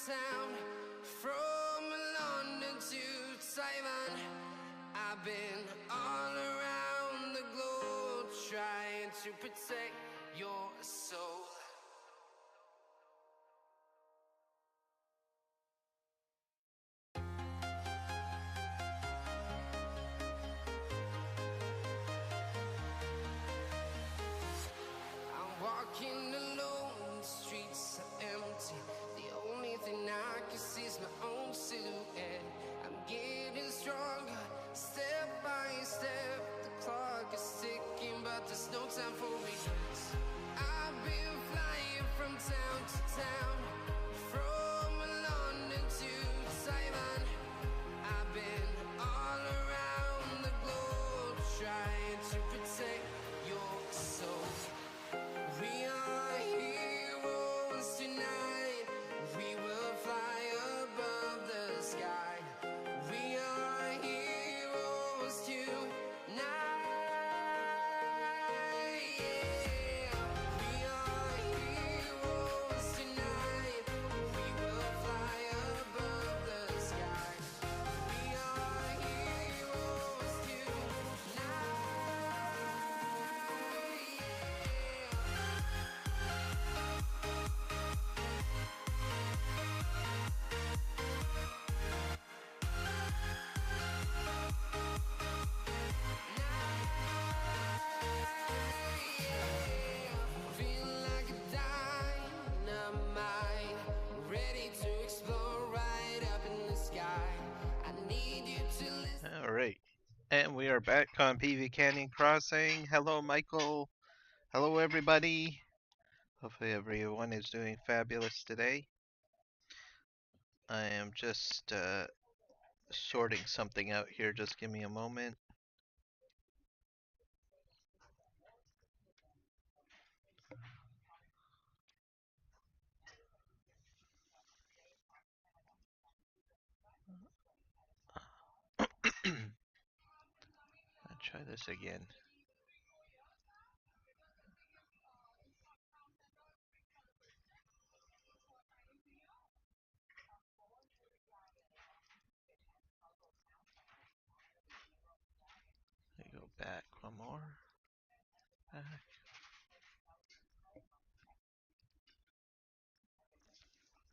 town, from London to Taiwan. I've been all around the globe trying to protect your soul. I'm walking alone, the streets are empty. The only thing I can see is my own silhouette. I'm getting stronger, step by step. The clock is ticking, but there's no time for regrets. I've been flying from town to town, from London to Taiwan. I've been all around the globe trying to protect your soul. We are heroes tonight. We will fly above the sky. We are heroes tonight. Yeah. We are heroes tonight. We will fly above the sky. We are heroes tonight. Feel like a dynamite, ready to explode right up in the sky. I need you to listen. Alright, and we are back on PV Canyon Crossing. Hello, Michael. Hello, everybody. Hopefully, everyone is doing fabulous today. I am just sorting something out here. Just give me a moment. I'll try this again. Let me go back one more. Back.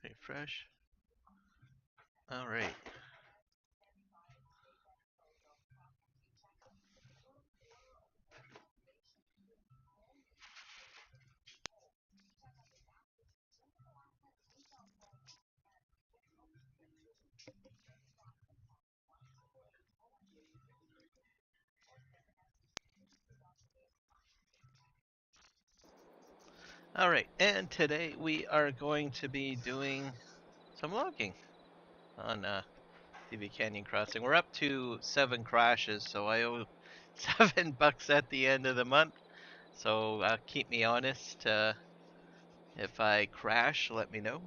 Refresh. Alright. Alright, and today we are going to be doing some logging on PV Canyon Crossing. We're up to 7 crashes, so I owe $7 at the end of the month. So keep me honest. If I crash, let me know.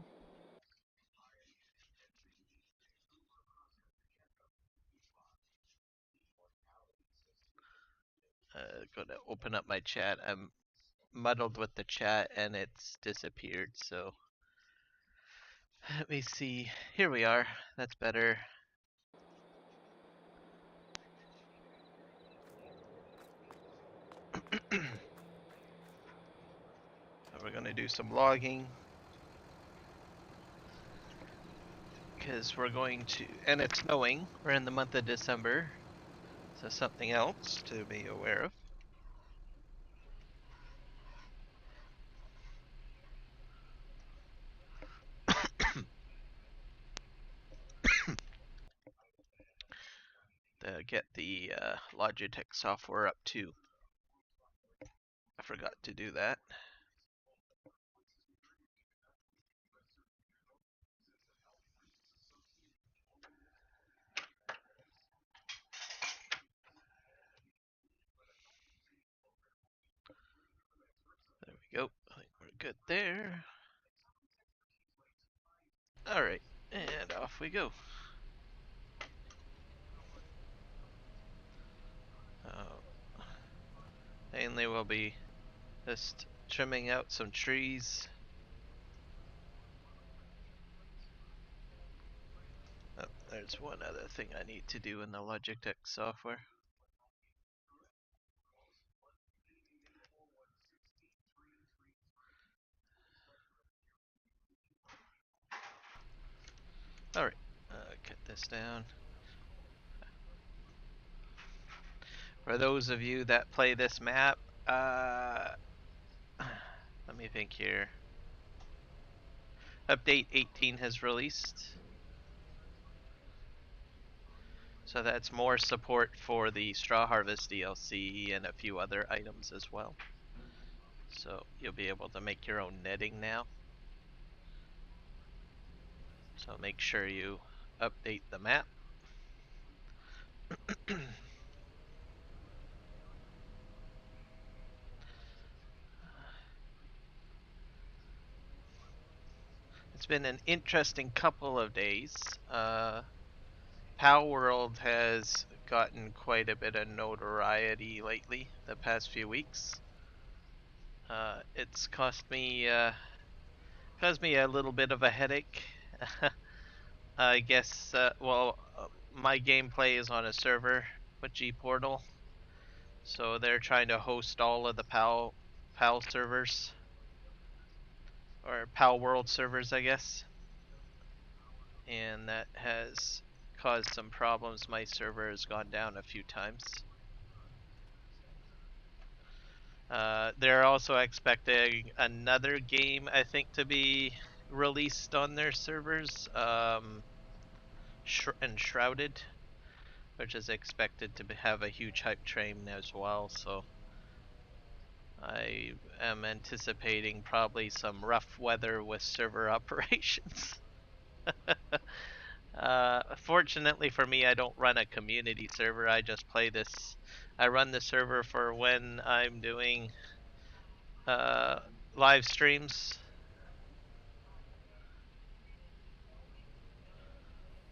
Gonna open up my chat. I'm muddled with the chat and it's disappeared. So let me see. Here we are. That's better. We're gonna do some logging because we're going to, and it's snowing. We're in the month of December, so something else to be aware of. To get the Logitech software up too. I forgot to do that. There we go. I think we're good there. Alright, and off we go. Mainly we'll be just trimming out some trees. That's one other thing I need to do in the Logitech software. Alright, cut this down. For those of you that play this map, let me think here. Update 18 has released. So that's more support for the Straw Harvest DLC and a few other items as well. So you'll be able to make your own netting now. So make sure you update the map. It's been an interesting couple of days. PAL World has gotten quite a bit of notoriety lately, the past few weeks. It's caused me a little bit of a headache. I guess, my gameplay is on a server with G Portal, so they're trying to host all of the PAL servers, or PAL World servers, I guess, and that has caused some problems. My server has gone down a few times. They're also expecting another game, I think, to be released on their servers, Enshrouded, which is expected to have a huge hype train as well, so I am anticipating probably some rough weather with server operations. Fortunately for me, I don't run a community server. I just play this. I run the server for when I'm doing live streams,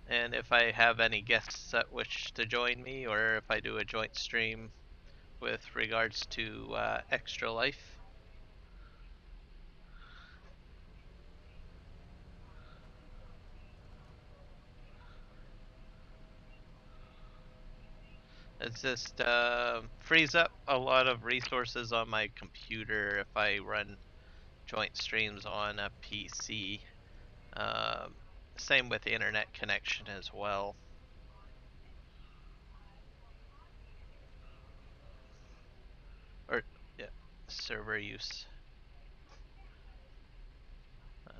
and if I have any guests that wish to join me, or if I do a joint stream with regards to Extra Life. It's just frees up a lot of resources on my computer if I run joint streams on a PC. Um, Same with the internet connection as well. Or, yeah, server use. Uh,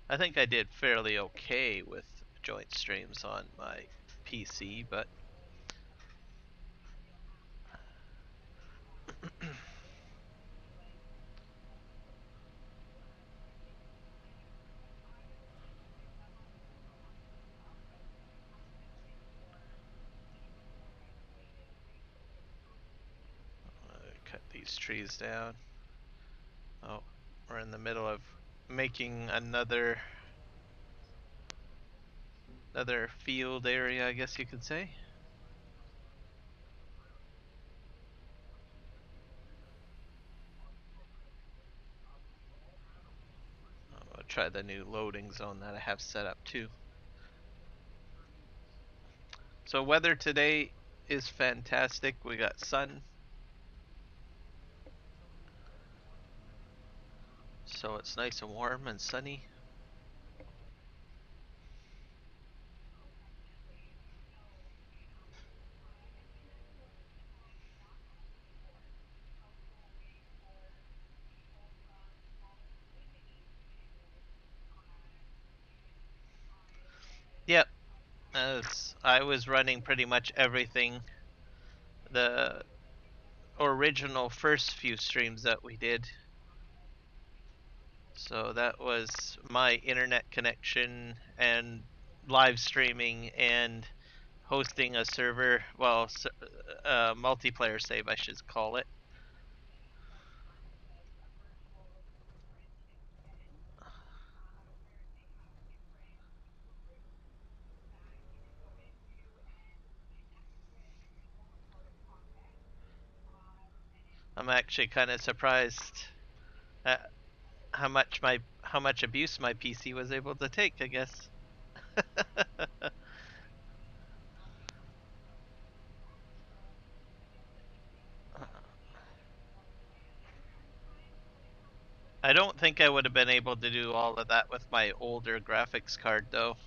I think I did fairly okay with joint streams on my PC, but cut these trees down. Oh, we're in the middle of making another field area, I guess you could say. I'll try the new loading zone that I have set up too. So weather today is fantastic. We got sun. So it's nice and warm and sunny. Yep. I was running pretty much everything. The original first few streams that we did. So that was my internet connection and live streaming and hosting a server, well, multiplayer save, I should call it. I'm actually kind of surprised at how much abuse my PC was able to take, I guess. I don't think I would have been able to do all of that with my older graphics card though.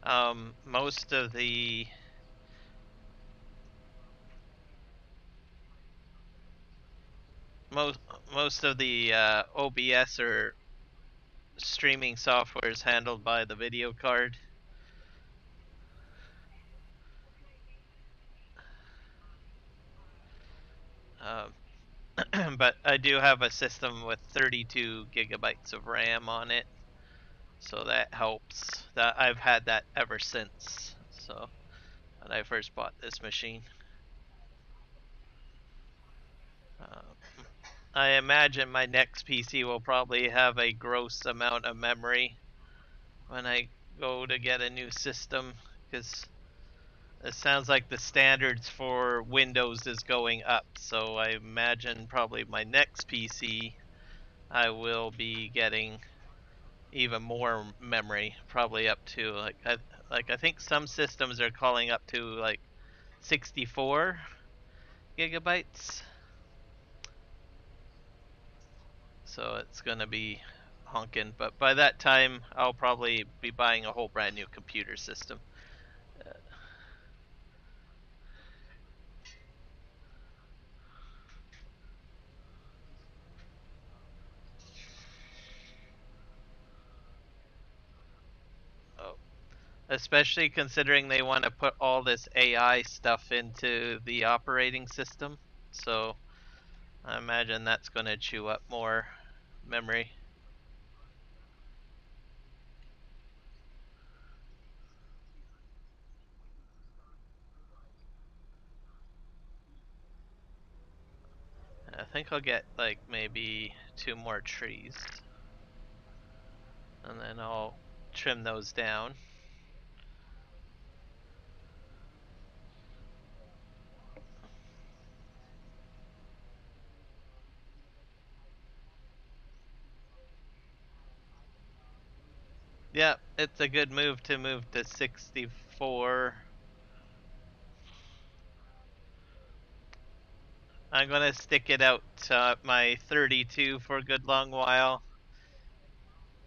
Um, most of the most most of the OBS or streaming software is handled by the video card. But I do have a system with 32 gigabytes of RAM on it, so that helps. That I've had that ever since. So when I first bought this machine, uh, I imagine my next PC will probably have a gross amount of memory when I go to get a new system, because it sounds like the standards for Windows is going up. So I imagine probably my next PC I will be getting even more memory, probably up to like I think some systems are calling up to like 64 gigabytes. So it's gonna be honking. But by that time, I'll probably be buying a whole brand new computer system. Oh, especially considering they want to put all this AI stuff into the operating system. So I imagine that's going to chew up more memory. I think I'll get like maybe 2 more trees, and then I'll trim those down. Yeah, it's a good move to 64. I'm gonna stick it out my 32 for a good long while,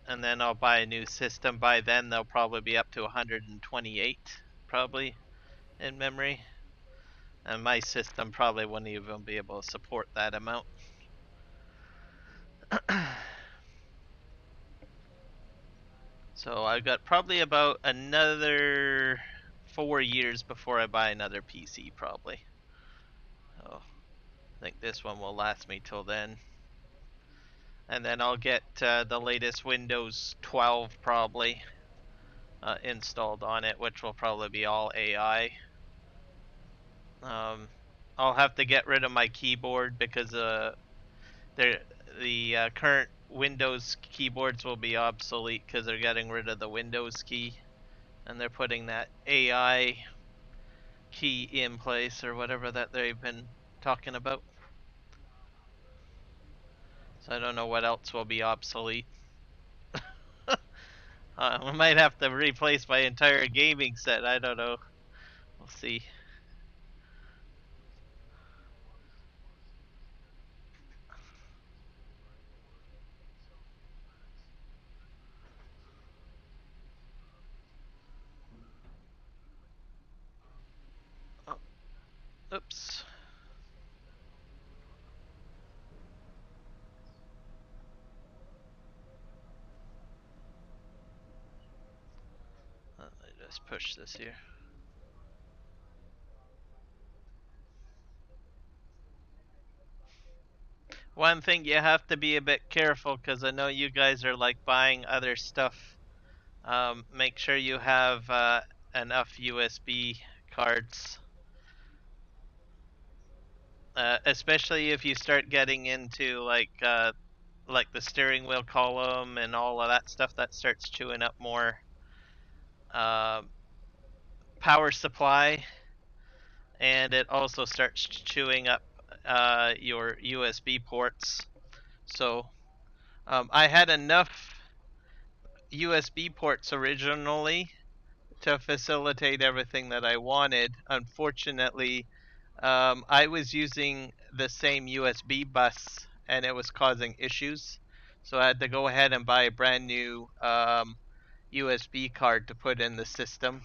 and then I'll buy a new system. By then, they'll probably be up to 128, probably, in memory. And my system probably wouldn't even be able to support that amount. So I've got probably about another 4 years before I buy another PC, probably. So I think this one will last me till then. And then I'll get the latest Windows 12 probably installed on it, which will probably be all AI. Um, I'll have to get rid of my keyboard because the current Windows keyboards will be obsolete because they're getting rid of the Windows key and they're putting that AI key in place or whatever that they've been talking about. So I don't know what else will be obsolete. I might have to replace my entire gaming set. I don't know. We'll see. Oh, oops. Let me just push this here. One thing you have to be a bit careful because I know you guys are like buying other stuff. Make sure you have enough USB cards, especially if you start getting into like the steering wheel column and all of that stuff. That starts chewing up more uh, power supply, and it also starts chewing up your USB ports. So I had enough USB ports originally to facilitate everything that I wanted. Unfortunately, I was using the same USB bus and it was causing issues. So I had to go ahead and buy a brand new USB card to put in the system.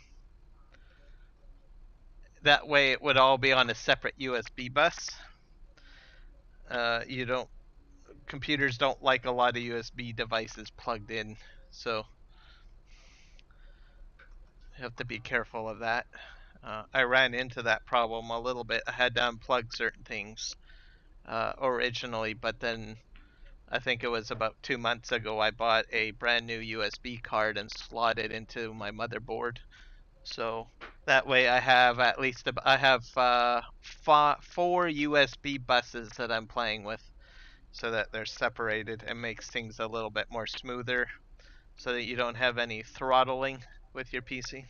That way it would all be on a separate USB bus. You don't Computers don't like a lot of USB devices plugged in, so you have to be careful of that. I ran into that problem a little bit. I had to unplug certain things originally, but then I think it was about 2 months ago I bought a brand new USB card and slotted it into my motherboard. So that way I have at least I have 4 USB buses that I'm playing with, so that they're separated and makes things a little bit more smoother, so that you don't have any throttling with your PC.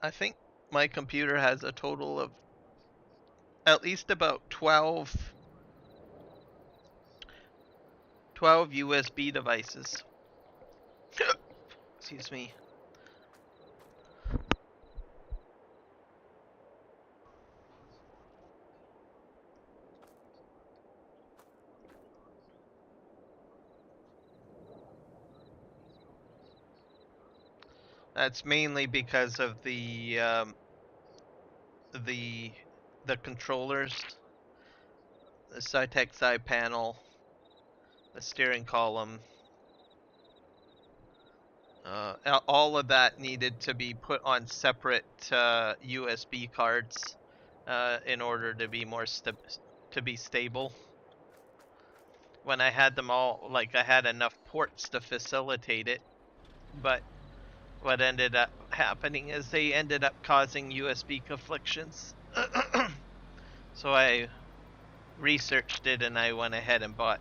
I think my computer has a total of at least about 12 USB devices. Excuse me. That's mainly because of the the controllers, the Cytec side panel, the steering column. All of that needed to be put on separate USB cards in order to be to be stable. When I had them all, like I had enough ports to facilitate it, but what ended up happening is they ended up causing USB conflictions. So I researched it and I went ahead and bought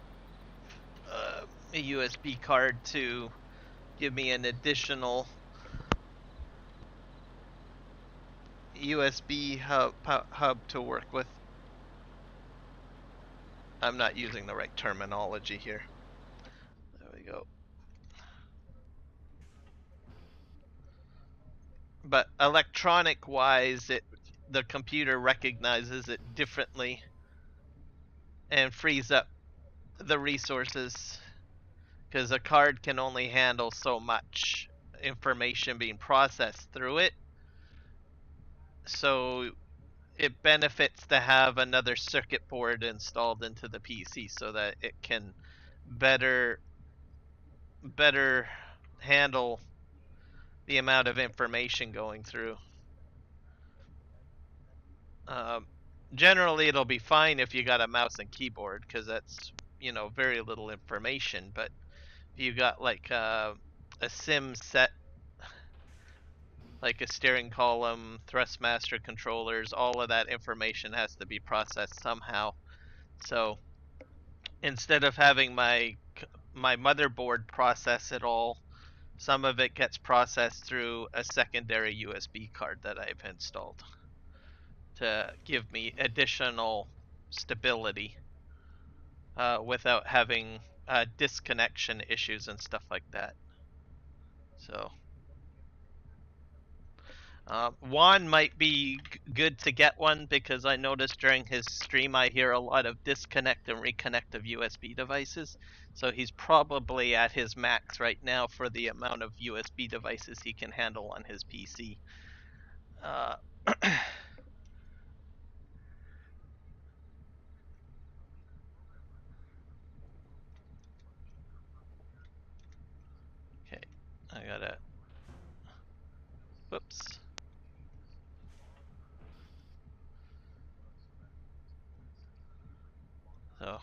a USB card to give me an additional USB hub to work with. I'm not using the right terminology here. There we go. But electronic wise, the computer recognizes it differently and frees up the resources, because a card can only handle so much information being processed through it. So it benefits to have another circuit board installed into the PC so that it can better handle the amount of information going through. Um, Generally, it'll be fine if you got a mouse and keyboard, because that's very little information. But if you got like a sim set, like a steering column, thrustmaster controllers, all of that information has to be processed somehow. So instead of having my motherboard process it all, some of it gets processed through a secondary USB card that I've installed to give me additional stability without having disconnection issues and stuff like that. So Juan might be good to get one, because I noticed during his stream I hear a lot of disconnect and reconnect of USB devices. So he's probably at his max right now for the amount of USB devices he can handle on his PC. Okay, I gotta. Whoops. So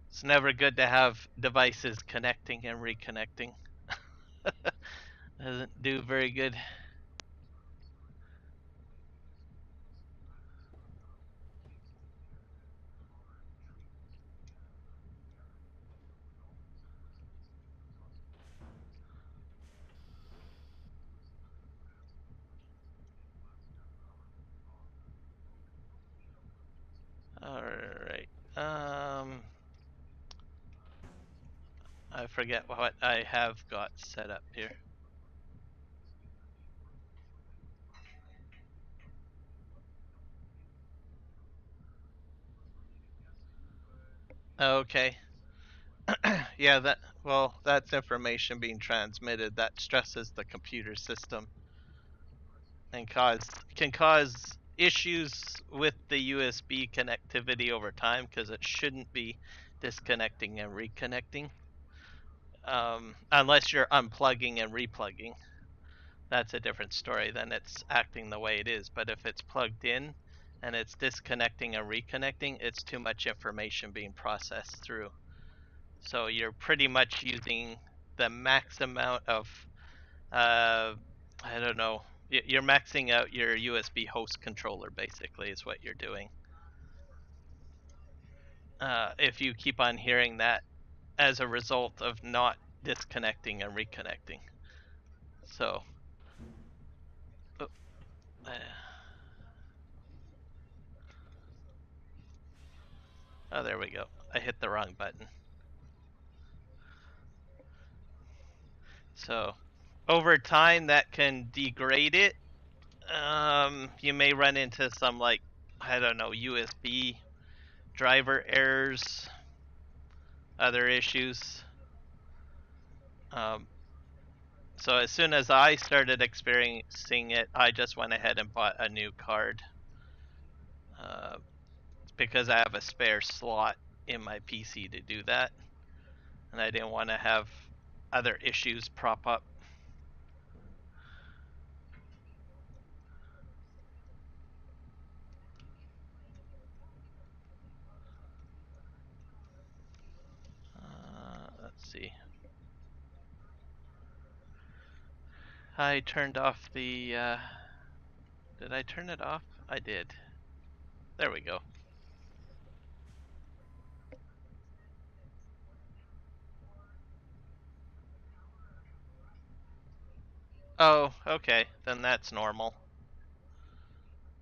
it's never good to have devices connecting and reconnecting. Doesn't do very good. forget what I have got set up here. Okay. Yeah, that's information being transmitted that stresses the computer system and can cause issues with the USB connectivity over time because it shouldn't be disconnecting and reconnecting unless you're unplugging and replugging. That's a different story. Then it's acting the way it is. But if it's plugged in and it's disconnecting and reconnecting, it's too much information being processed through. So you're pretty much using the max amount of, I don't know, you're maxing out your USB host controller, basically, is what you're doing. If you keep on hearing that as a result of not disconnecting and reconnecting. So, uh, oh, there we go. I hit the wrong button. So, over time, that can degrade it. You may run into some, like, I don't know, USB driver errors, other issues. So as soon as I started experiencing it, I just went ahead and bought a new card because I have a spare slot in my PC to do that, and I didn't want to have other issues prop up. Let's see. I turned off the. Did I turn it off? I did. There we go. Oh, okay. Then that's normal.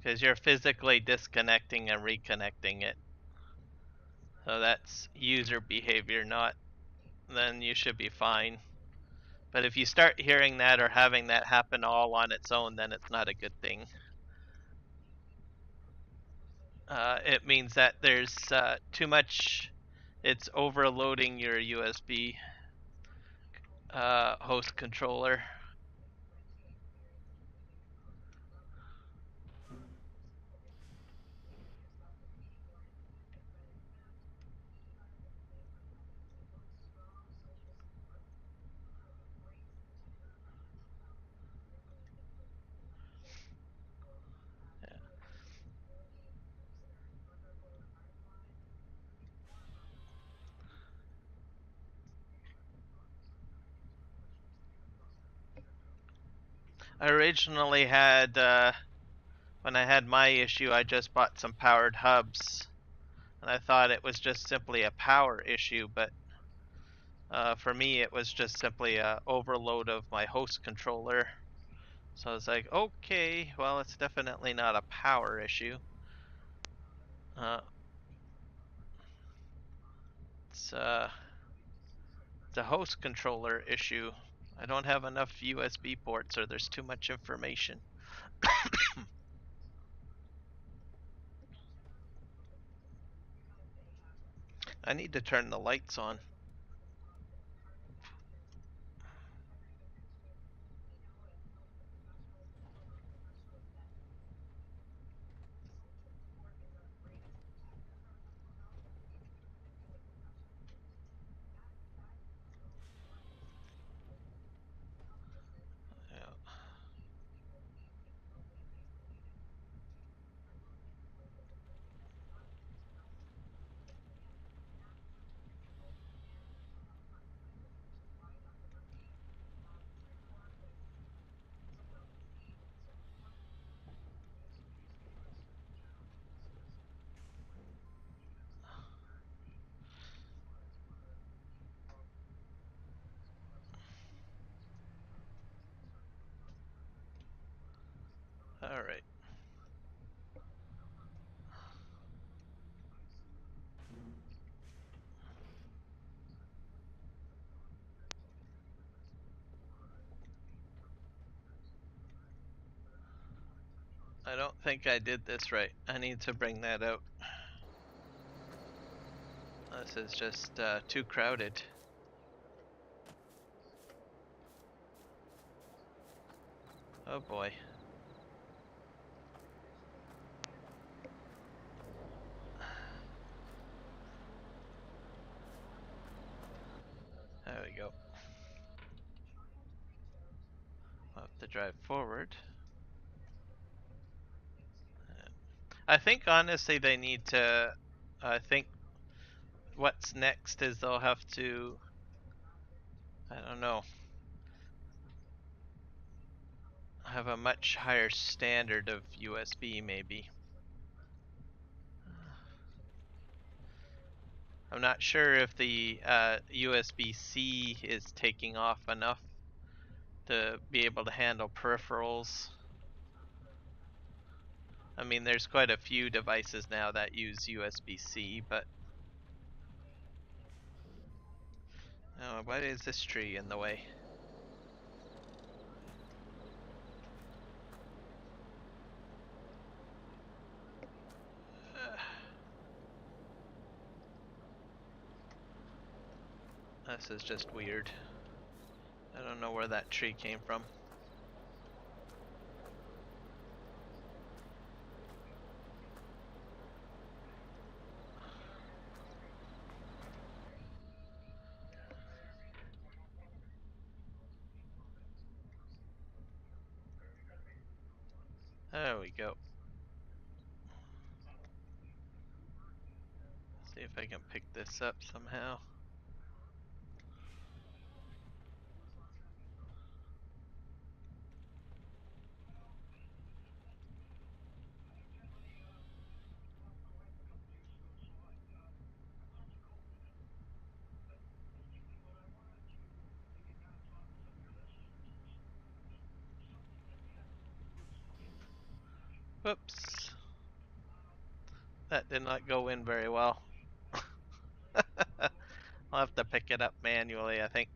Because you're physically disconnecting and reconnecting it. So that's user behavior, not. Then you should be fine. But if you start hearing that or having that happen all on its own, then it's not a good thing. It means that there's too much, it's overloading your USB host controller. I originally had, when I had my issue, I just bought some powered hubs. And I thought it was just simply a power issue, but for me it was just simply a overload of my host controller. So I was like, okay, well, it's definitely not a power issue. It's a host controller issue. I don't have enough USB ports, or there's too much information. I need to turn the lights on. All right. I don't think I did this right. I need to bring that out. This is just too crowded. Oh boy. There we go. I'll have to drive forward. I think honestly they need to. I think what's next is they'll have to. I don't know. Have a much higher standard of USB maybe. I'm not sure if the USB-C is taking off enough to be able to handle peripherals. I mean, there's quite a few devices now that use USB-C, but oh, why is this tree in the way? This is just weird. I don't know where that tree came from. There we go. See if I can pick this up somehow. Whoops. That did not go in very well. I'll have to pick it up manually, I think.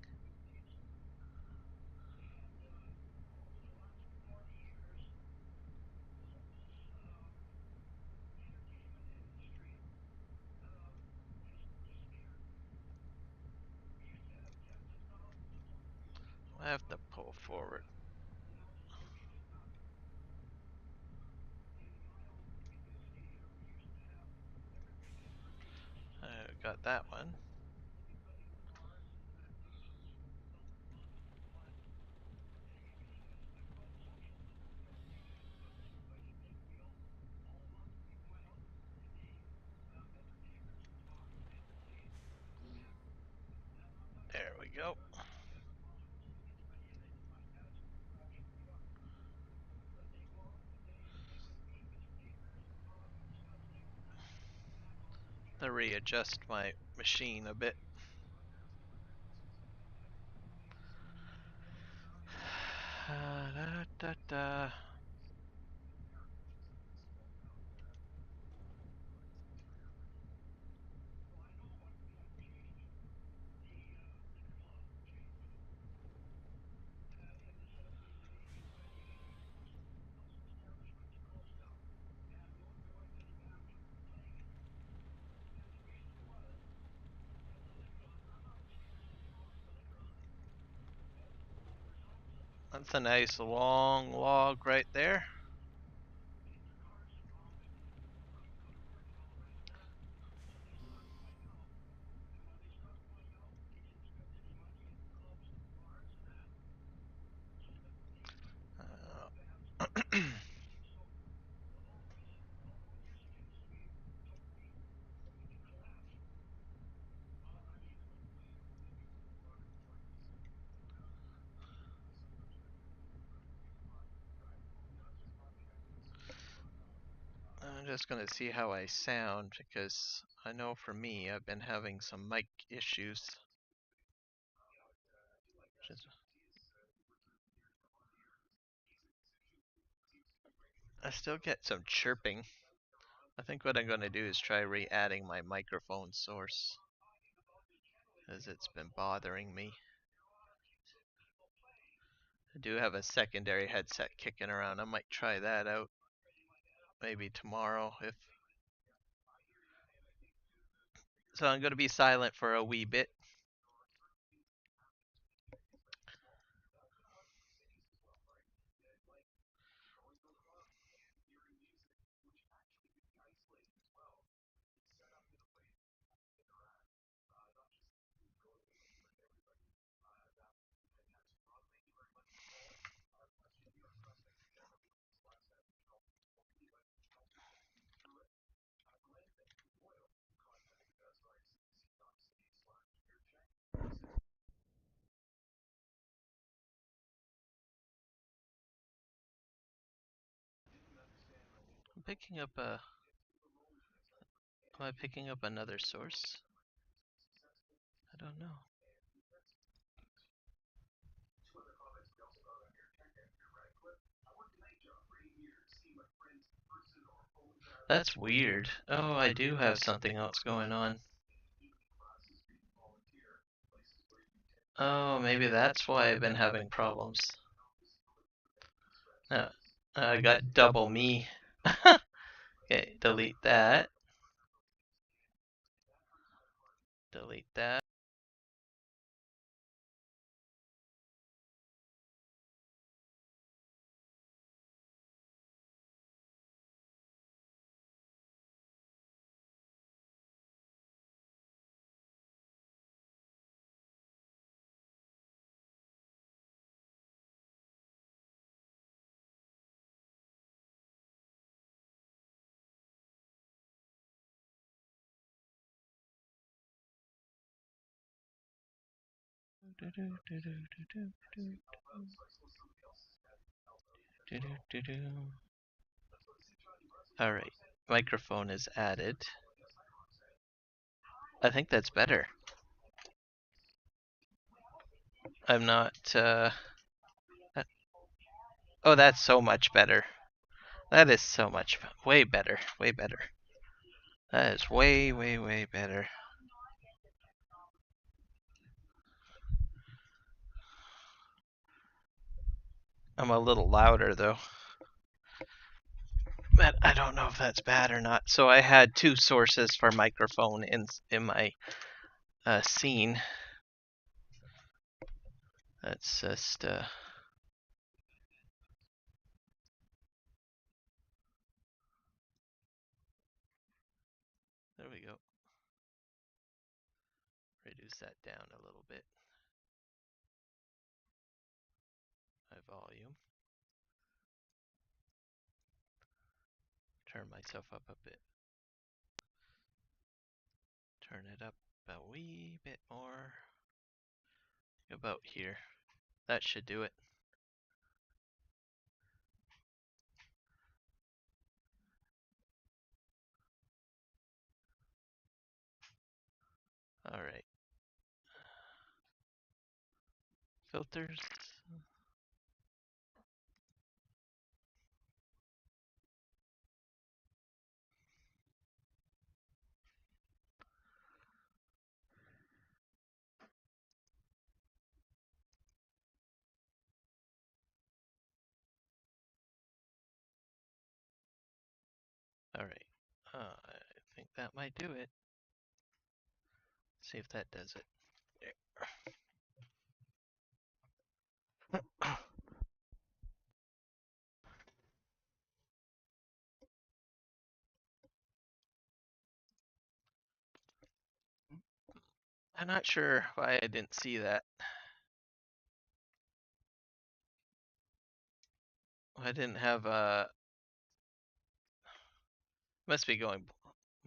I have to pull forward. I got that one. There we go. To readjust my machine a bit. Da, da, da. That's a nice long log right there. I'm just gonna see how I sound because I know for me I've been having some mic issues. I still get some chirping. I think what I'm gonna do is try re-adding my microphone source as it's been bothering me. I do have a secondary headset kicking around. I might try that out. maybe tomorrow if. So I'm going to be silent for a wee bit. I'm picking up a. Am I picking up another source? I don't know. That's weird. Oh, I do have something else going on. Oh, maybe that's why I've been having problems. I got double me. Okay, delete that. Delete that. Alright, microphone is added. I think that's better. I'm not, oh, that's so much better. That is so much, way better, way better. That is way, way, way better. I'm a little louder though. But I don't know if that's bad or not. So I had two sources for microphone in my scene. That's just there we go. Reduce that down a little bit. My volume. Turn myself up a bit. Turn it up a wee bit more. About here. That should do it. Alright. Filters. Alright. I think that might do it. See if that does it. There. I'm not sure why I didn't see that. I didn't have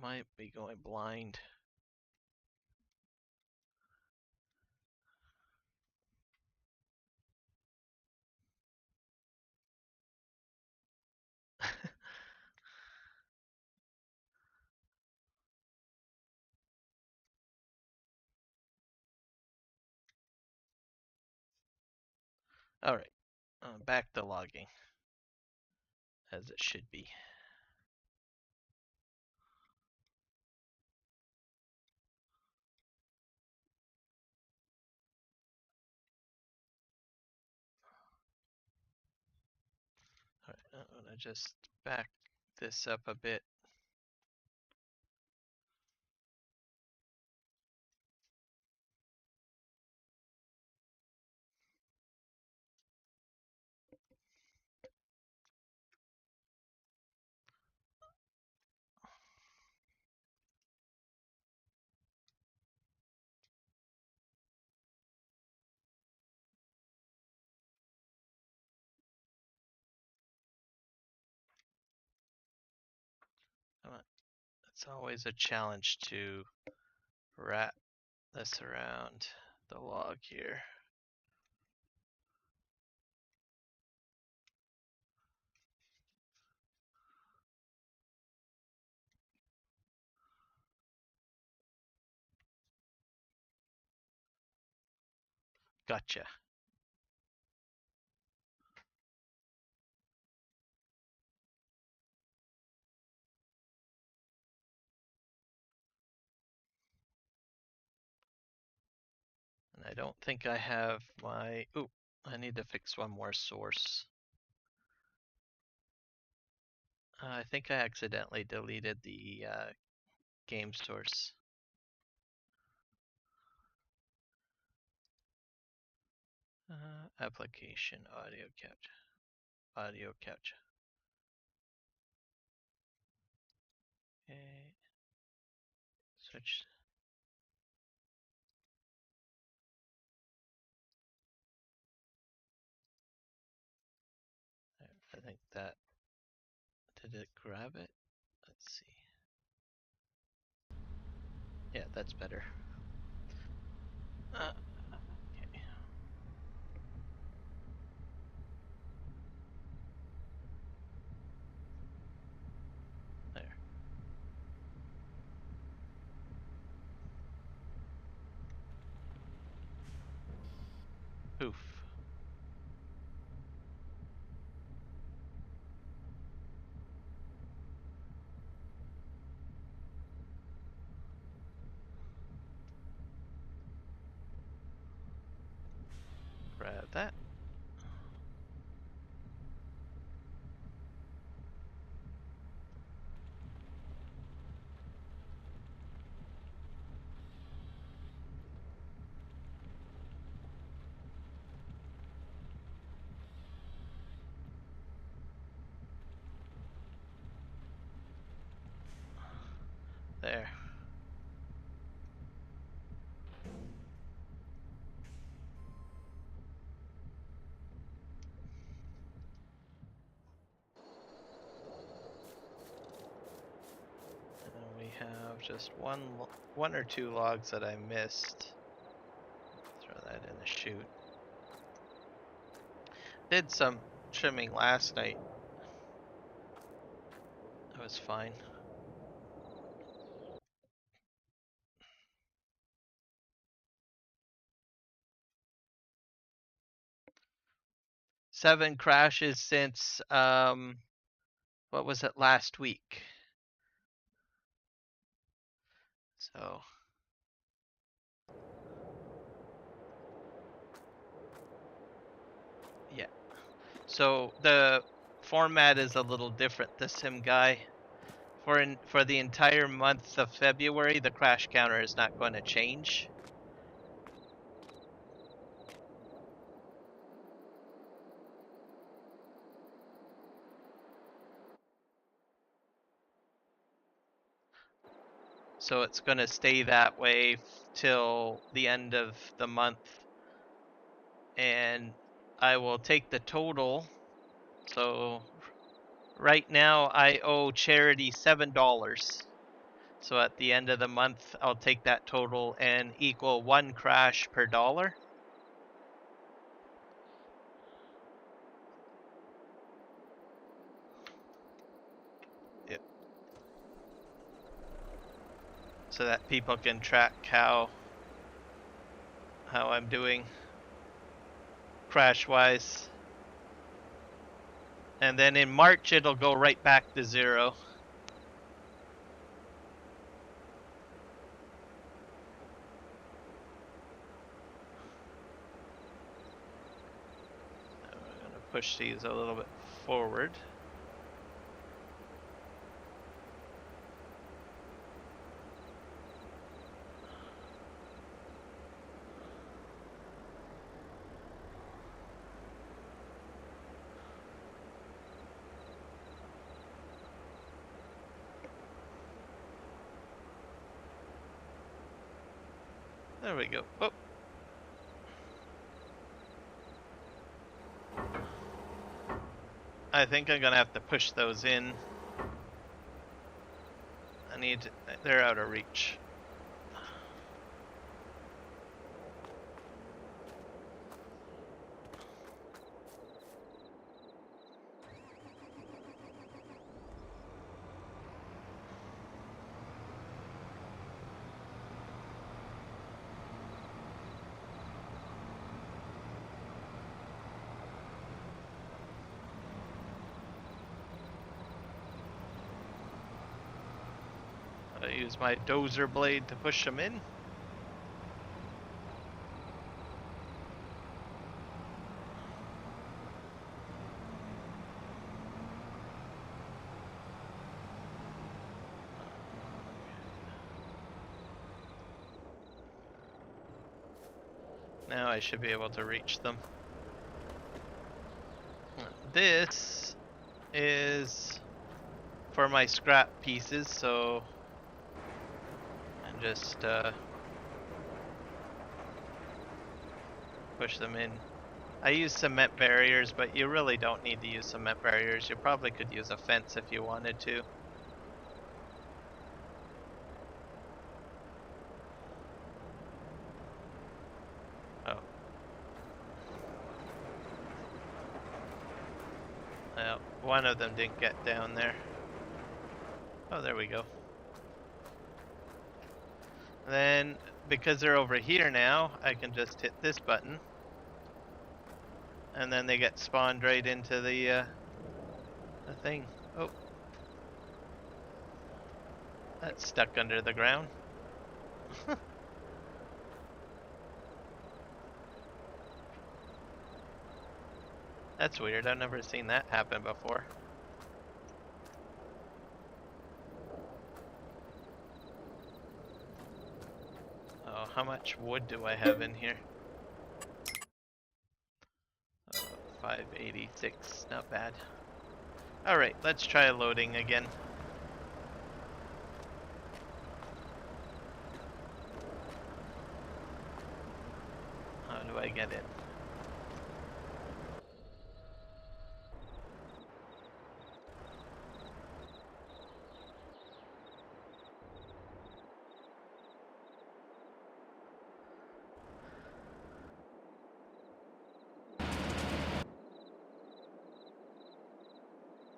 might be going blind. All right, back to logging as it should be. All right, I'm gonna just back this up a bit. It's always a challenge to wrap this around the log here. Gotcha. And I don't think I have my, ooh, I need to fix one more source. I think I accidentally deleted the game source. Application audio capture. Audio capture. Okay. Switch. I think that, did it grab it? Let's see. Yeah, that's better. Okay. There. Poof. Grab that. There. And we have just one or two logs that I missed. Throw that in the chute. Did some trimming last night. That was fine. Seven crashes since what was it, last week? So yeah. So the format is a little different this sim guy. For the entire month of February, the crash counter is not going to change. So it's going to stay that way till the end of the month. And I will take the total. So right now I owe charity $7. So at the end of the month, I'll take that total and equal one crash per dollar. Yep. So that people can track how I'm doing crash wise. And then in March, it'll go right back to zero. Push these a little bit forward. There we go. Oh. I think I'm gonna have to push those in. They're out of reach. I use my dozer blade to push them in. Now I should be able to reach them. This is for my scrap pieces, so I'm just push them in. I use cement barriers, but you really don't need to use cement barriers. You probably could use a fence if you wanted to. Oh. Well, one of them didn't get down there. Oh, there we go. Then, because they're over here now, I can just hit this button. And then they get spawned right into the thing. Oh. That's stuck under the ground. That's weird, I've never seen that happen before. Oh, how much wood do I have in here? 586, not bad. Alright, let's try loading again. How do I get in?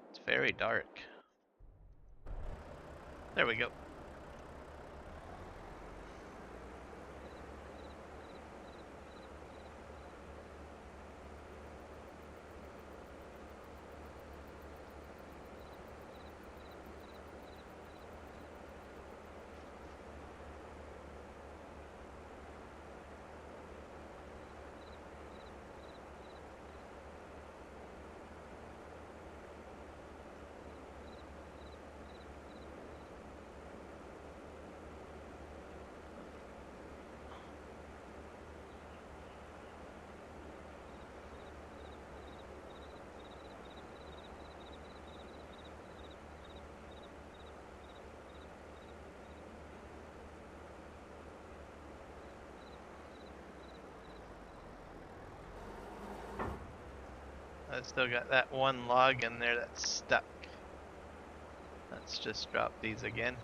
It's very dark. There we go. I still got that one log in there that's stuck. Let's just drop these again.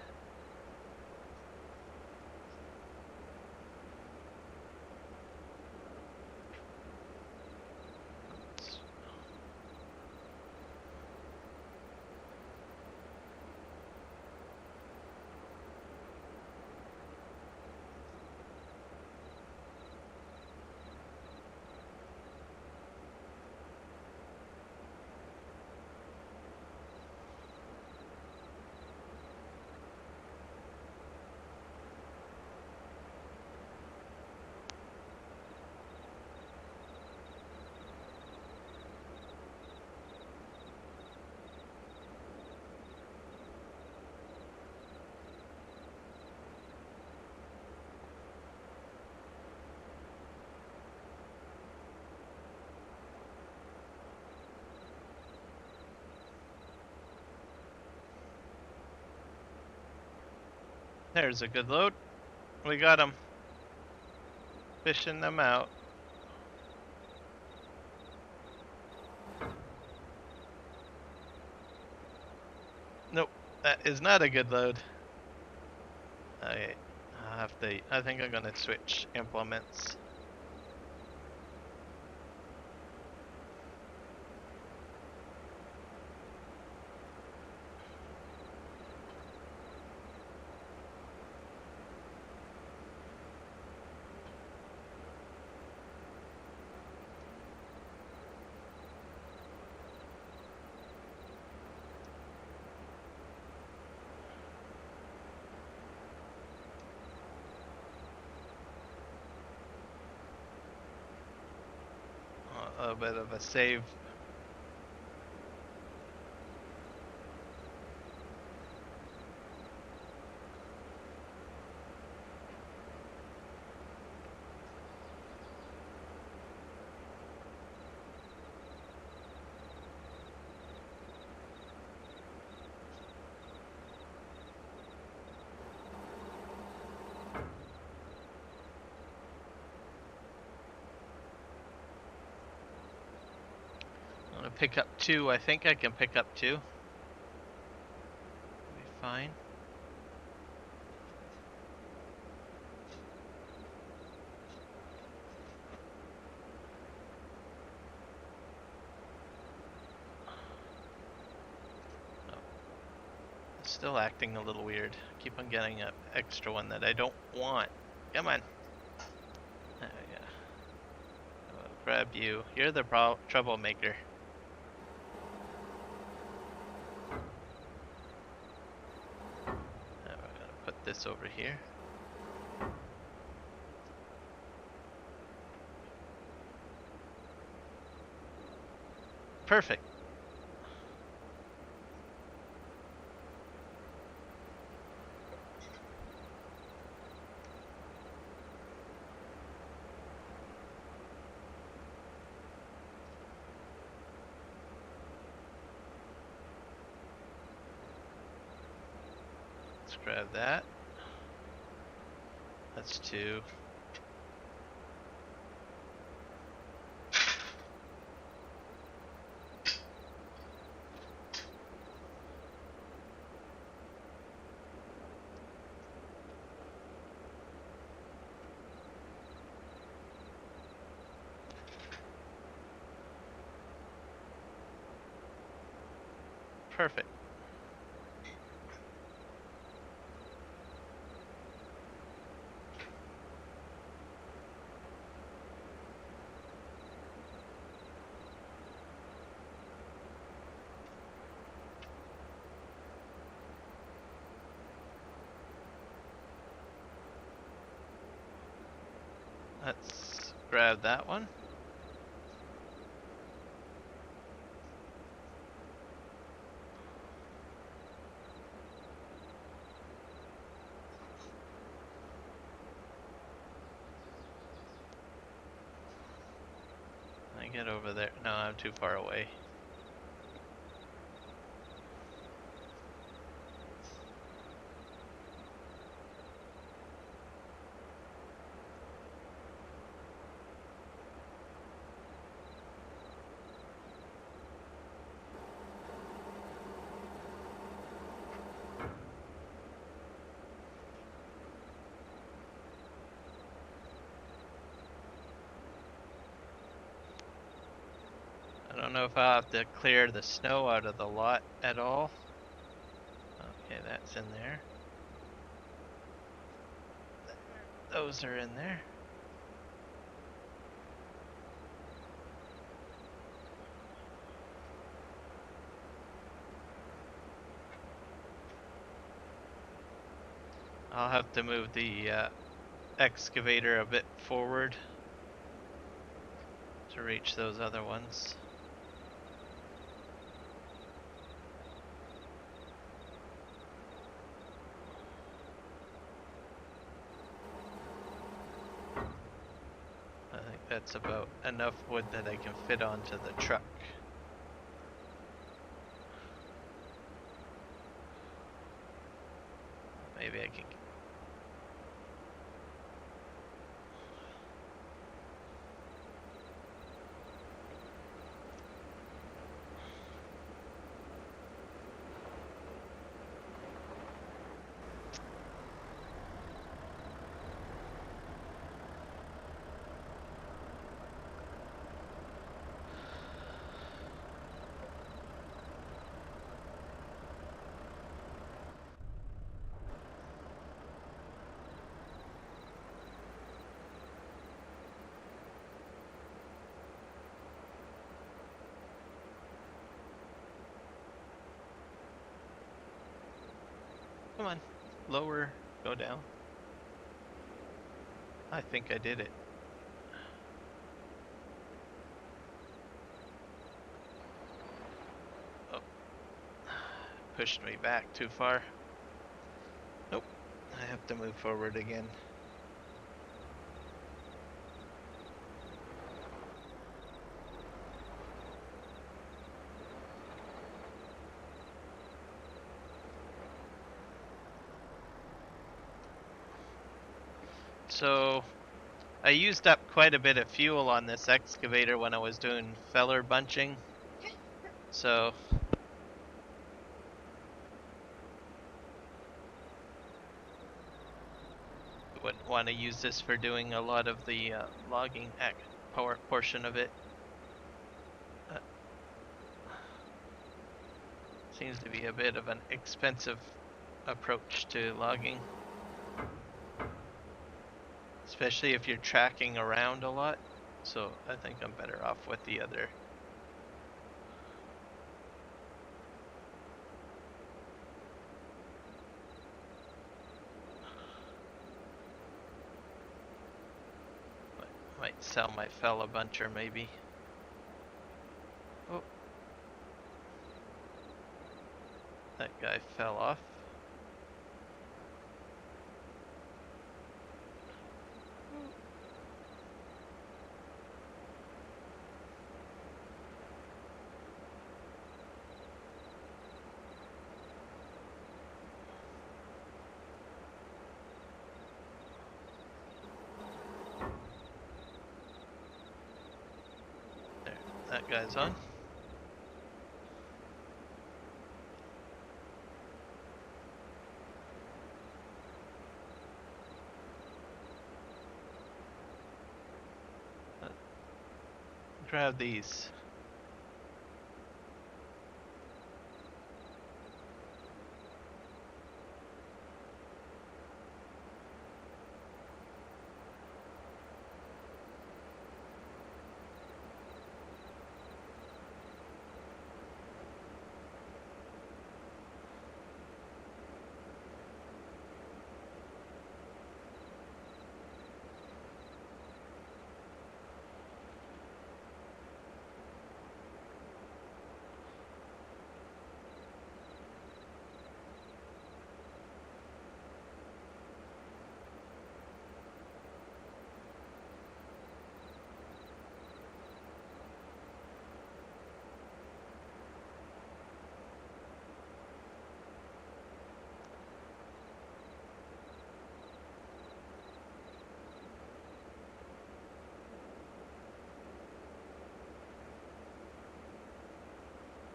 There's a good load. We got him. fishing them out. Nope, that is not a good load. Okay, I think I'm gonna switch implements. A little bit of a save. I'm gonna pick up 2. I think I can pick up 2. Be fine. Oh, it's still acting a little weird. Keep on getting an extra one that I don't want. Come on. There we go. I'll grab you. You're the troublemaker. Now we're gonna put this over here. Perfect. Let's grab that. That's 2. Perfect. Let's grab that one. I get over there. No, I'm too far away. I don't know if I'll have to clear the snow out of the lot at all. Okay, that's in there. Those are in there. I'll have to move the excavator a bit forward to reach those other ones. I think that's about enough wood that I can fit onto the truck. Maybe I can. Come on. Lower. Go down. I think I did it. Oh. Pushed me back too far. Nope. I have to move forward again. So I used up quite a bit of fuel on this excavator when I was doing feller bunching. So wouldn't want to use this for doing a lot of the logging power portion of it. Uh, Seems to be a bit of an expensive approach to logging, especially if you're tracking around a lot. So I think I'm better off with the other. Might sell my fella buncher maybe. Oh, that guy fell off. There, that guy's on. Grab these.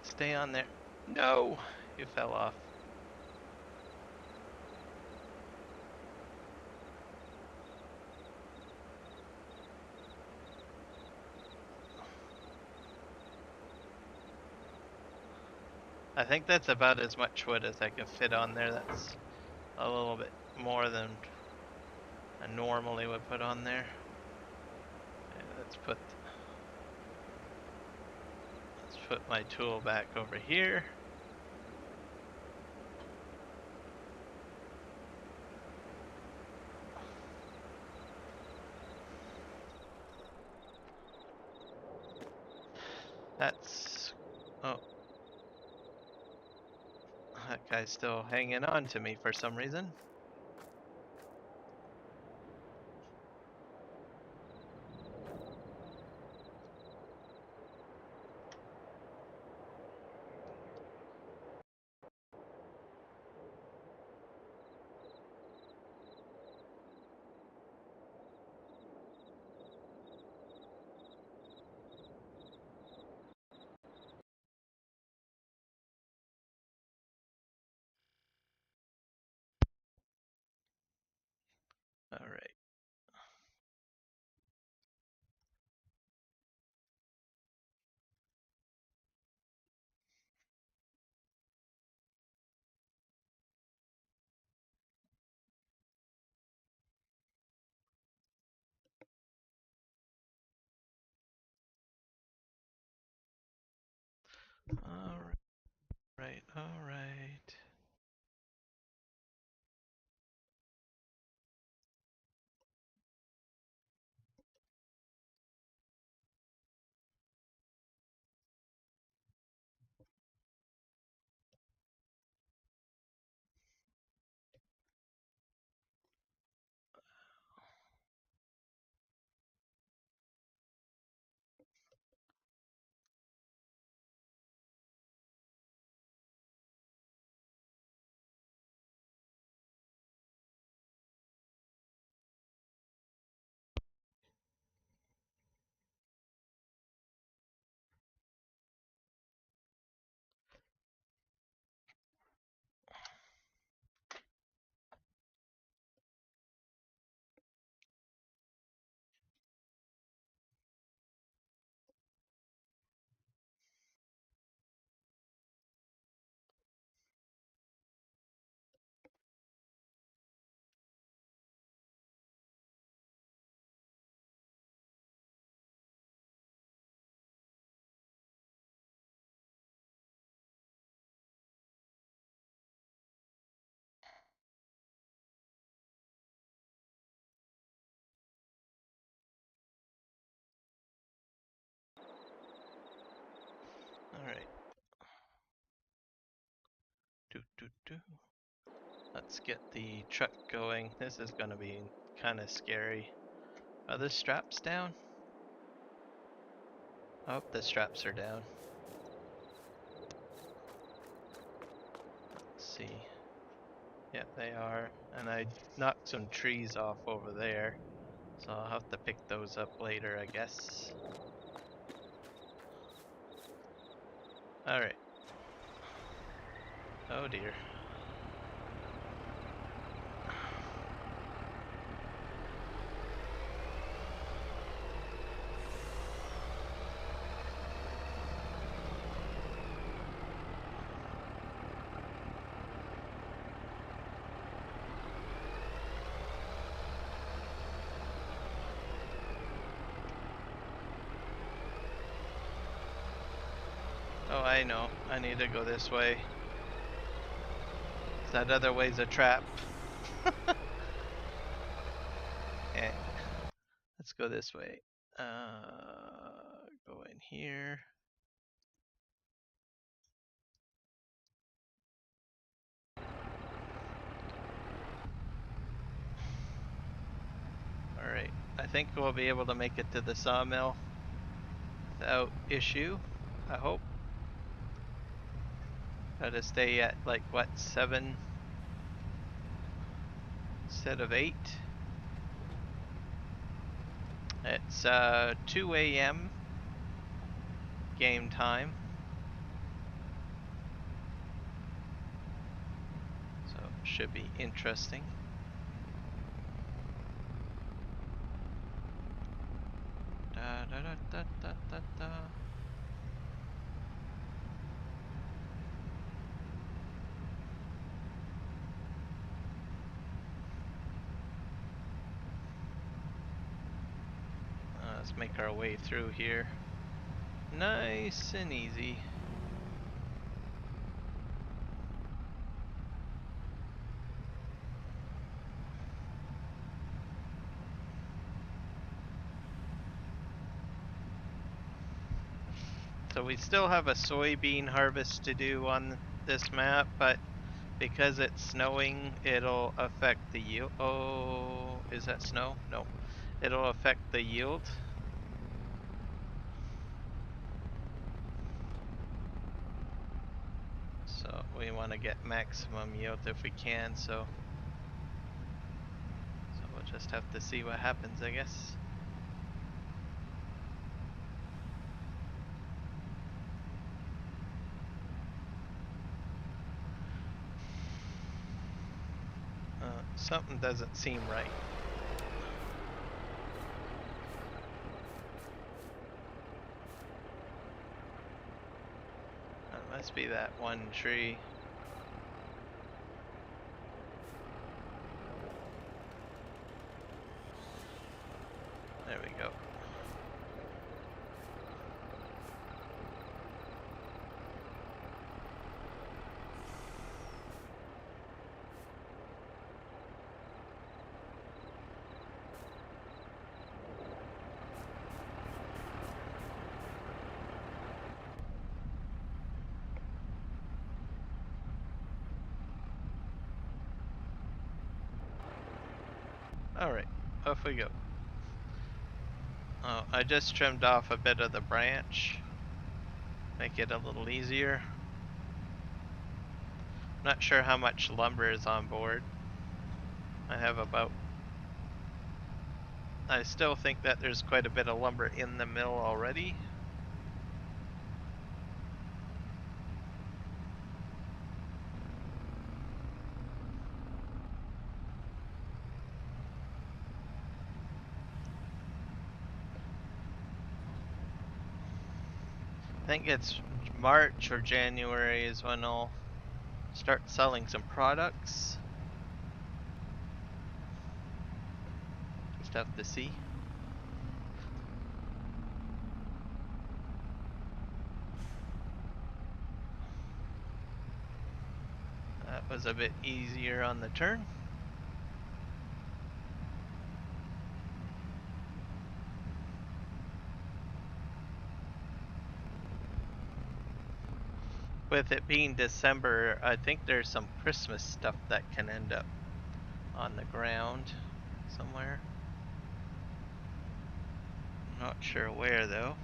Stay on there. No, you fell off. I think that's about as much wood as I can fit on there. That's a little bit more than I normally would put on there. Okay, let's put my tool back over here. That's oh, that guy's still hanging on to me for some reason. All right. All right. All right. Let's get the truck going. This is gonna be kind of scary. Are the straps down? Oh, the straps are down. Let's see. Yeah, they are. And I knocked some trees off over there. So I'll have to pick those up later, I guess. Alright. Oh dear. Oh, I know. I need to go this way. That other way's a trap. Okay. Let's go this way. Go in here. Alright. I think we'll be able to make it to the sawmill without issue. I hope. Gotta stay at like what, 7 instead of 8. It's 2 a.m. game time. So should be interesting. Da da da da da da da. Let's make our way through here. Nice and easy. So we still have a soybean harvest to do on this map, but because it's snowing, it'll affect the yield. Oh, is that snow? No. It'll affect the yield. So we want to get maximum yield if we can, so we'll just have to see what happens, I guess. Something doesn't seem right. That must be that one tree. There we go. Alright, off we go. Oh, I just trimmed off a bit of the branch. Make it a little easier. Not sure how much lumber is on board. I have about... I still think that there's quite a bit of lumber in the mill already. I think it's March or January is when I'll start selling some products. Just have to see. That was a bit easier on the turn. With it being December, I think there's some Christmas stuff that can end up on the ground somewhere. I'm not sure where though.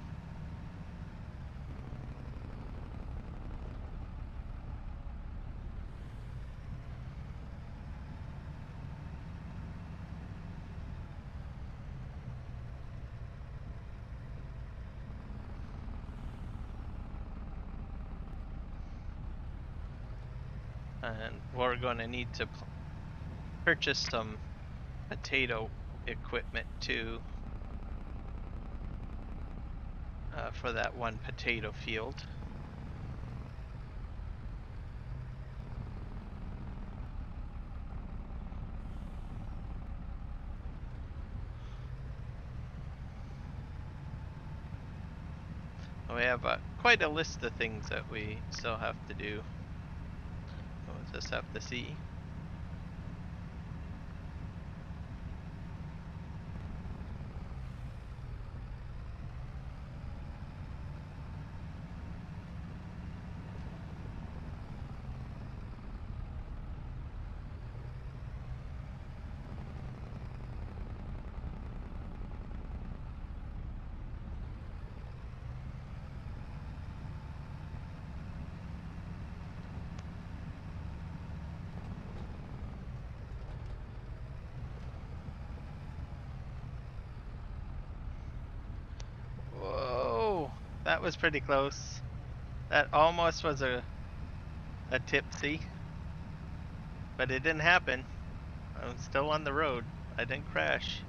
And we're going to need to purchase some potato equipment too for that one potato field. We have quite a list of things that we still have to do. We'll just have to see. Whoa, that was pretty close. That almost was a tipsy, but it didn't happen. I'm still on the road. I didn't crash.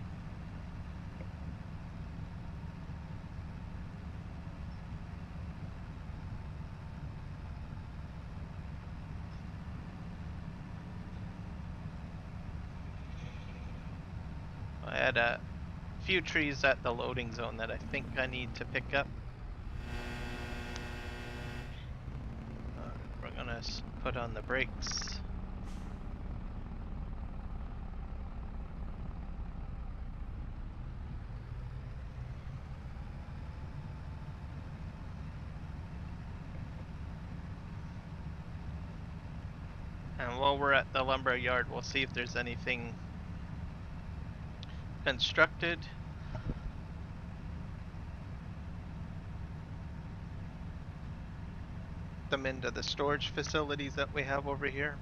I had a few trees at the loading zone that I think I need to pick up. We're gonna put on the brakes. And while we're at the lumber yard, we'll see if there's anything constructed. Them into the storage facilities that we have over here.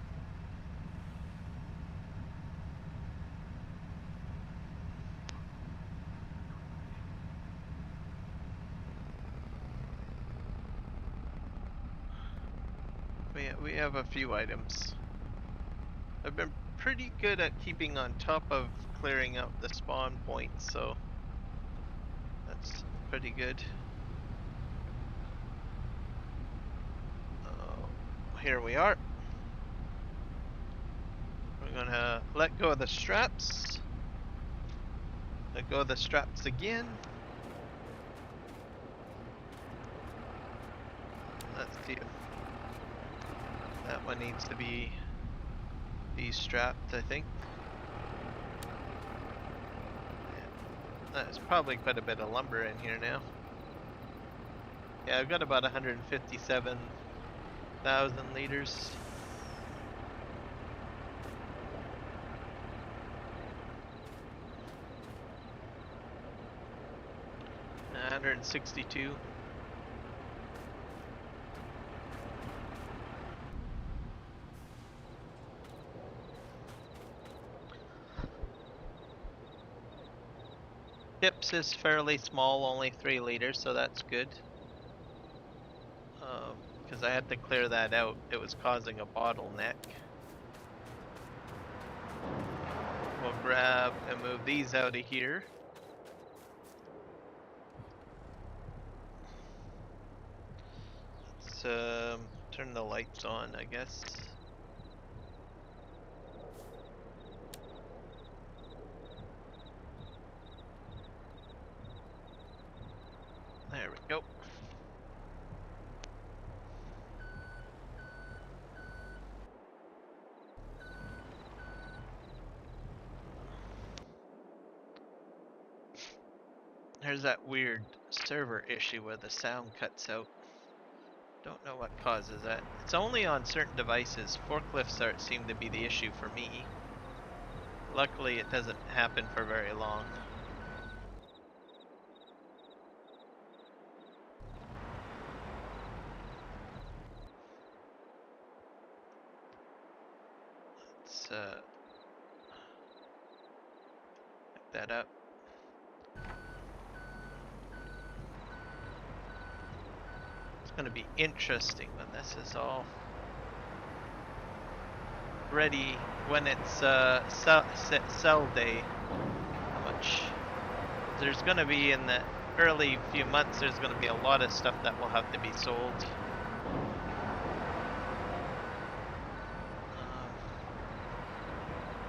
We have a few items. I've been pretty good at keeping on top of clearing out the spawn points, so that's pretty good. Here we are. We're gonna let go of the straps. Let go of the straps again. Let's see if that one needs to be de-strapped, I think. There's probably quite a bit of lumber in here now. Yeah, I've got about 157,000 liters. Uh, 162. Chips is fairly small, only 3 liters, so that's good. Because I had to clear that out. It was causing a bottleneck. We'll grab and move these out of here. Let's turn the lights on, I guess. There we go. There's that weird server issue where the sound cuts out. Don't know what causes that. It's only on certain devices. Forklifts seem to be the issue for me. Luckily, it doesn't happen for very long. Let's pick that up. It's going to be interesting when this is all ready, when it's sell day. How much there's going to be in the early few months, there's going to be a lot of stuff that will have to be sold.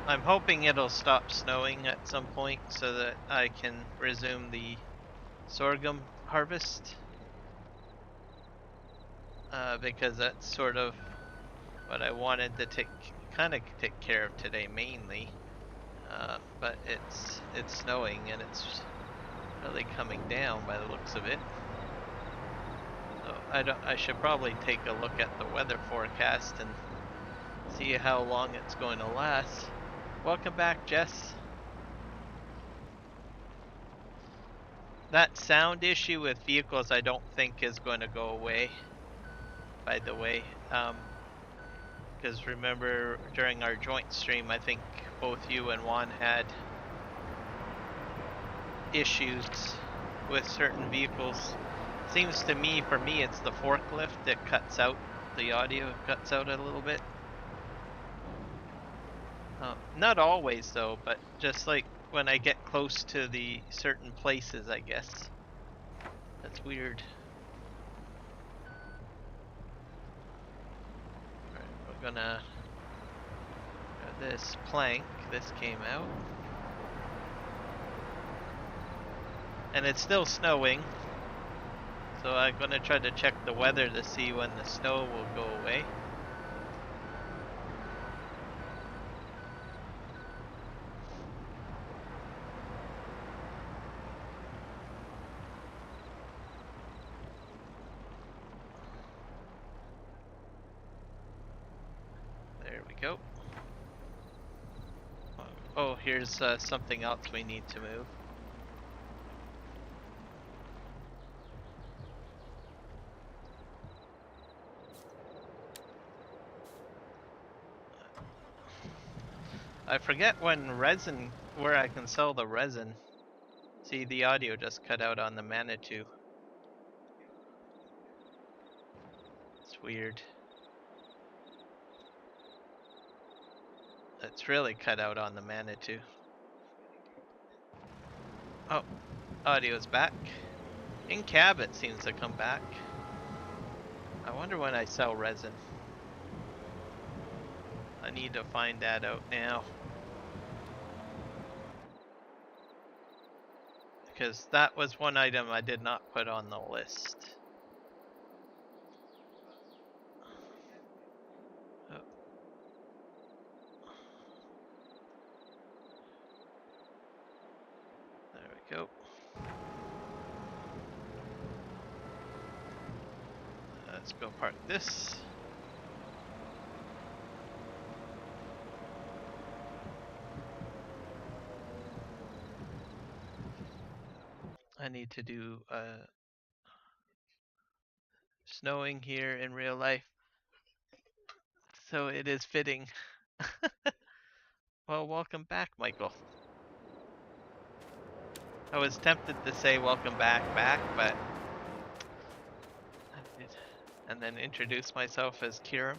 I'm hoping it'll stop snowing at some point so that I can resume the sorghum harvest. Because that's sort of what I wanted to kind of take care of today mainly. But it's snowing and it's really coming down by the looks of it. So I should probably take a look at the weather forecast and see how long it's going to last. Welcome back, Jess. That sound issue with vehicles I don't think is going to go away, by the way. Because remember during our joint stream, I think both you and Juan had issues with certain vehicles. Seems to me, for me, it's the forklift that cuts out, the audio cuts out a little bit. Not always though, but just like when I get close to the certain places, I guess. That's weird. Alright, we're gonna this plank, this came out. And it's still snowing. So I'm gonna try to check the weather to see when the snow will go away. There we go. Oh, here's something else we need to move. I forget when resin, where I can sell the resin. See, the audio just cut out on the Manitou. It's weird. It's really cut out on the Manitou. Oh, audio's back. In cab it seems to come back. I wonder when I sell resin. I need to find that out now. Because that was one item I did not put on the list. Oh. There we go. Let's go park this. I need to do snowing here in real life. So it is fitting. Well, welcome back, Michael. I was tempted to say welcome back, but I did, and then introduce myself as Kiram.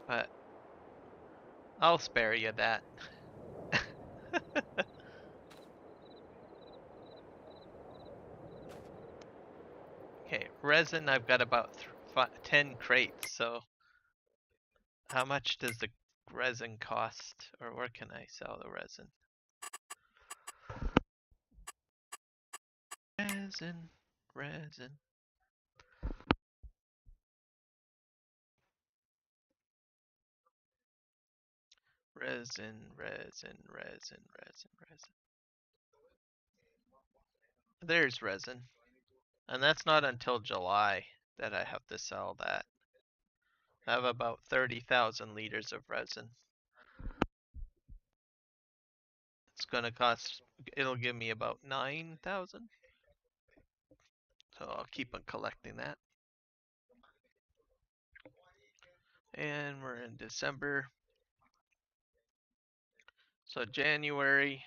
But I'll spare you that. Okay, resin, I've got about 10 crates, so how much does the resin cost? Or where can I sell the resin? Resin, resin. Resin, resin, resin, resin, resin. There's resin. And that's not until July. that I have to sell that. I have about 30,000 liters of resin. It's gonna cost, it'll give me about 9,000. So I'll keep on collecting that. And we're in December. So January.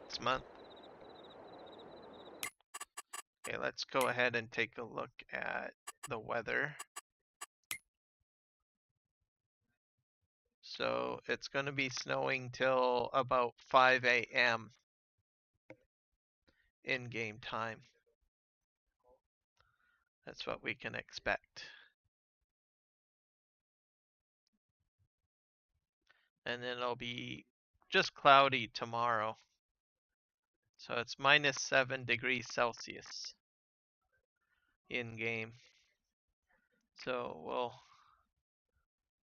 This month. Okay, let's go ahead and take a look at the weather. So it's going to be snowing till about 5 a.m. in game time. That's what we can expect. And then it'll be just cloudy tomorrow. So it's -7 degrees Celsius in game. So we'll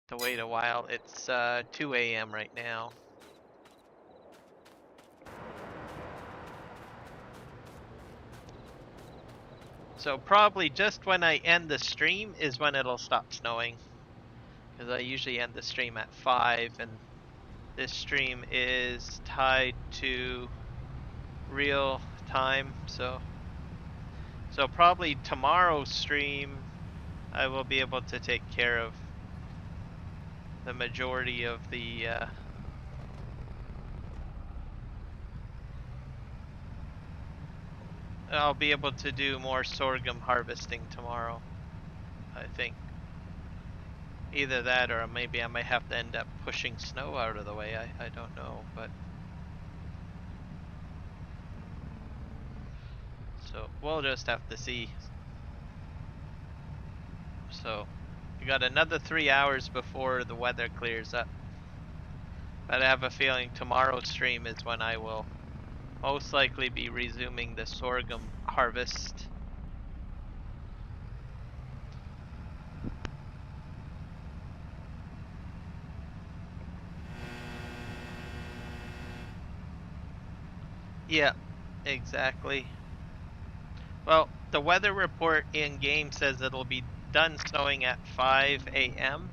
have to wait a while. It's 2 a.m. right now. So probably just when I end the stream is when it'll stop snowing. Because I usually end the stream at 5, and this stream is tied to real time. So probably tomorrow's stream I will be able to take care of the majority of the I'll be able to do more sorghum harvesting tomorrow, I think. Either that, or maybe I might have to end up pushing snow out of the way. I don't know, but so we'll just have to see. So we got another 3 hours before the weather clears up. But I have a feeling tomorrow's stream is when I will most likely be resuming the sorghum harvest. Yeah, exactly. Well, the weather report in game says it'll be done snowing at 5 a.m.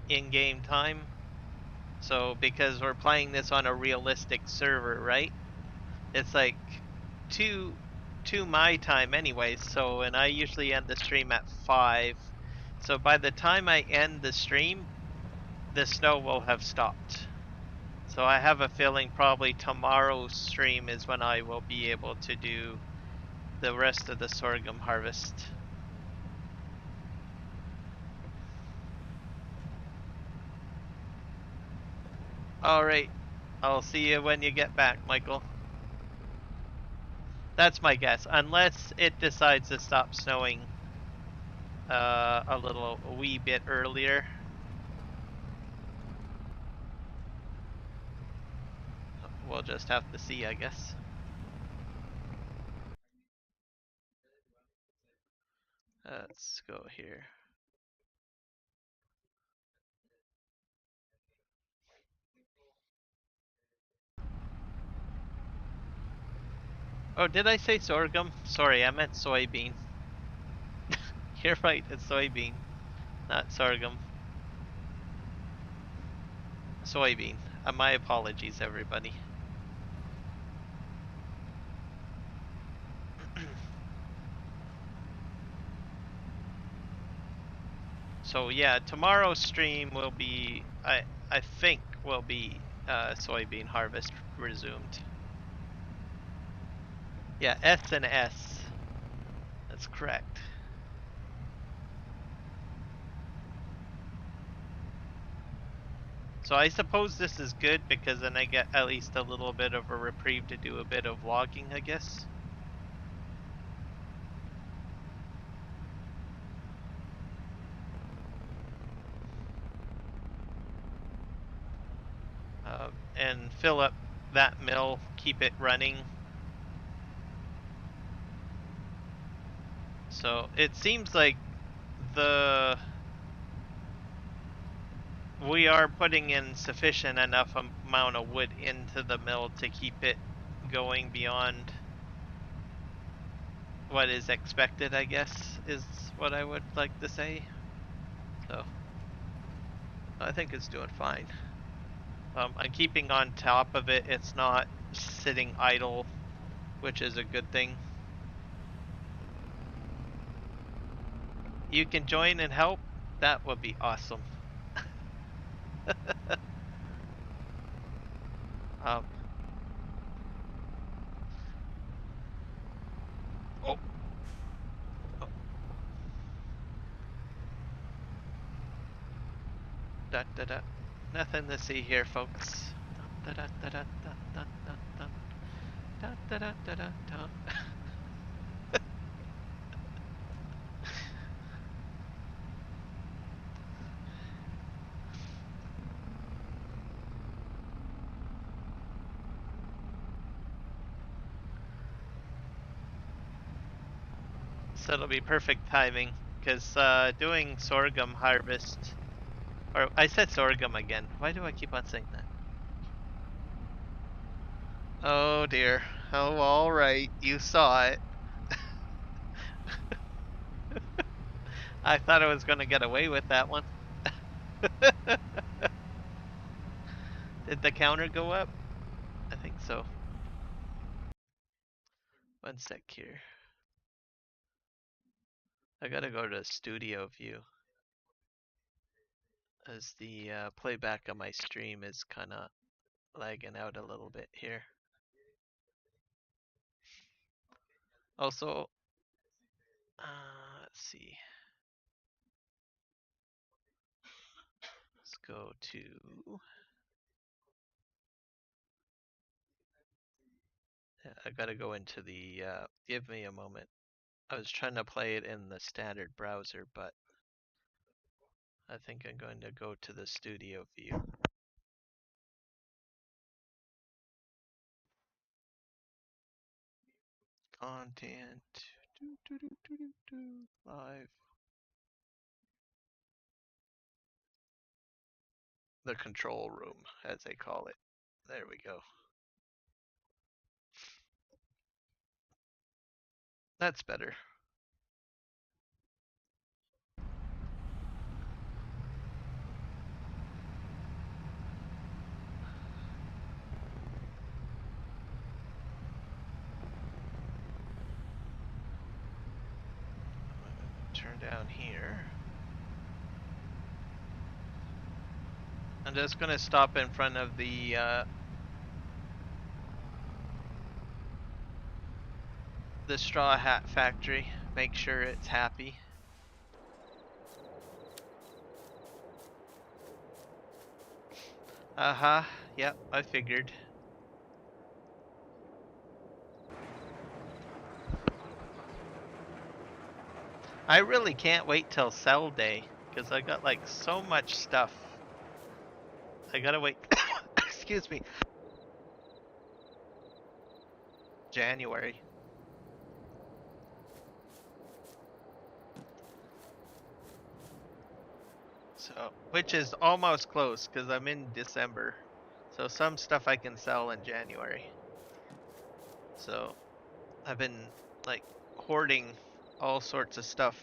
In game time. So because we're playing this on a realistic server, right? It's like 2 my time anyways. So, and I usually end the stream at 5. So by the time I end the stream, the snow will have stopped. So I have a feeling probably tomorrow's stream is when I will be able to do the rest of the sorghum harvest. Alright, I'll see you when you get back, Michael. That's my guess, unless it decides to stop snowing a wee bit earlier. We'll just have to see, I guess. Let's go here. Oh, did I say sorghum? Sorry, I meant soybean. You're right, it's soybean, not sorghum. Soybean. My apologies, everybody. So yeah, tomorrow's stream will be, I think, will be soybean harvest resumed. Yeah, S and S. That's correct. So I suppose this is good because then I get at least a little bit of a reprieve to do a bit of logging, I guess. And fill up that mill, keep it running. So it seems like the we are putting in sufficient enough amount of wood into the mill to keep it going beyond what is expected, I guess, is what I would like to say. So I think it's doing fine. I'm keeping on top of it. It's not sitting idle, which is a good thing. You can join and help. That would be awesome. um, oh, oh. Da, da, da. Nothing to see here, folks. Da, da, da, da, da, da, da, da. Da, da, da, da, da, da. So it'll be perfect timing, because doing sorghum harvest, or I said sorghum again. Why do I keep on saying that? Oh dear. Oh, all right. You saw it. I thought I was going to get away with that one. Did the counter go up? I think so. One sec here. I gotta go to studio view, as the playback on my stream is kind of lagging out a little bit here. Also, let's see. Let's go to. Yeah, I gotta go into the. Give me a moment. I was trying to play it in the standard browser, but I think I'm going to go to the studio view. Content. Live. The control room, as they call it. There we go. That's better. Turn down here. I'm just gonna stop in front of the straw hat factory. Make sure it's happy. Uh-huh. Yep, I figured. I really can't wait till sell day, because I got like so much stuff. I gotta wait. Excuse me. January. So, which is almost close, because I'm in December. So some stuff I can sell in January. So I've been like hoarding all sorts of stuff.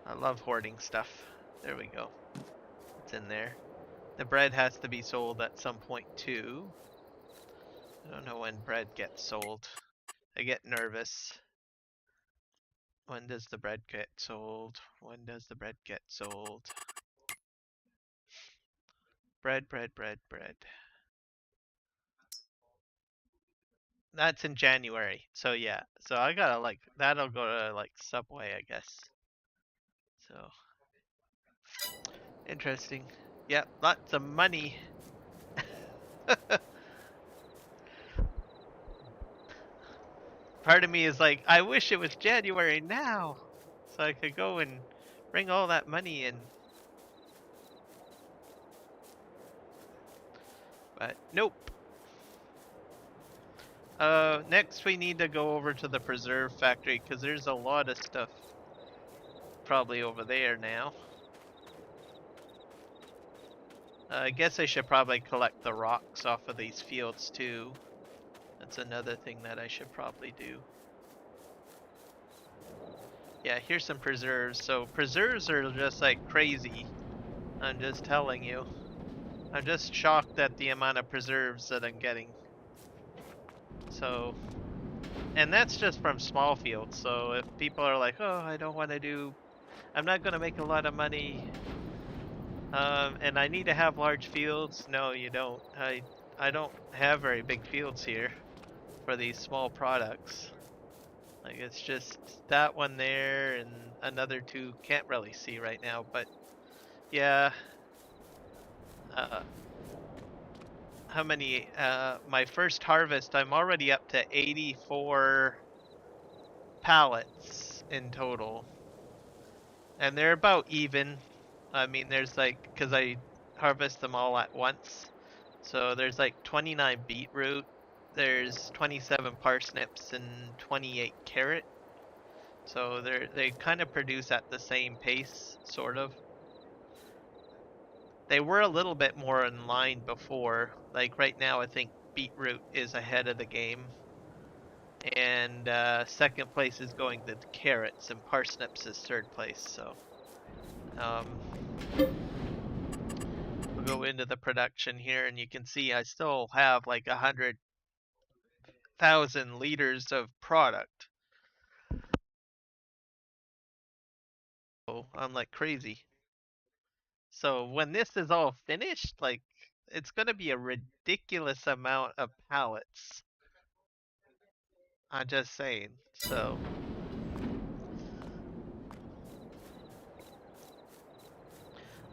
I love hoarding stuff. There we go. It's in there. The bread has to be sold at some point too. I don't know when bread gets sold. I get nervous. When does the bread get sold? When does the bread get sold? Bread, bread, bread, bread. That's in January. So yeah. So I gotta like, that'll go to like Subway, I guess. So. Interesting. Yep, lots of money. Part of me is like, I wish it was January now, so I could go and bring all that money in. But nope. Next we need to go over to the preserve factory because there's a lot of stuff probably over there now. I guess I should probably collect the rocks off of these fields too. That's another thing that I should probably do. Yeah, here's some preserves. So preserves are just like crazy. I'm just telling you. I'm just shocked at the amount of preserves that I'm getting. So, and that's just from small fields. So if people are like, oh, I don't want to do, I'm not going to make a lot of money, and I need to have large fields. No, you don't. I don't have very big fields here for these small products. Like it's just that one there and another two, can't really see right now, but yeah. How many, my first harvest, I'm already up to 84 pallets in total. And they're about even. I mean, there's like, cause I harvest them all at once. So there's like 29 beetroot, there's 27 parsnips and 28 carrot. So they kind of produce at the same pace, sort of. They were a little bit more in line before. Like right now, I think beetroot is ahead of the game. And second place is going to carrots, and parsnips is third place. So we'll go into the production here, and you can see I still have like 100,000 liters of product. So I'm like crazy. So when this is all finished, like it's gonna be a ridiculous amount of pallets. I'm just saying. So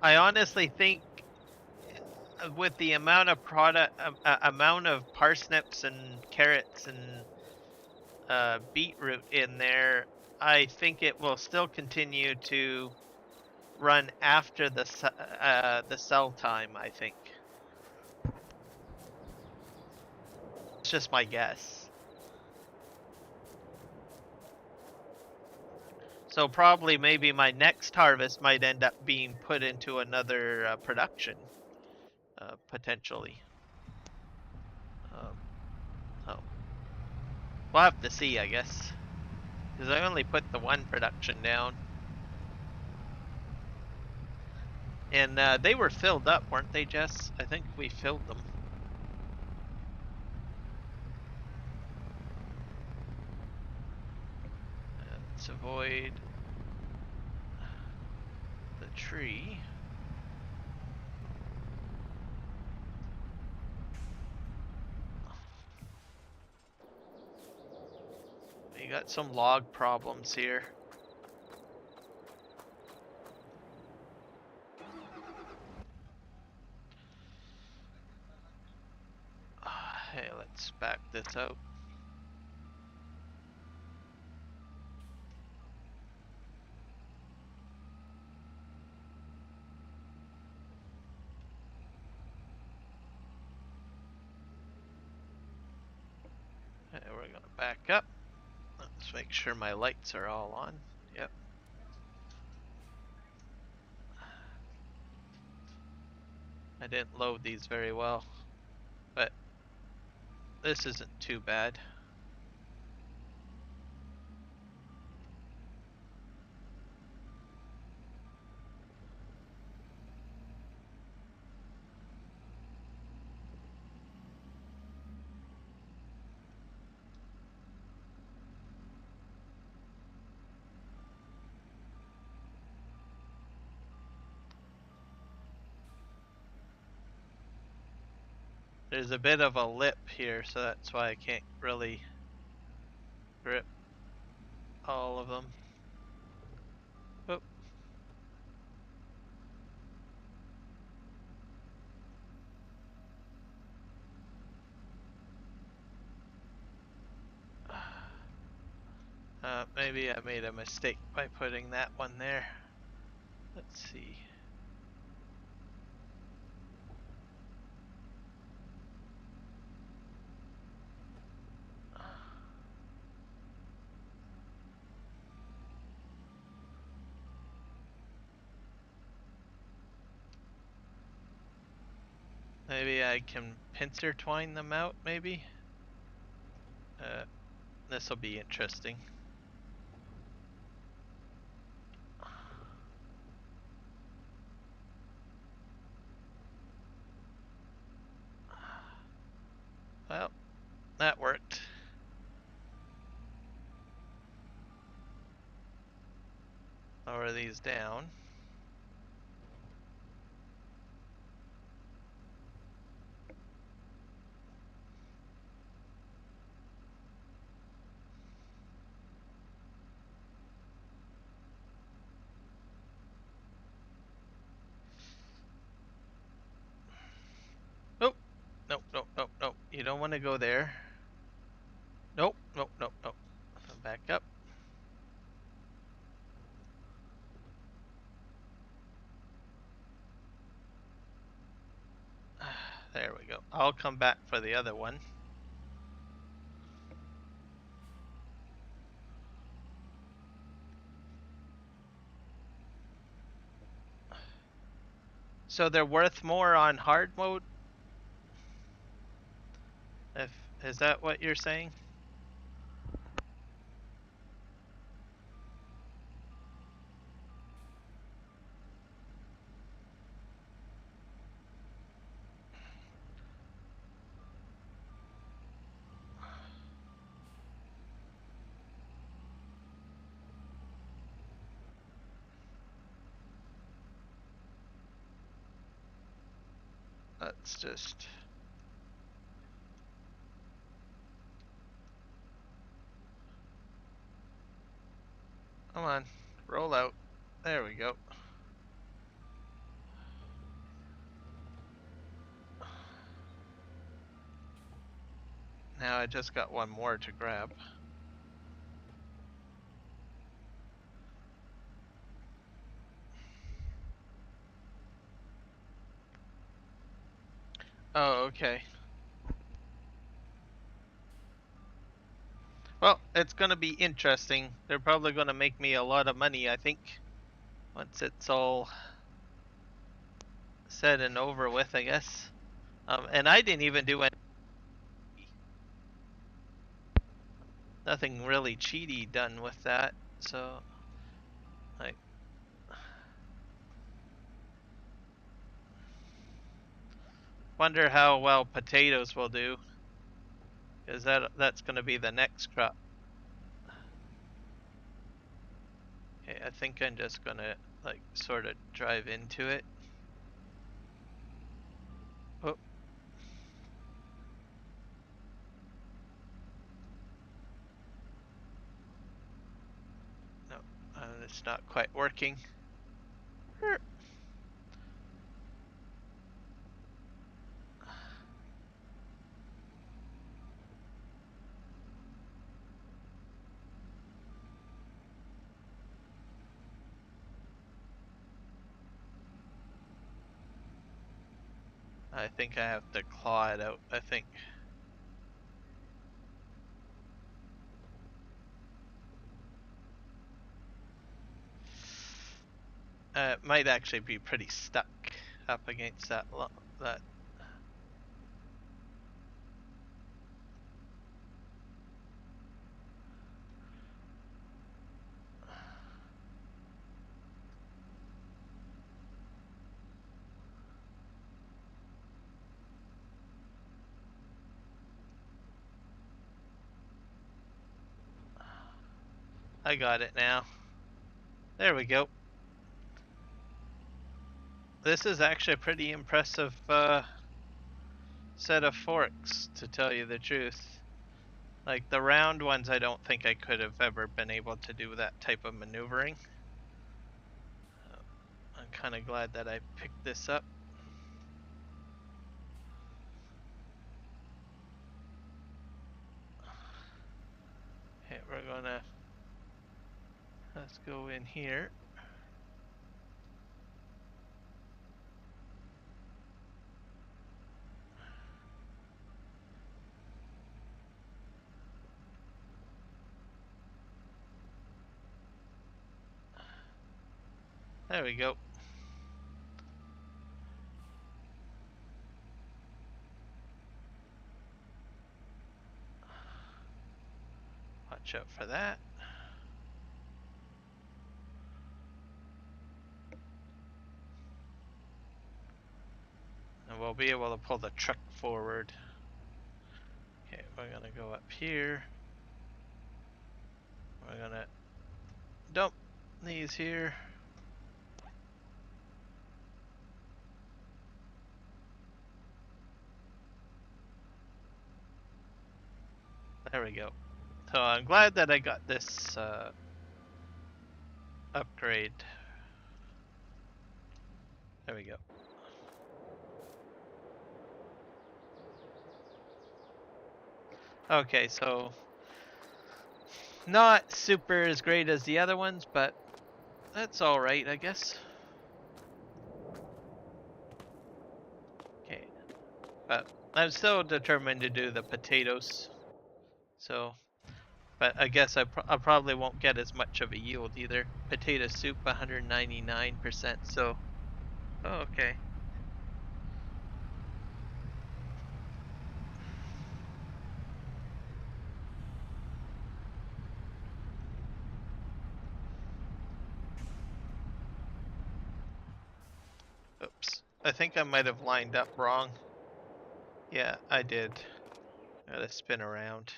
I honestly think with the amount of amount of parsnips and carrots and beetroot in there, I think it will still continue to run after the sell time. I think it's just my guess. So probably maybe my next harvest might end up being put into another production, potentially. Oh, we'll have to see, I guess, because I only put the one production down, and they were filled up, weren't they, Jess? I think we filled them. Let's avoid the tree. We got some log problems here. Hey, let's back this out. Okay, we're gonna back up. Let's make sure my lights are all on. Yep. I didn't load these very well, but this isn't too bad. There's a bit of a lip here, so that's why I can't really grip all of them. Oh. Maybe I made a mistake by putting that one there. Let's see. Maybe I can pincer twine them out, maybe? This will be interesting. Well, that worked. Lower these down. Nope. Nope, nope, nope, nope. You don't want to go there. Nope, nope, nope, nope. Back up. There we go. I'll come back for the other one. So they're worth more on hard mode? If is that what you're saying? Let's just... Come on, roll out. There we go. Now I just got one more to grab. Oh, okay. Well, it's gonna be interesting. They're probably gonna make me a lot of money, I think, once it's all said and over with, I guess. And I didn't even do nothing really cheaty done with that, so like, wonder how well potatoes will do, because that's gonna be the next crop. Okay, I think I'm just gonna like sort of drive into it. Oh. No, it's not quite working. I think I have to claw it out, I think. It might actually be pretty stuck up against that. I got it now. There we go. This is actually a pretty impressive set of forks, to tell you the truth. Like the round ones, I don't think I could have ever been able to do that type of maneuvering. I'm kind of glad that I picked this up. Okay, let's go in here. There we go. watch out for that. And we'll be able to pull the truck forward. Okay, we're gonna go up here. We're gonna dump these here. There we go. So I'm glad that I got this upgrade. There we go. Okay, so not super as great as the other ones, but that's alright, I guess. Okay, but I'm still determined to do the potatoes. So, but I guess I probably won't get as much of a yield either. Potato soup, 199%, so... Oh, okay. Oops. I think I might have lined up wrong. Yeah, I did. Gotta spin around.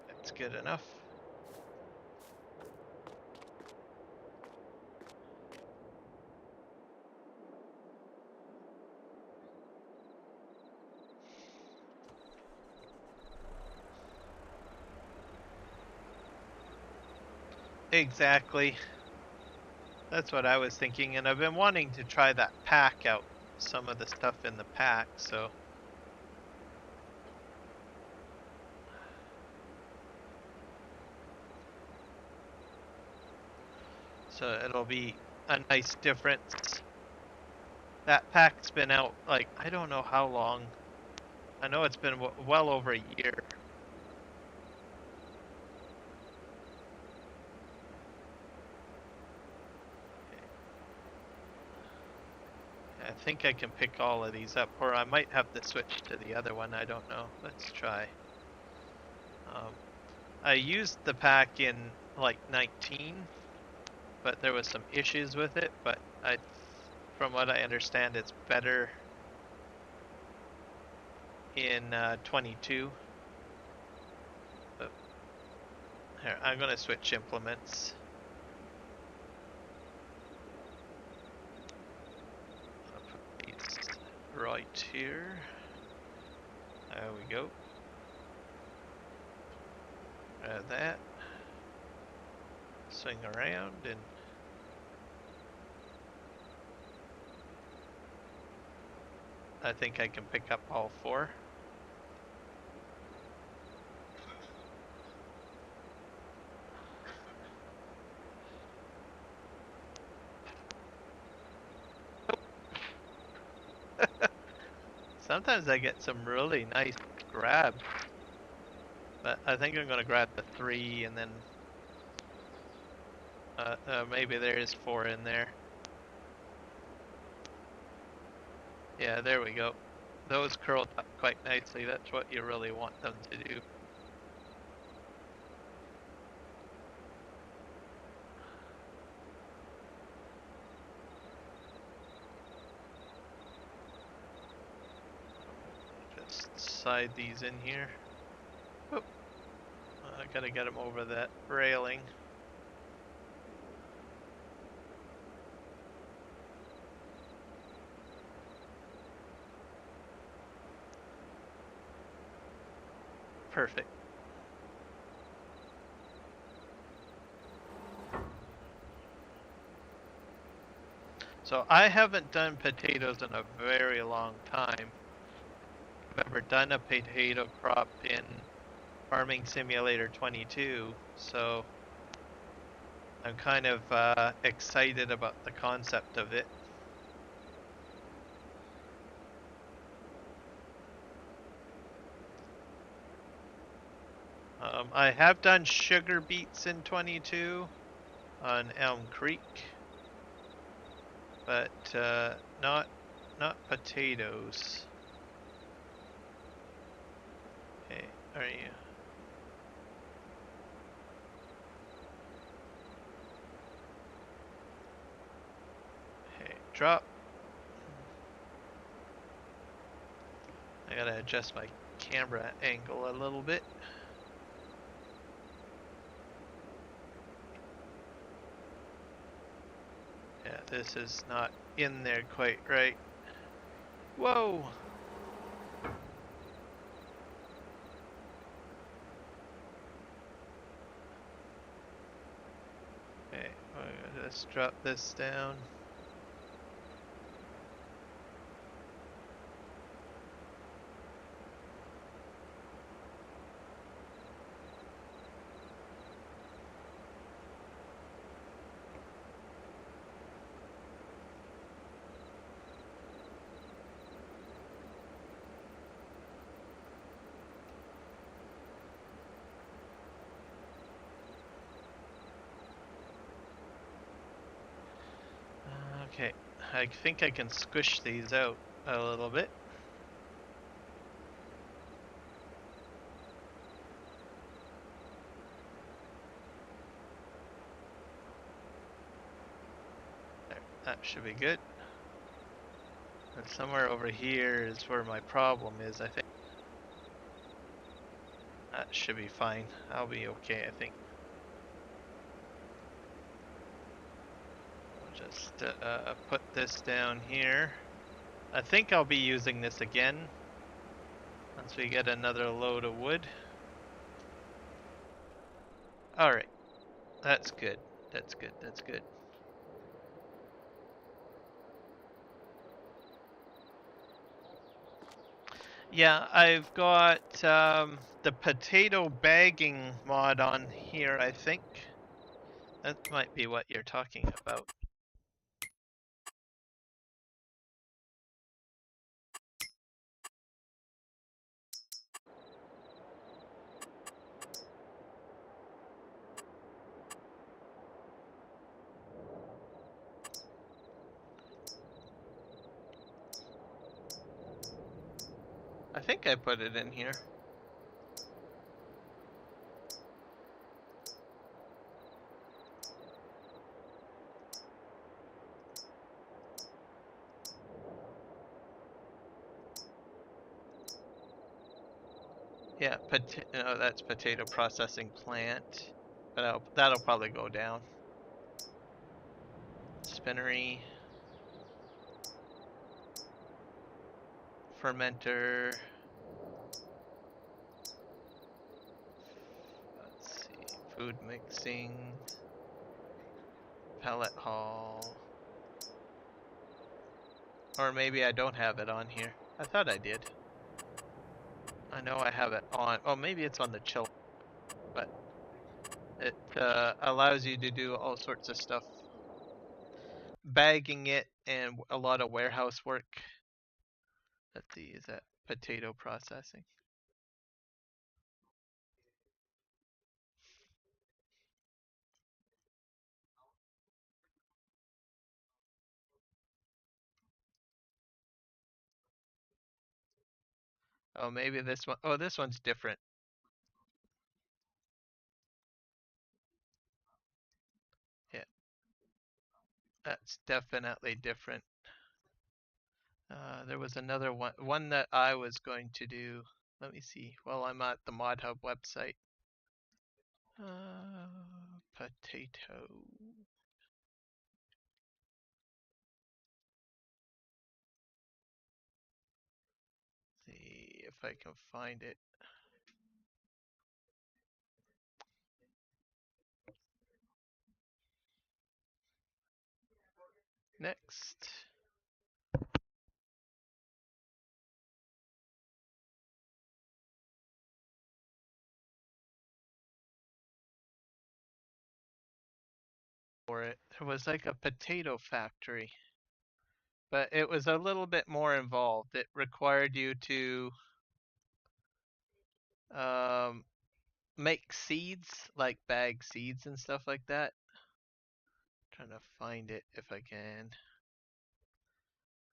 That's good enough. Exactly. That's what I was thinking, and I've been wanting to try that pack out. Some of the stuff in the pack, so... So it'll be a nice difference. That pack's been out, like, I don't know how long. I know it's been well over a year. I think I can pick all of these up, or I might have to switch to the other one, I don't know. Let's try. I used the pack in, like, 19, but there was some issues with it, but from what I understand, it's better in 22. But here, I'm gonna switch implements. I'll put these right here. There we go. Grab that. Swing around and I think I can pick up all four. Sometimes I get some really nice grabs. But I think I'm gonna grab the 3 and then maybe there is 4 in there. Yeah, there we go. Those curled up quite nicely. That's what you really want them to do. Just slide these in here. Whoop. I gotta get them over that railing. Perfect. So I haven't done potatoes in a very long time. I've ever done a potato crop in Farming Simulator 22, so I'm kind of excited about the concept of it. I have done sugar beets in 22 on Elm Creek, but not potatoes. Okay, are you? Hey, drop. I gotta adjust my camera angle a little bit. Yeah, this is not in there quite right. Whoa! Okay, let's drop this down. Okay, I think I can squish these out a little bit. There, that should be good. And somewhere over here is where my problem is, I think. That should be fine. I'll be okay, I think. I'll just put this down here. I think I'll be using this again once we get another load of wood. Alright, that's good. That's good, that's good. Yeah, I've got the potato bagging mod on here, I think. That might be what you're talking about. I think I put it in here. Yeah, no, that's potato processing plant. But that'll probably go down. Spinnery. Fermenter. Let's see. Food mixing. Pellet hall. Or maybe I don't have it on here. I thought I did. I know I have it on. Oh, maybe it's on the chill. But it allows you to do all sorts of stuff. Bagging it and a lot of warehouse work. Let's see, is that potato processing? Oh, maybe this one. Oh, this one's different. Yeah, that's definitely different. There was another one that I was going to do. Let me see. Well, I'm at the Mod Hub website. Potato. See if I can find it. Next. for it. There was like a potato factory, but it was a little bit more involved. It required you to um, make seeds, like bag seeds and stuff like that. Trying to find it if I can.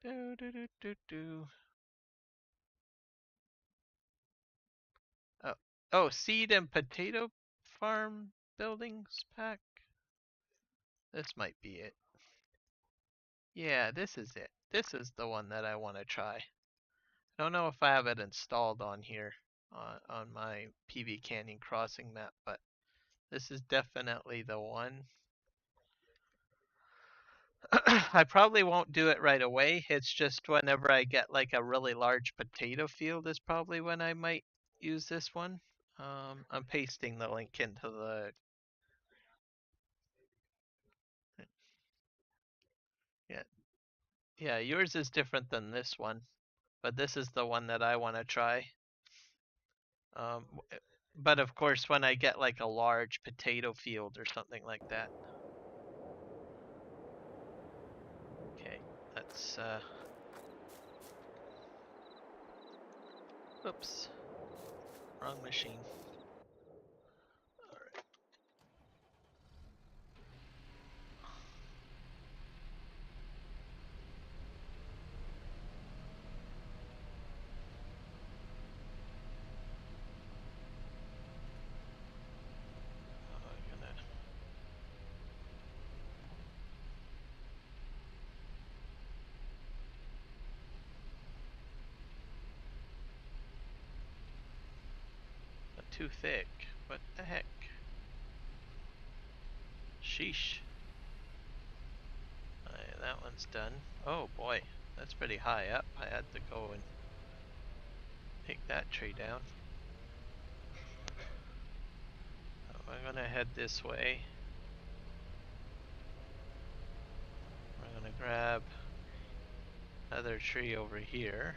Do, do, do, do, do. Oh, oh, seed and potato farm buildings pack. This might be it. Yeah, this is it. This is the one that I want to try. I don't know if I have it installed on here on my PV Canyon Crossing map, but this is definitely the one. I probably won't do it right away. It's just whenever I get like a really large potato field is probably when I might use this one. I'm pasting the link into the yeah yeah yours is different than this one, but this is the one that I want to try. Um, but of course, when I get like a large potato field or something like that. Okay, let's oops, wrong machine. All right. I'm gonna too thick. What the heck? Sheesh. That one's done. Oh boy, that's pretty high up. I had to go and take that tree down. So I'm gonna head this way. I'm gonna grab another tree over here.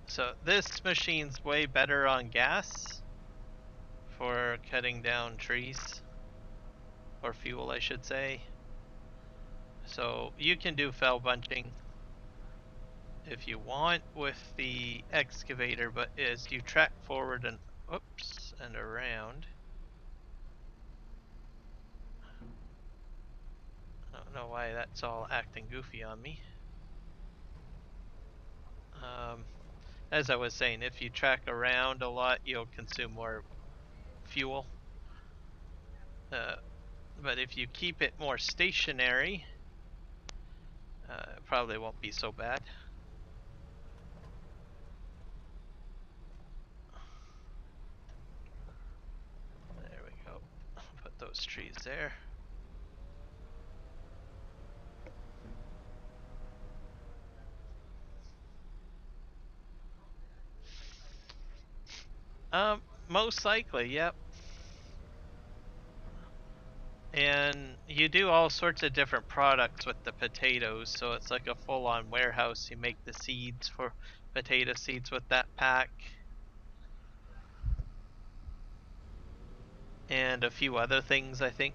So this machine's way better on gas for cutting down trees, or fuel I should say. So you can do fell bunching if you want with the excavator, but as you track forward and oops and around, I don't know why that's all acting goofy on me. As I was saying, if you track around a lot, you'll consume more fuel. But if you keep it more stationary, it probably won't be so bad. There we go. Put those trees there. Most likely, yep. And you do all sorts of different products with the potatoes, so it's like a full-on warehouse. You make the seeds for potato seeds with that pack. And a few other things, I think.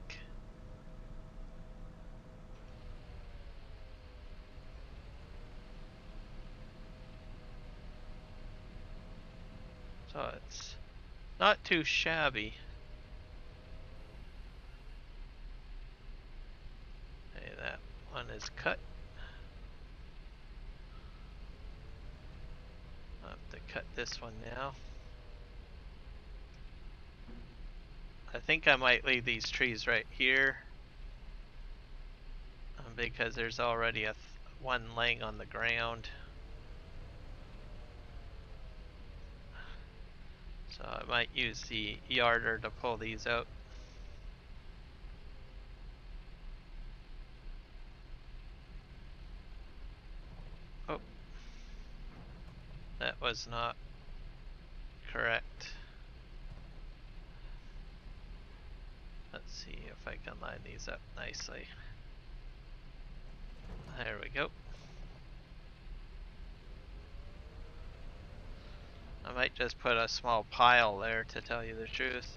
So it's not too shabby. Hey, that one is cut. I'll have to cut this one now. I think I might leave these trees right here because there's already one laying on the ground. So I might use the yarder to pull these out. Oh, that was not correct. Let's see if I can line these up nicely. There we go. I might just put a small pile there to tell you the truth.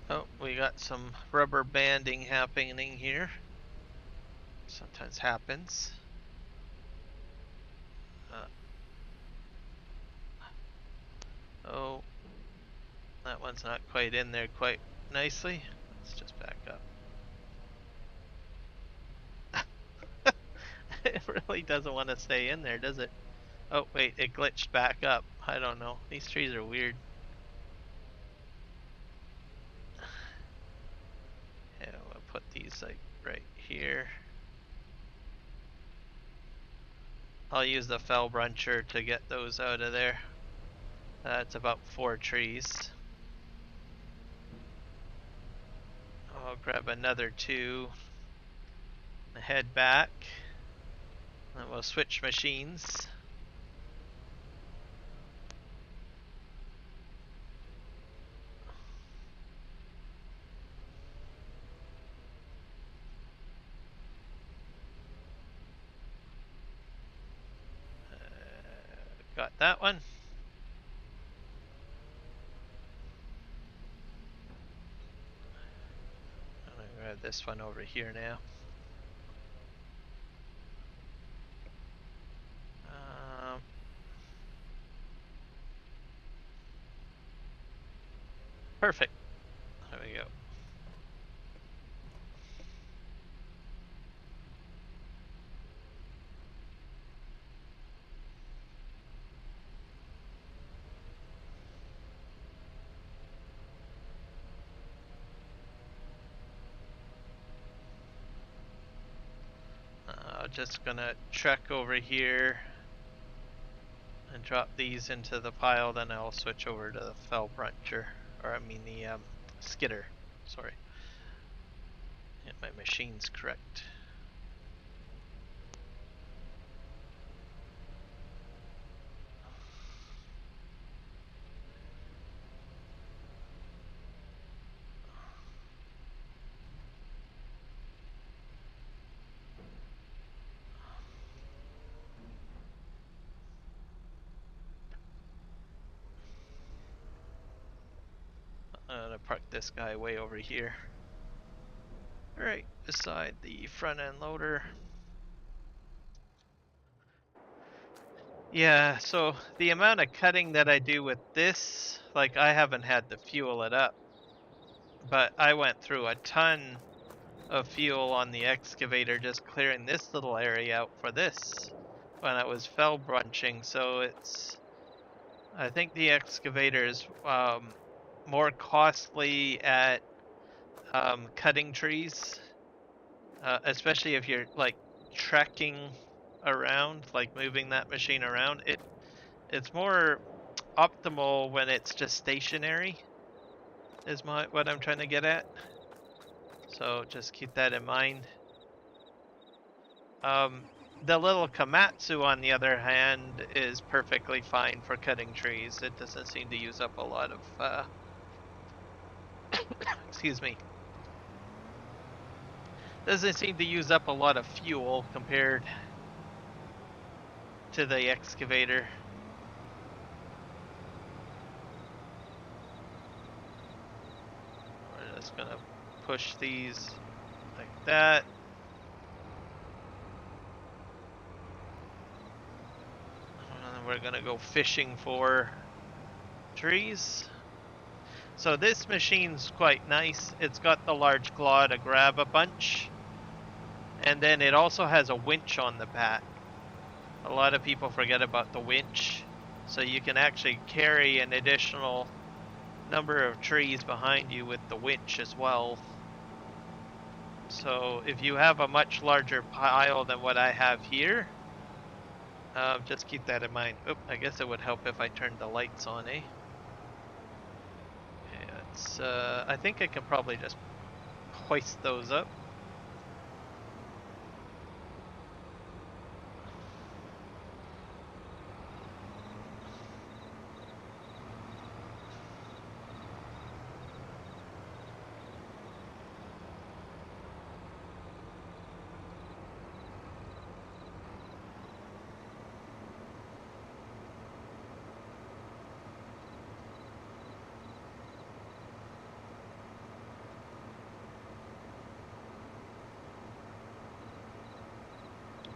Oh, we got some rubber banding happening here. Sometimes happens. Oh, that one's not quite in there quite nicely. Let's just back up. It really doesn't want to stay in there, does it? Oh, wait, it glitched back up. I don't know. These trees are weird. Yeah, we'll put these like right here. I'll use the fell bruncher to get those out of there. That's about 4 trees. I'll grab another 2. Head back. And we'll switch machines. Got that one. I'm gonna grab this one over here now. Perfect. There we go. Just gonna trek over here and drop these into the pile, then I'll switch over to the fell bruncher, or I mean the skidder, sorry. Get my machines correct. I'm gonna park this guy way over here. Right beside the front end loader. Yeah, so the amount of cutting that I do with this, like I haven't had to fuel it up, but I went through a ton of fuel on the excavator just clearing this little area out for this when I was fell brunching. So it's, I think the excavator is more costly at cutting trees, especially if you're like trekking around, like moving that machine around. It's more optimal when it's just stationary, is what I'm trying to get at. So just keep that in mind. The little Komatsu, on the other hand, is perfectly fine for cutting trees. It doesn't seem to use up a lot of excuse me. Doesn't seem to use up a lot of fuel compared to the excavator. We're just gonna push these like that. And we're gonna go fishing for trees. So this machine's quite nice. It's got the large claw to grab a bunch. And then it also has a winch on the back. A lot of people forget about the winch. So you can actually carry an additional number of trees behind you with the winch as well. So if you have a much larger pile than what I have here, just keep that in mind. Oop, I guess it would help if I turned the lights on, eh? Okay, I think I can probably just hoist those up.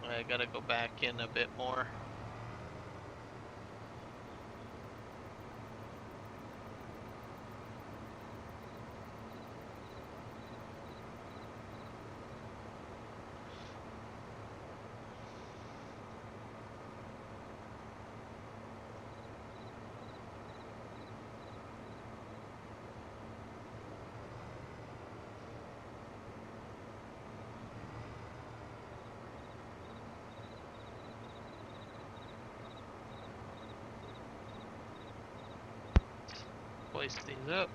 I gotta go back in a bit more. Place these up.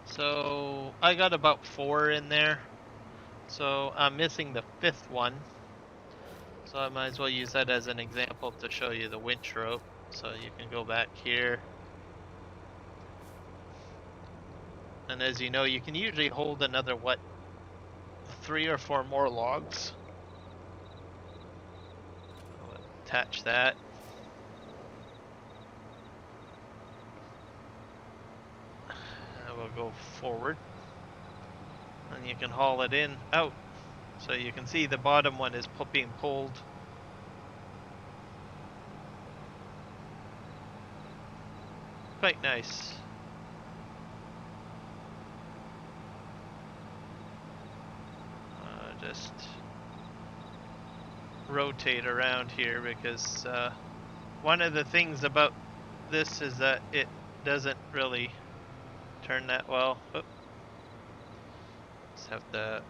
So I got about 4 in there. So I'm missing the 5th one. So I might as well use that as an example to show you the winch rope. So you can go back here. And as you know, you can usually hold another, 3 or 4 more logs. I'll attach that. And we'll go forward. And you can haul it out. So you can see the bottom one is being pulled. Quite nice. Just rotate around here because one of the things about this is that it doesn't really turn that well. Oh. Just have to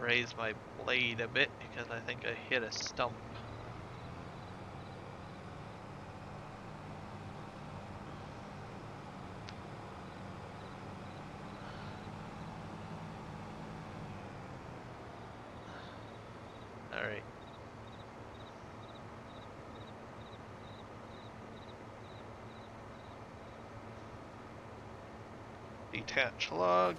raise my blade a bit because I think I hit a stump. Alright. Detach log.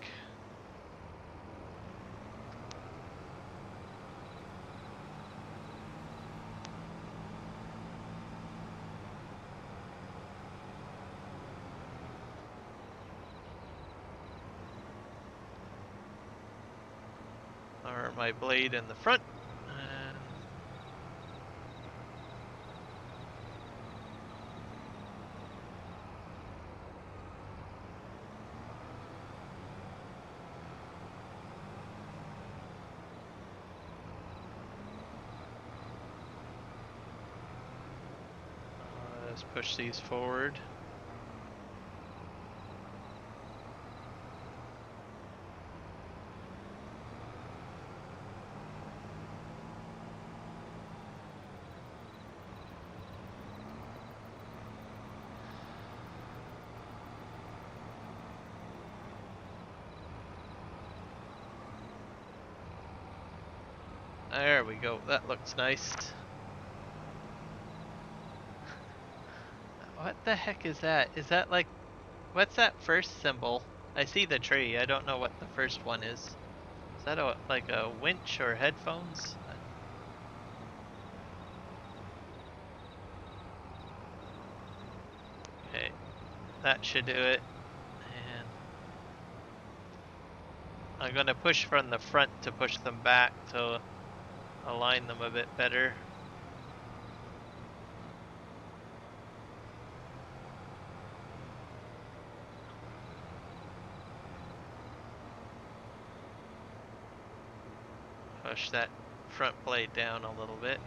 Or my blade in the front. And let's push these forward. There we go, that looks nice. What the heck is that? Is that like, what's that first symbol? I see the tree, I don't know what the first one is. Is that like a winch or headphones? Okay, that should do it. And I'm gonna push from the front to push them back to align them a bit better. Push that front blade down a little bit.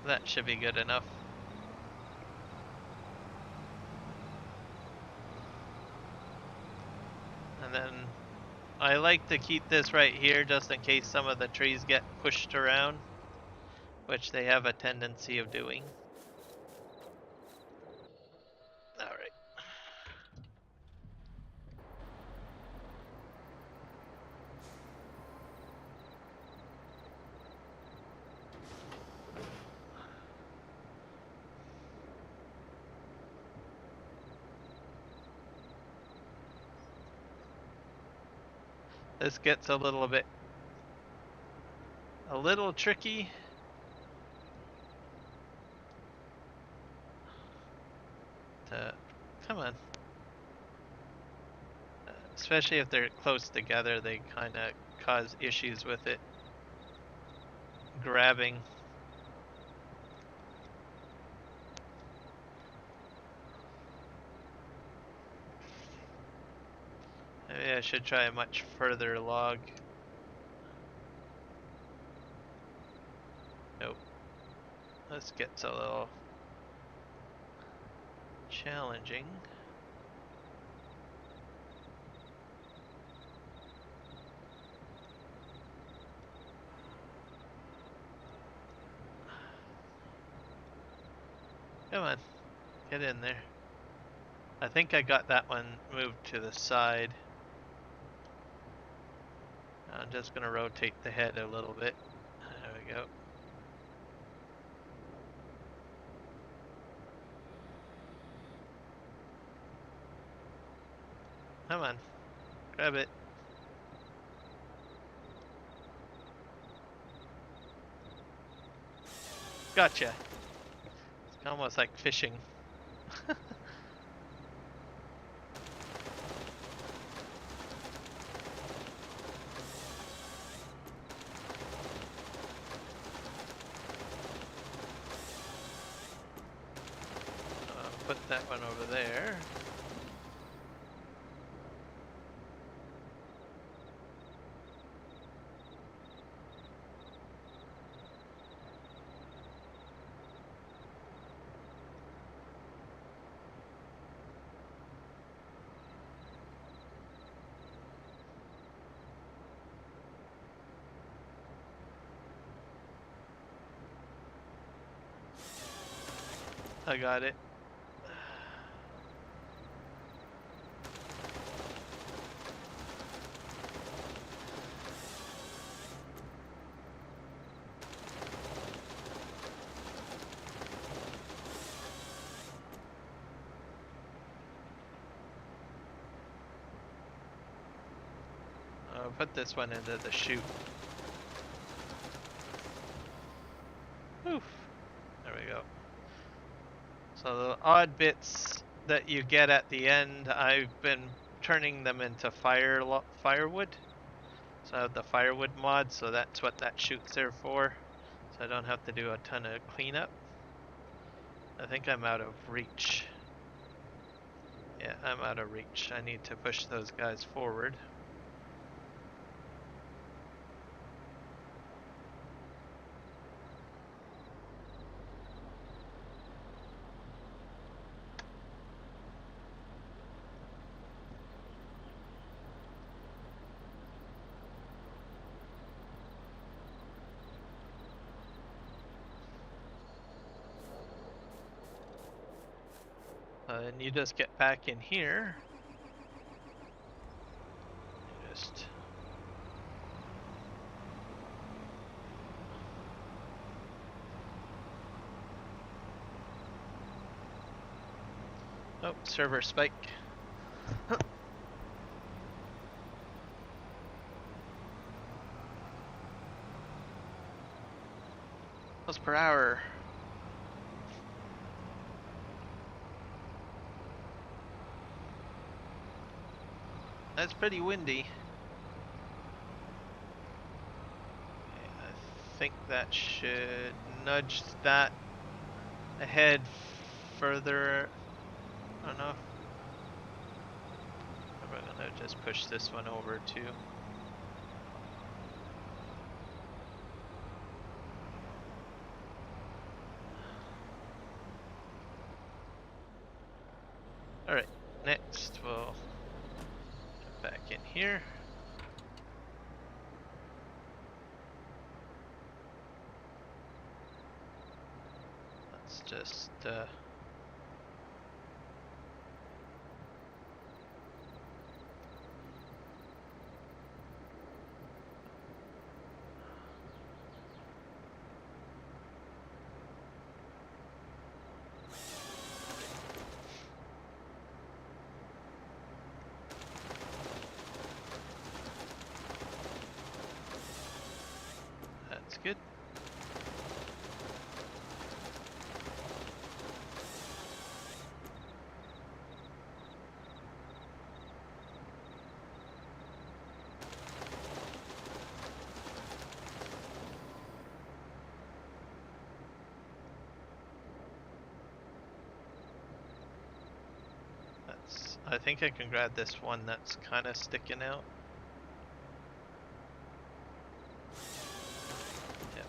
That should be good enough. And then I like to keep this right here just in case some of the trees get pushed around, which they have a tendency of doing. This gets a little tricky. Come on. Especially if they're close together, they kind of cause issues with it grabbing. Maybe I should try a much further log. Nope. This gets a little challenging. Come on, get in there. I think I got that one moved to the side. I'm just gonna rotate the head a little bit. There we go. Come on, grab it. Gotcha. It's almost like fishing. Put that one over there. I got it. I'll put this one into the chute. Oof. There we go. So the odd bits that you get at the end, I've been turning them into firewood. So I have the firewood mod, so that's what that chute's there for. So I don't have to do a ton of cleanup. I think I'm out of reach. Yeah, I'm out of reach. I need to push those guys forward. And you just get back in here. Just oh, server spike. Miles per hour. That's pretty windy. I think that should nudge that ahead further. I don't know. We're gonna just push this one over too. Alright, next we'll get back in here. Let's just I think I can grab this one that's kind of sticking out. Yep.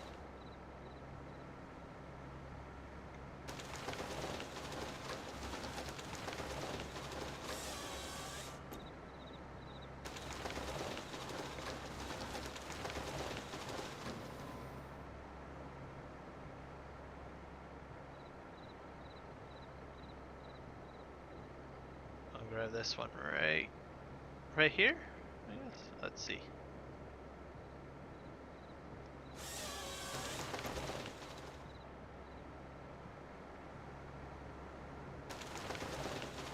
I'll grab this one right here, I guess. Let's see.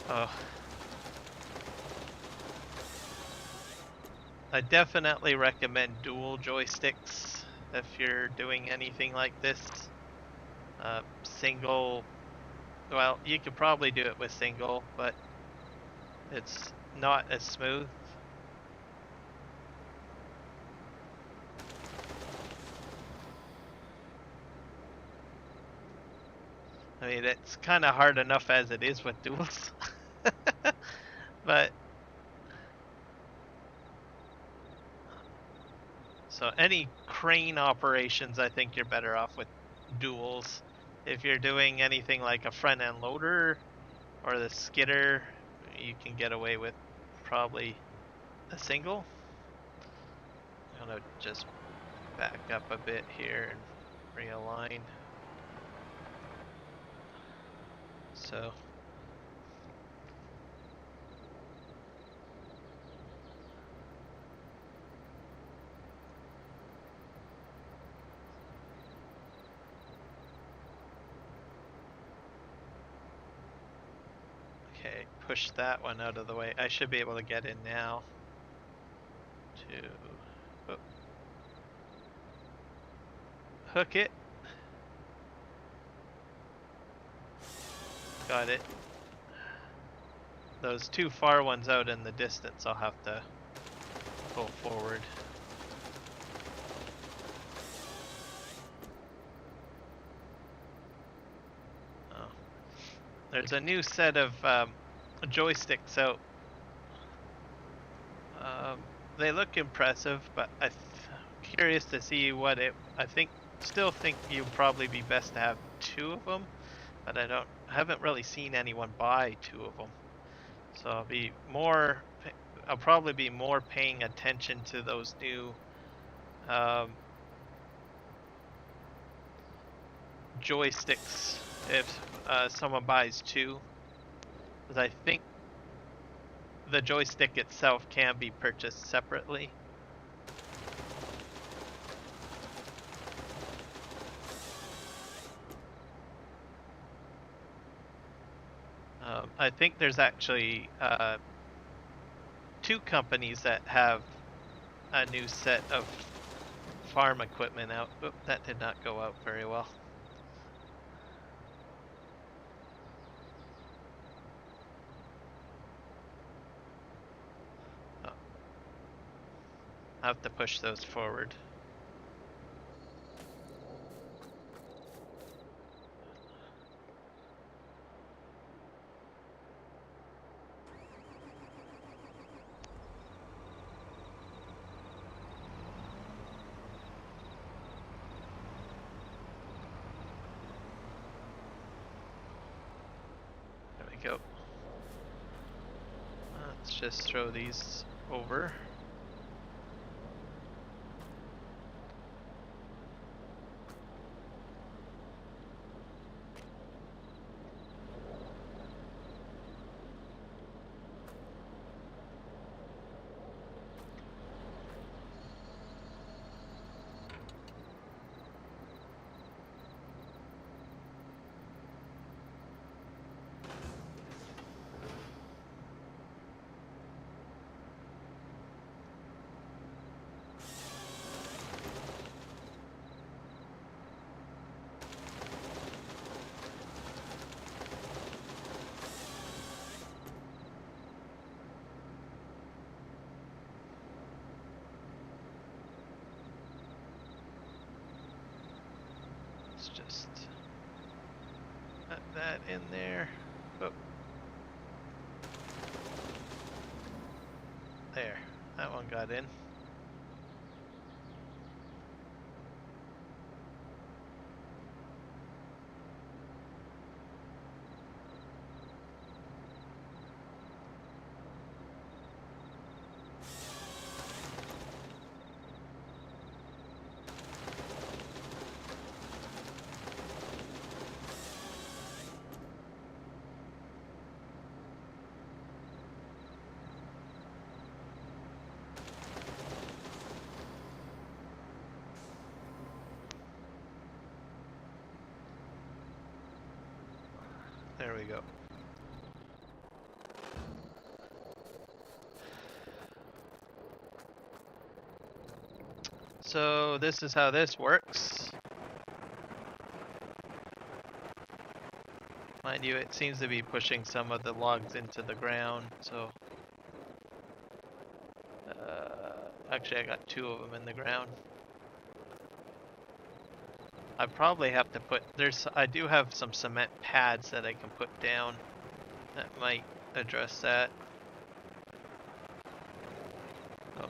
Oh. I definitely recommend dual joysticks if you're doing anything like this. Single, well, you could probably do it with single, but it's not as smooth. I mean, it's kind of hard enough as it is with duals. But so any crane operations, I think you're better off with duals. If you're doing anything like a front end loader or the skidder, you can get away with probably a single. I'm gonna just back up a bit here and realign. So okay, push that one out of the way. I should be able to get in now. To hook it. Got it. Those two far ones out in the distance, I'll have to pull forward. Oh. There's a new set of joysticks out. They look impressive, but I'm curious to see what it. Still think you'd probably be best to have two of them, but I haven't really seen anyone buy two of them. So I'll probably be more paying attention to those new joysticks if someone buys two, because I think the joystick itself can be purchased separately. I think there's actually two companies that have a new set of farm equipment out. Oop, that did not go out very well. Oh. I have to push those forward. Go. Let's just throw these over. Just put that in there. Oh. There, that one got in. There we go. So this is how this works. Mind you, it seems to be pushing some of the logs into the ground, so... actually, I got 2 of them in the ground. I probably have to put... I do have some cement pads that I can put down. That might address that. Oh.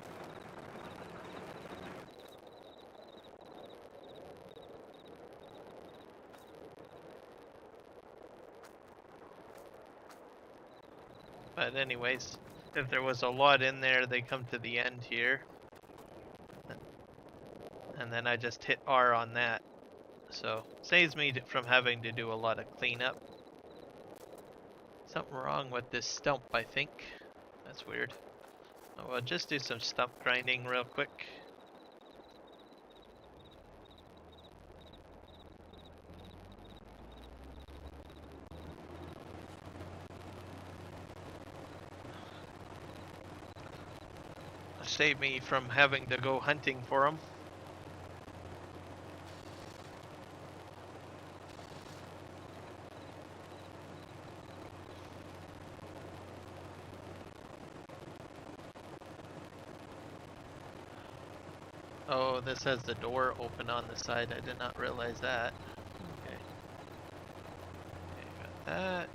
But anyways, if there was a lot in there, they come to the end here. And then I just hit R on that. So, saves me from having to do a lot of cleanup. Something wrong with this stump, I think. That's weird. Oh, I'll just do some stump grinding real quick. Save me from having to go hunting for them. Oh, this has the door open on the side. I did not realize that. Okay. Okay, got that.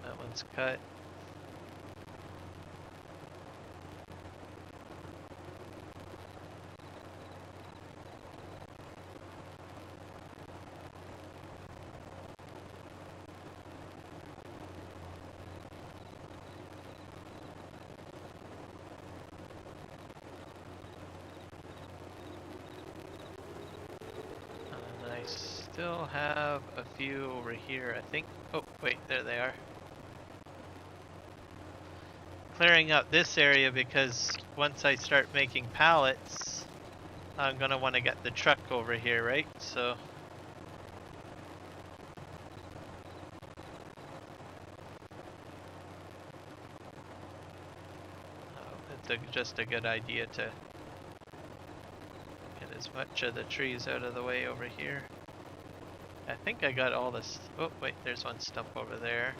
That one's cut. Still have a few over here, I think. Oh, wait, there they are. Clearing up this area because once I start making pallets, I'm gonna want to get the truck over here, right? So. It's just a good idea to get as much of the trees out of the way over here. I think I got all this. Oh, wait, there's one stump over there.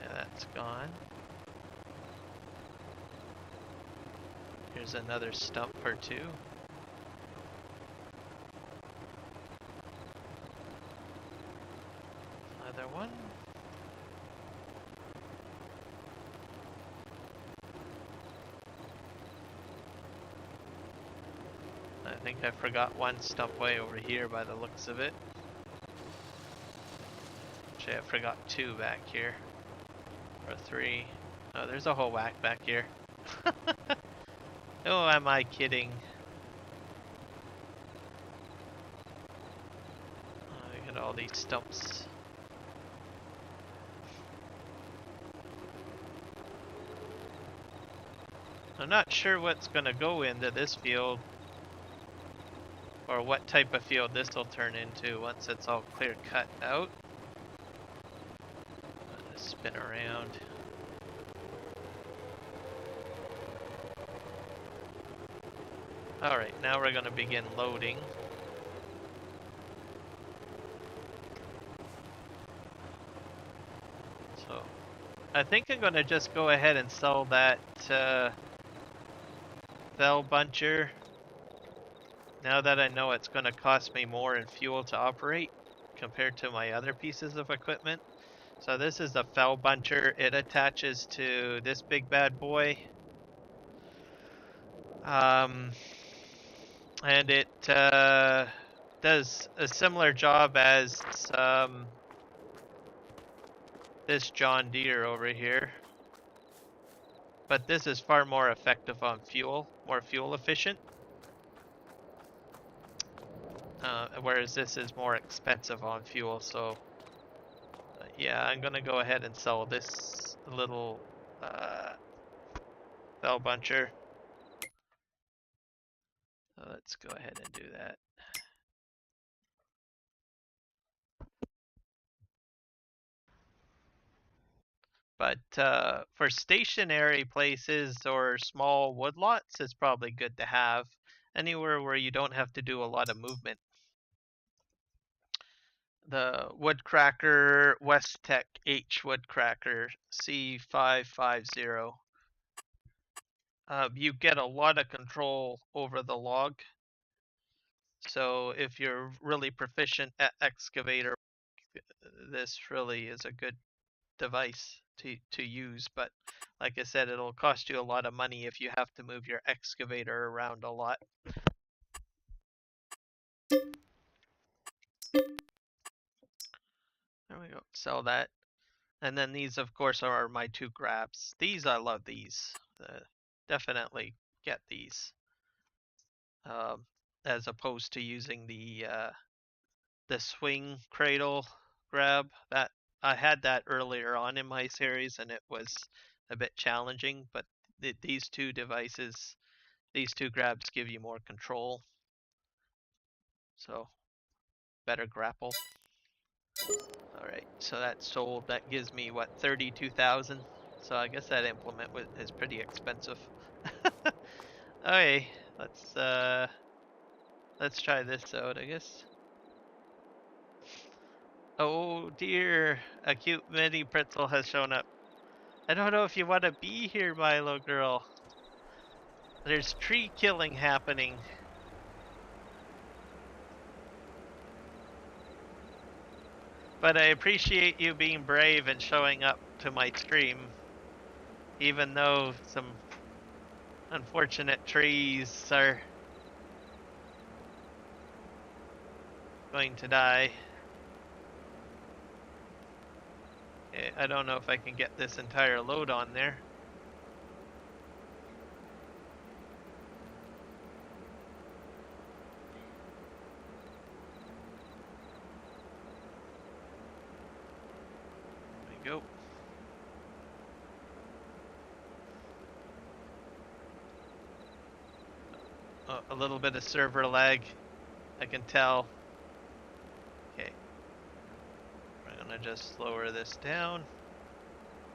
Yeah, that's gone. Here's another stump or 2. Another one. I think I forgot one stump way over here by the looks of it. Actually, I forgot 2 back here. Or 3. Oh, there's a whole whack back here. Oh, am I kidding? Oh, I got all these stumps. I'm not sure what's going to go into this field. Or what type of field this will turn into once it's all clear cut out. Let's spin around. Alright, now we're going to begin loading. So, I think I'm gonna just go ahead and sell that fell buncher. Now that I know it's gonna cost me more in fuel to operate compared to my other pieces of equipment. So this is the fell buncher. It attaches to this big bad boy. And it does a similar job as this John Deere over here. But this is far more effective on fuel, more fuel efficient. Whereas this is more expensive on fuel. So yeah, I'm gonna go ahead and sell this little fell buncher. So let's go ahead and do that. But for stationary places or small woodlots, it's probably good to have anywhere where you don't have to do a lot of movement. The Woodcracker Westtech H Woodcracker C550. You get a lot of control over the log. So if you're really proficient at excavator, this really is a good device to use. But like I said, it'll cost you a lot of money if you have to move your excavator around a lot. There we go. Sell that. And then these, of course, are my two grabs. These, I love these. Definitely get these. As opposed to using the swing cradle grab. That I had that earlier on in my series, and it was a bit challenging. But these two devices, these two grabs give you more control. So better grapple. All right, so that's sold. That gives me what, 32,000. So I guess that implement is pretty expensive. Okay, let's try this out, I guess. Oh dear, a cute mini pretzel has shown up. I don't know if you want to be here, Milo girl. There's tree killing happening. But I appreciate you being brave and showing up to my stream. Even though some unfortunate trees are going to die. I don't know if I can get this entire load on there. There we go. A little bit of server lag, I can tell. Okay. We're gonna just lower this down.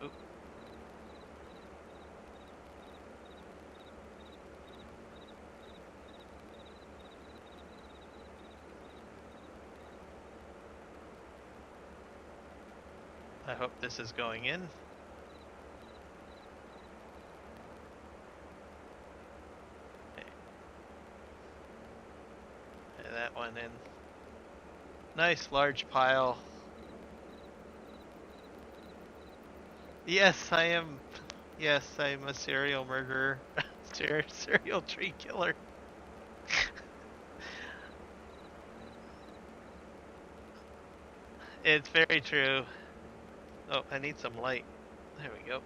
Oop. I hope this is going in. Okay. Yeah, that one in. Nice large pile. Yes, I am. Yes, I'm a serial murderer. Serial tree killer. It's very true. Oh, I need some light. There we go.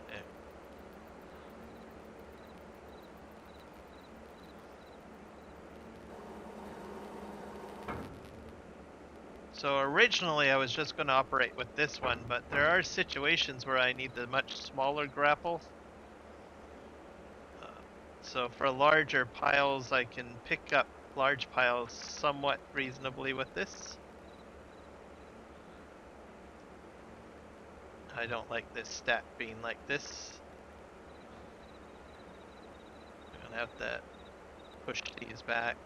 There. So originally I was just going to operate with this one, but there are situations where I need the much smaller grapple. So for larger piles, I can pick up large piles somewhat reasonably with this. I don't like this stat being like this. I'm gonna have to push these back.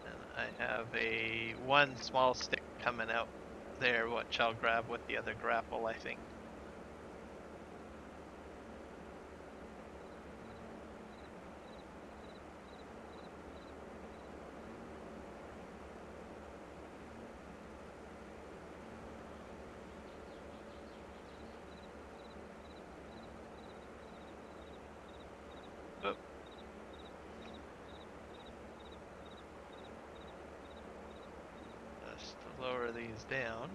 And I have one small stick coming out there, which I'll grab with the other grapple, I think. Just to lower these down.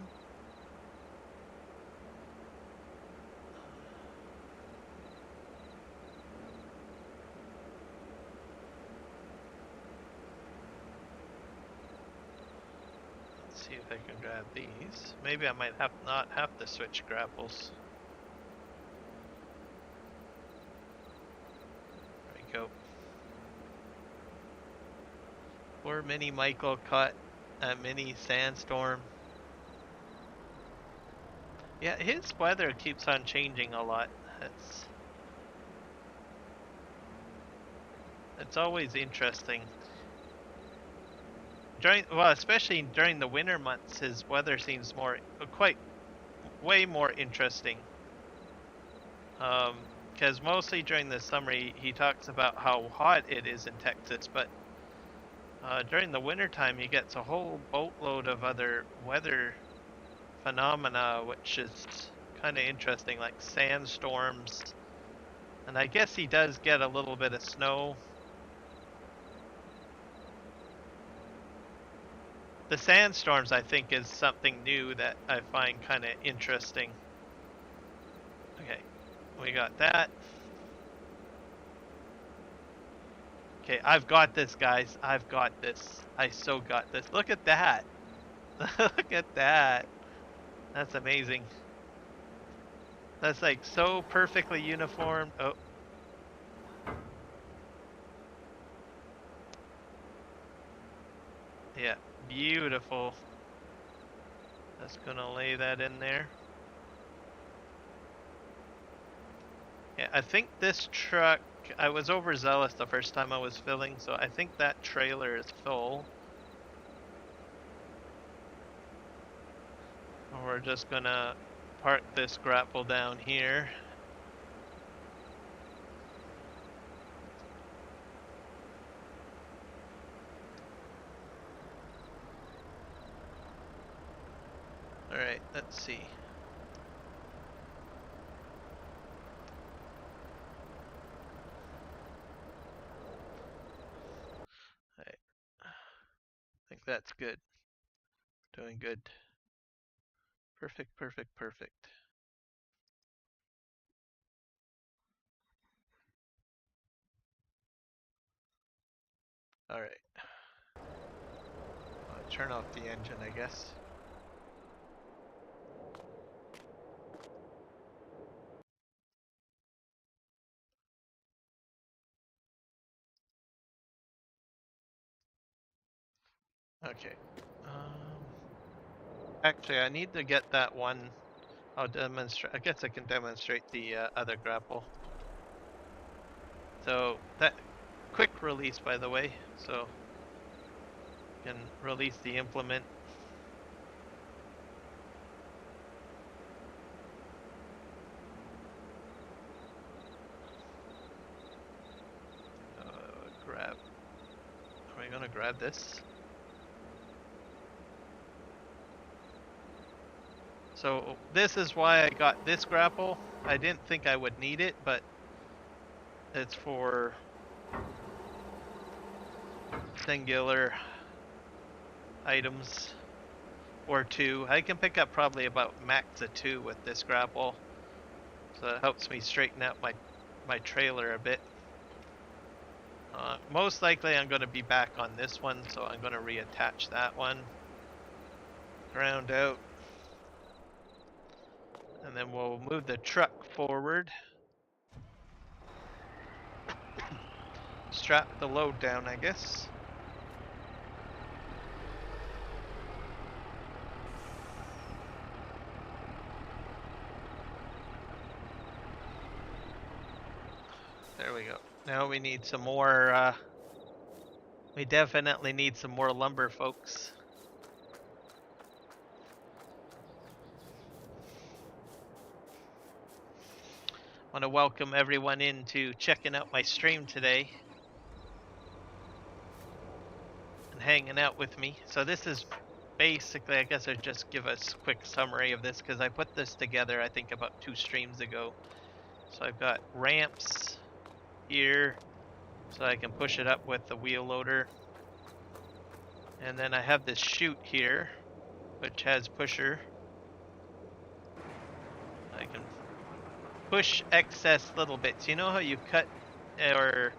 Let's see if I can grab these. Maybe I might not have to switch grapples. There we go. Poor mini Michael caught a mini sandstorm. Yeah, his weather keeps on changing a lot. It's always interesting. Especially during the winter months, his weather seems way more interesting. Because mostly during the summer, he talks about how hot it is in Texas, but during the winter time, he gets a whole boatload of other weather phenomena, which is kind of interesting, like sandstorms. And I guess he does get a little bit of snow. The sandstorms, I think, is something new that I find kind of interesting. Okay, we got that. Okay, I've got this, guys. I've got this. I so got this. Look at that. Look at that. That's amazing. That's like so perfectly uniform. Oh. Yeah, beautiful. Just gonna lay that in there. Yeah, I think this truck, I was overzealous the first time I was filling, so I think that trailer is full. We're just gonna park this grapple down here. Alright, let's see. Alright. I think that's good. Doing good. Perfect, perfect, perfect. Alright. I'll turn off the engine, I guess. Okay. Actually, I need to get that one. I'll demonstrate. I guess I can demonstrate the other grapple. So that quick release, by the way. So you can release the implement. Grab. Are we gonna grab this? So this is why I got this grapple. I didn't think I would need it, but it's for singular items or two. I can pick up probably about max of 2 with this grapple. So it helps me straighten out my trailer a bit. Most likely I'm going to be back on this one, so I'm going to reattach that one. Ground out. And then we'll move the truck forward. Strap the load down, I guess. There we go. Now we need some more, we definitely need some more lumber, folks. Want to welcome everyone into checking out my stream today and hanging out with me. So this is basically, I guess I'd just give a quick summary of this because I put this together I think about 2 streams ago. So I've got ramps here so I can push it up with the wheel loader. And then I have this chute here which has pusher. I can push excess little bits. You know how you cut or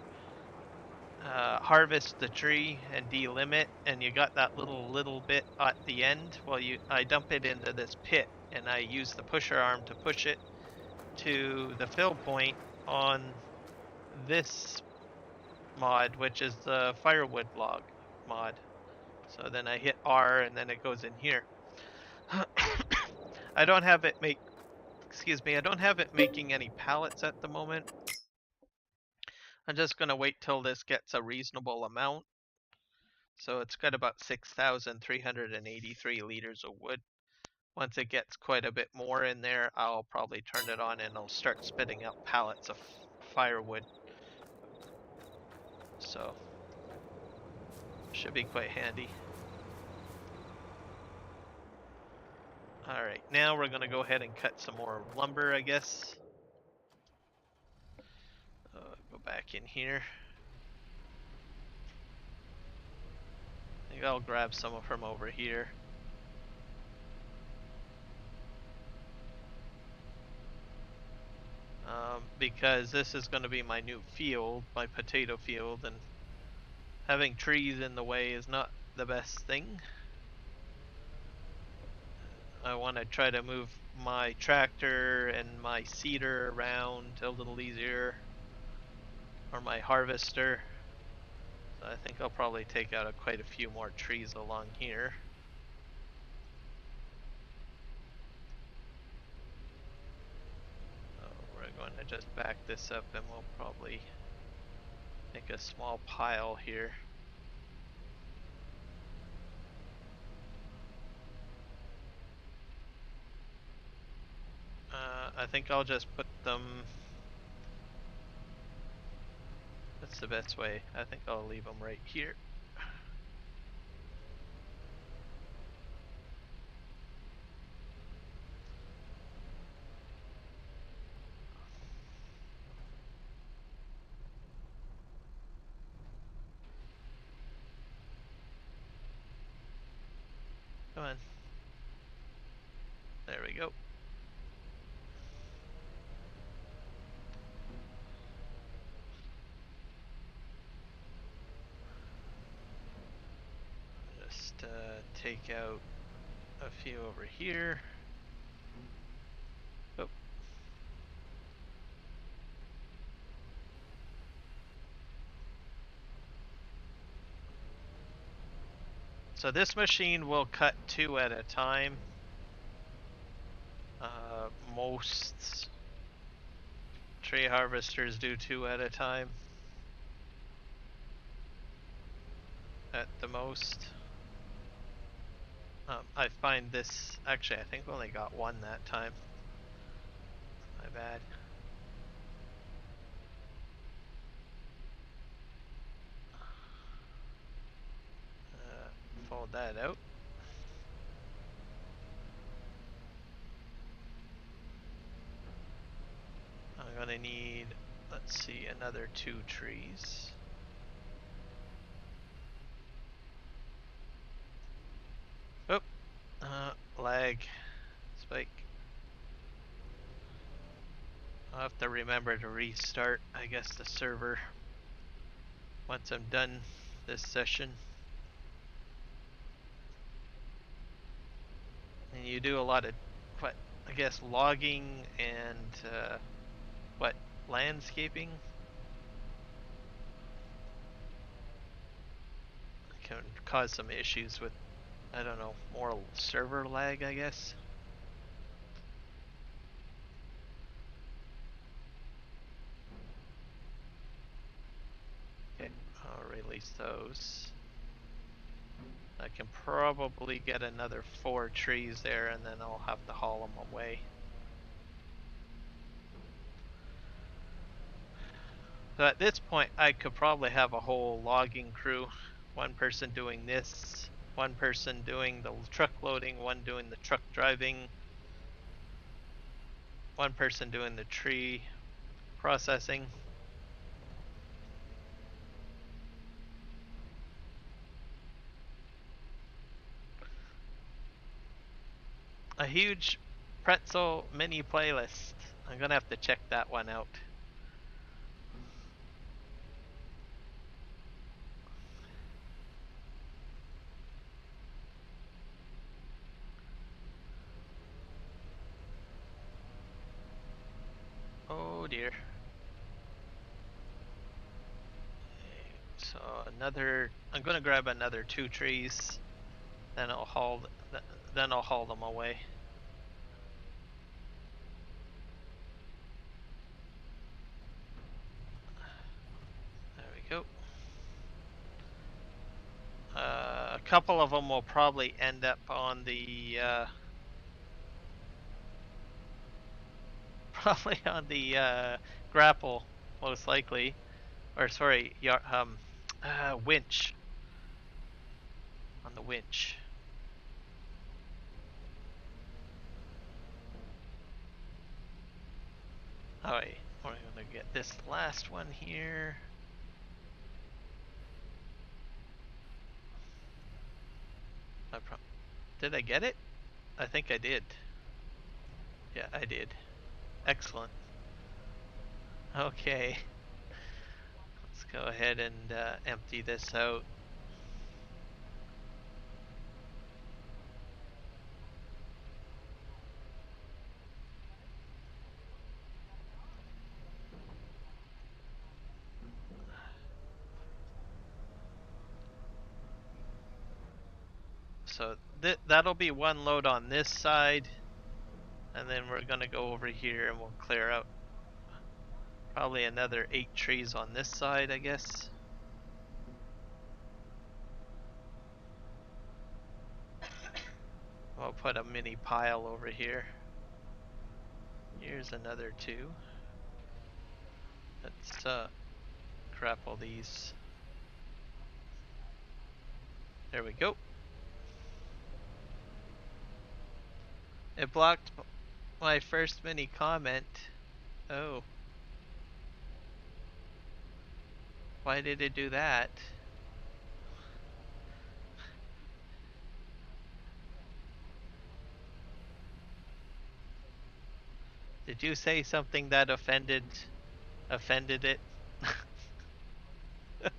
harvest the tree and delimit, and you got that little bit at the end? Well, I dump it into this pit, and I use the pusher arm to push it to the fill point on this mod, which is the firewood log mod. So then I hit R, and then it goes in here. I don't have it I don't have it making any pallets at the moment. I'm just gonna wait till this gets a reasonable amount. So it's got about 6,383 liters of wood. Once it gets quite a bit more in there, I'll probably turn it on and I'll start spitting out pallets of firewood. So should be quite handy. Alright, now we're gonna go ahead and cut some more lumber, I guess. Go back in here. I think I'll grab some from over here. Because this is going to be my new field, my potato field, and having trees in the way is not the best thing. I want to try to move my tractor and my seeder around a little easier, or my harvester. So I think I'll probably take out quite a few more trees along here. We're going to just back this up and we'll probably make a small pile here. I think I'll just put them. That's the best way. I think I'll leave them right here. Come on. There we go. Just take out a few over here. Oh. So this machine will cut 2 at a time. Most tree harvesters do 2 at a time. At the most. I find this, actually I think we only got 1 that time. My bad. Fold that out. I'm gonna need, let's see, another 2 trees. Oh, lag, spike. I'll have to remember to restart, I guess, the server once I'm done this session. And you do a lot of, what, I guess, logging and, what, landscaping? Can cause some issues with, I don't know, more server lag, I guess. those. I can probably get another 4 trees there, and then I'll have to haul them away. So at this point, I could probably have a whole logging crew. One person doing this, one person doing the truck loading, one doing the truck driving, one person doing the tree processing. A huge pretzel mini playlist. I'm gonna have to check that one out. Oh dear. So I'm gonna grab another 2 trees, then I'll haul them away. There we go. A couple of them will probably end up on the grapple, most likely, or sorry, winch, on the winch. Alright, we're gonna get this last one here. Did I get it? I think I did. Yeah, I did. Excellent. Okay. Let's go ahead and empty this out. So that'll be one load on this side, and then we're gonna go over here and we'll clear out probably another 8 trees on this side, I guess. We'll put a mini pile over here. Here's another 2. Let's grapple these. There we go. It blocked my first mini comment. Oh. Why did it do that? Did you say something that offended it? Alright,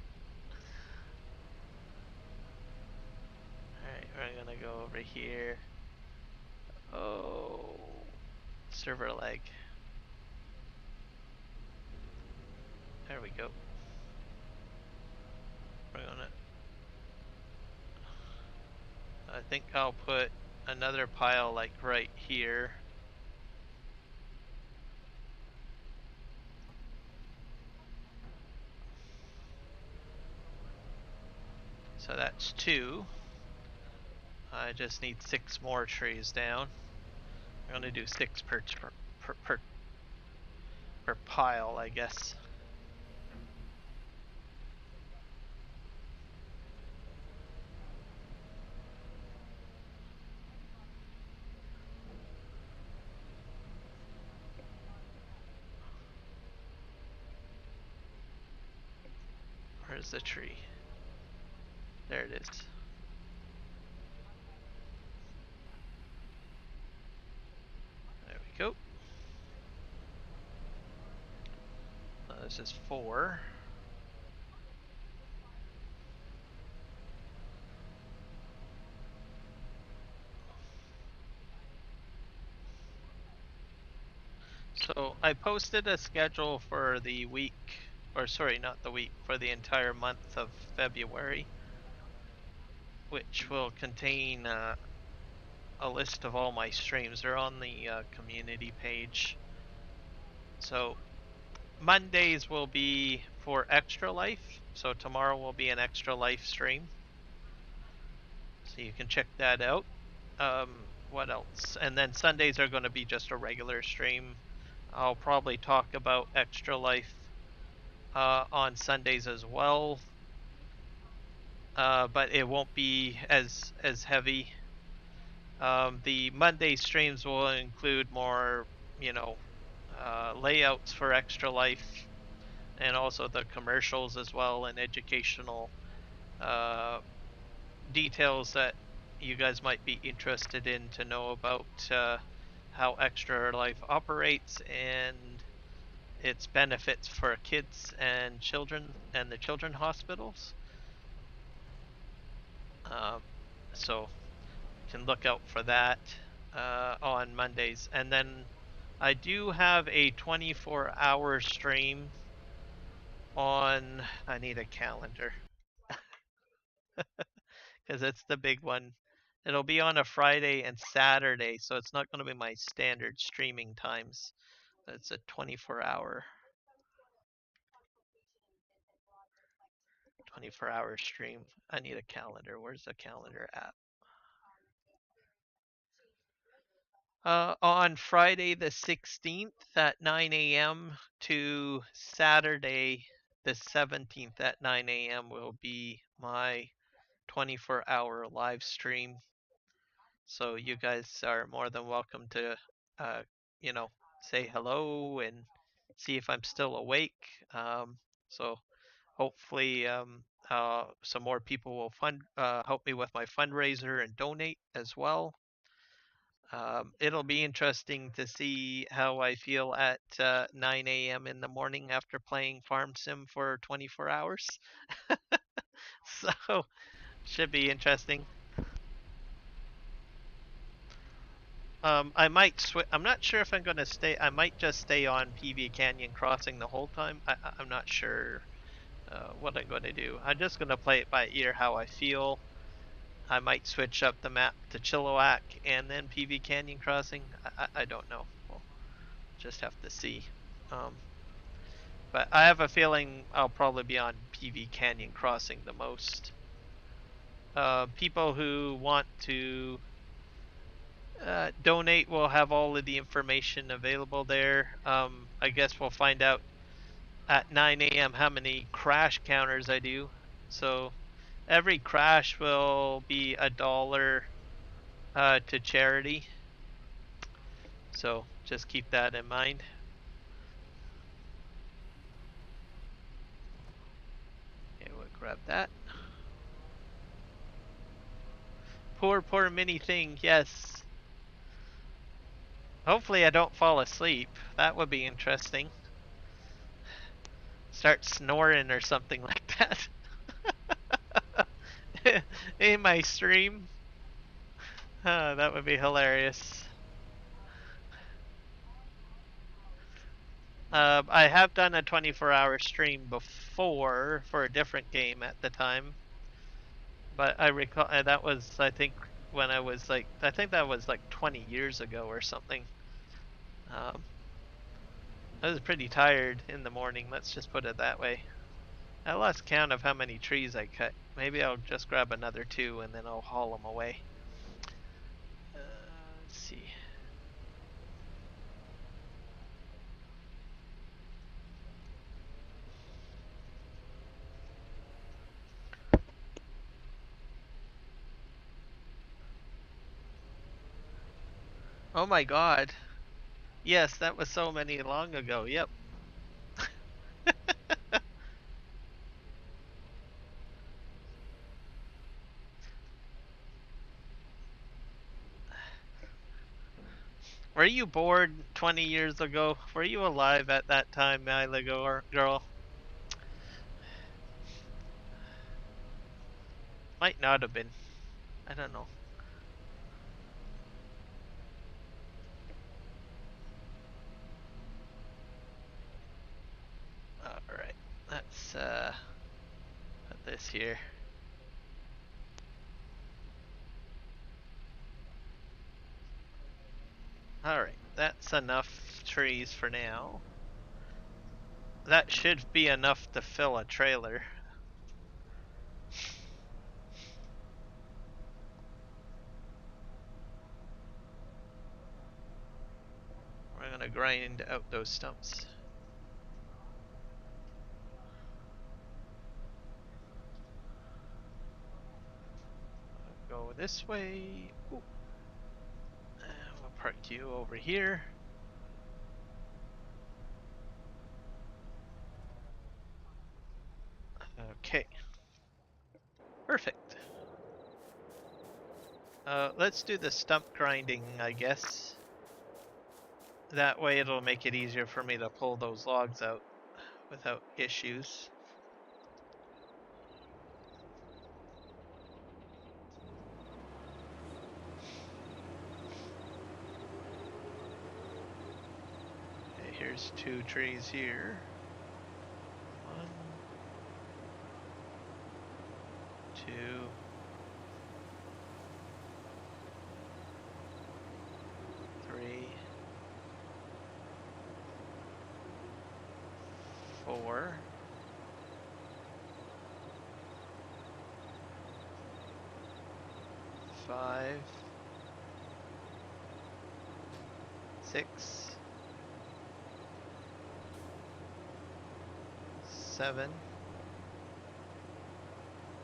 we're gonna go over here. Oh, server lag. There we go. We're gonna. I think I'll put another pile like right here. So that's 2. I just need 6 more trees down. I'm gonna do 6 per pile, I guess. Where's the tree? There it is. There we go. This is 4. So I posted a schedule for the week, or sorry, not the week, for the entire month of February, which will contain a list of all my streams. They're on the community page. So Mondays will be for Extra Life, So tomorrow will be an extra life stream. So you can check that out. What else? And then Sundays are going to be just a regular stream. I'll probably talk about extra life on Sundays as well. But it won't be as heavy. The Monday streams will include more, you know, layouts for extra life, and also the commercials as well, and educational details that you guys might be interested in to know about how extra life operates and its benefits for kids and children and the children hospitals. So you can look out for that on Mondays. And then I do have a 24-hour stream on. I need a calendar because it's the big one. It'll be on a Friday and Saturday, so it's not going to be my standard streaming times. It's a 24-hour stream. I need a calendar. Where's the calendar app? On Friday the 16th at 9 a.m. to Saturday the 17th at 9 a.m. will be my 24-hour live stream. So you guys are more than welcome to, you know, say hello and see if I'm still awake. So hopefully, some more people will help me with my fundraiser and donate as well. It'll be interesting to see how I feel at 9 a.m. in the morning after playing Farm Sim for 24 hours. So, should be interesting. I might switch. I'm not sure if I'm going to stay. I might just stay on PV Canyon Crossing the whole time. I'm not sure what I'm going to do. I'm just going to play it by ear how I feel. I might switch up the map to Chilliwack and then PV Canyon Crossing. I don't know. We'll just have to see. But I have a feeling I'll probably be on PV Canyon Crossing the most. People who want to donate will have all of the information available there. I guess we'll find out at 9 a.m. how many crash counters I do. So every crash will be $1 to charity. So just keep that in mind. Okay, we'll grab that. Poor mini thing, yes. Hopefully I don't fall asleep. That would be interesting. Start snoring or something like that. In my stream. That would be hilarious. I have done a 24-hour stream before for a different game at the time. But I recall that was, I think, when I was like, I think that was like 20 years ago or something. I was pretty tired in the morning, let's just put it that way. I lost count of how many trees I cut. Maybe I'll just grab another 2 and then I'll haul them away. Let's see. Oh my god. Yes, that was so many long ago. Yep. Were you bored 20 years ago? Were you alive at that time, Mila girl? Might not have been. I don't know. Alright. Let's put this here. Alright, that's enough trees for now. That should be enough to fill a trailer. grind out those stumps. Go this way. Ooh. And we'll park you over here. Okay. Perfect. Let's do the stump grinding, I guess. That way it'll make it easier for me to pull those logs out without issues. Okay, here's 2 trees here. 1, 2, 3, 4. 5, 6, 7,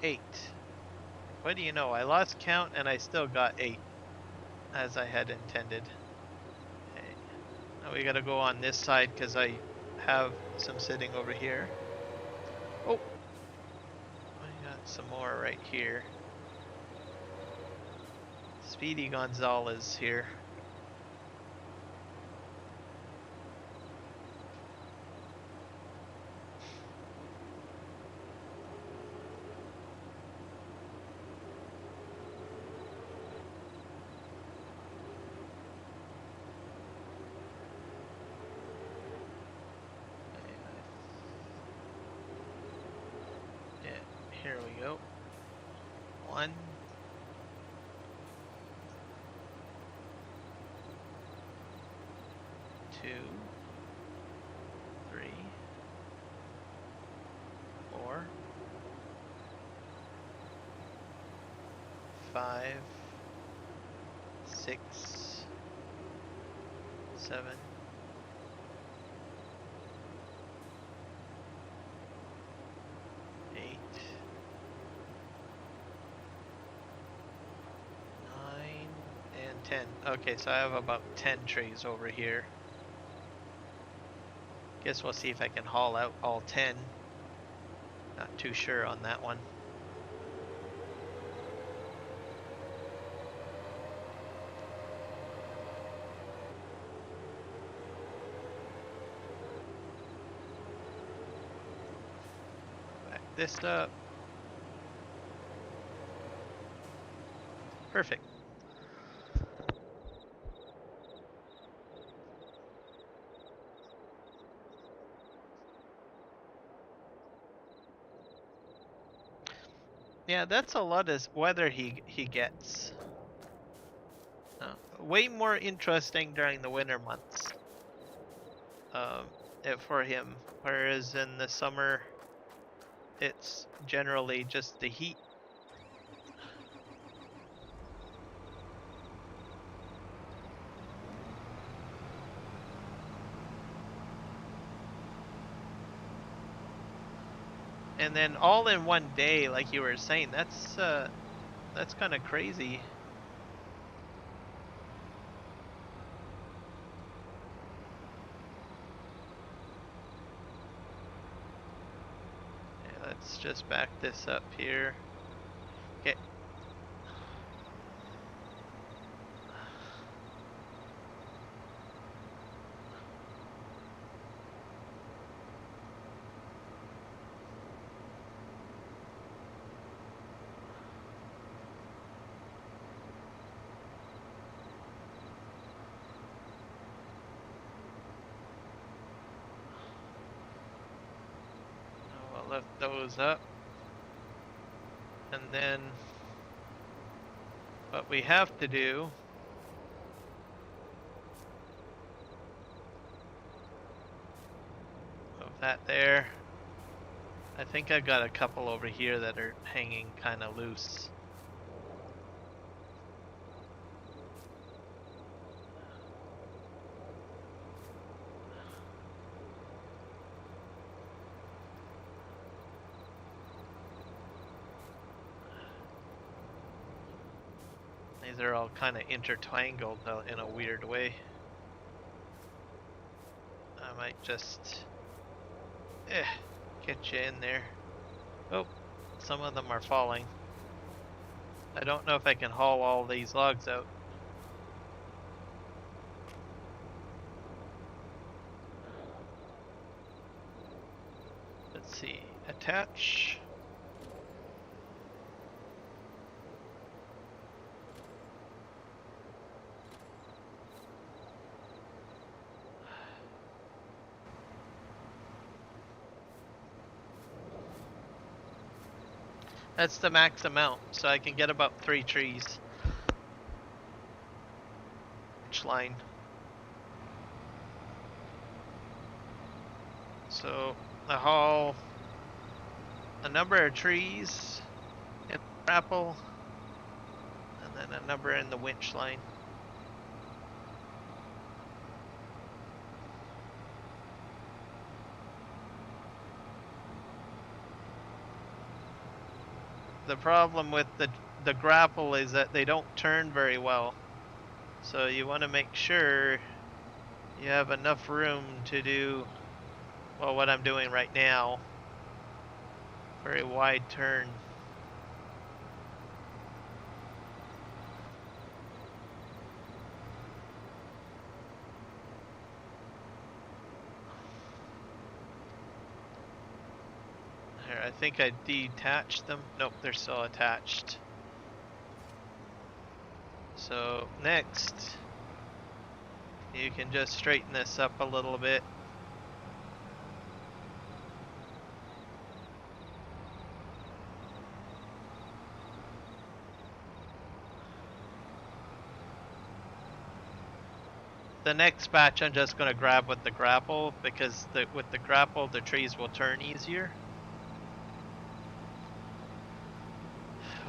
8. What do you know? I lost count and I still got 8, as I had intended. Okay. Now we gotta go on this side because I have some sitting over here. Oh! I got some more right here. Speedy Gonzalez here. Yeah, here we go. 1, 2, 3, 4, 5, 6, 7, 8, 9, and 10. Okay, so I have about 10 trays over here. Guess we'll see if I can haul out all 10. Not too sure on that one. Back this up. Perfect. Yeah, that's a lot of weather he gets. Way more interesting during the winter months for him, whereas in the summer it's generally just the heat. And then all in one day, like you were saying, that's kind of crazy. Yeah, let's just back this up here. Okay. I'll lift those up. And then what we have to do move that there. I think I got a couple over here that are hanging kind of loose. they're all kind of intertangled in a weird way. I might just get you in there. Oh, some of them are falling. I don't know if I can haul all these logs out. Let's see, attach. That's the max amount, so I can get about 3 trees. Each line. So I haul a number of trees in the grapple, and then a number in the winch line. The problem with the grapple is that they don't turn very well. So you want to make sure you have enough room to do, well, what I'm doing right now. Very wide turn. Here, I think I detached them. Nope, they're still attached. So next, you can just straighten this up a little bit. The next batch I'm just going to grab with the grapple, because with the grapple the trees will turn easier.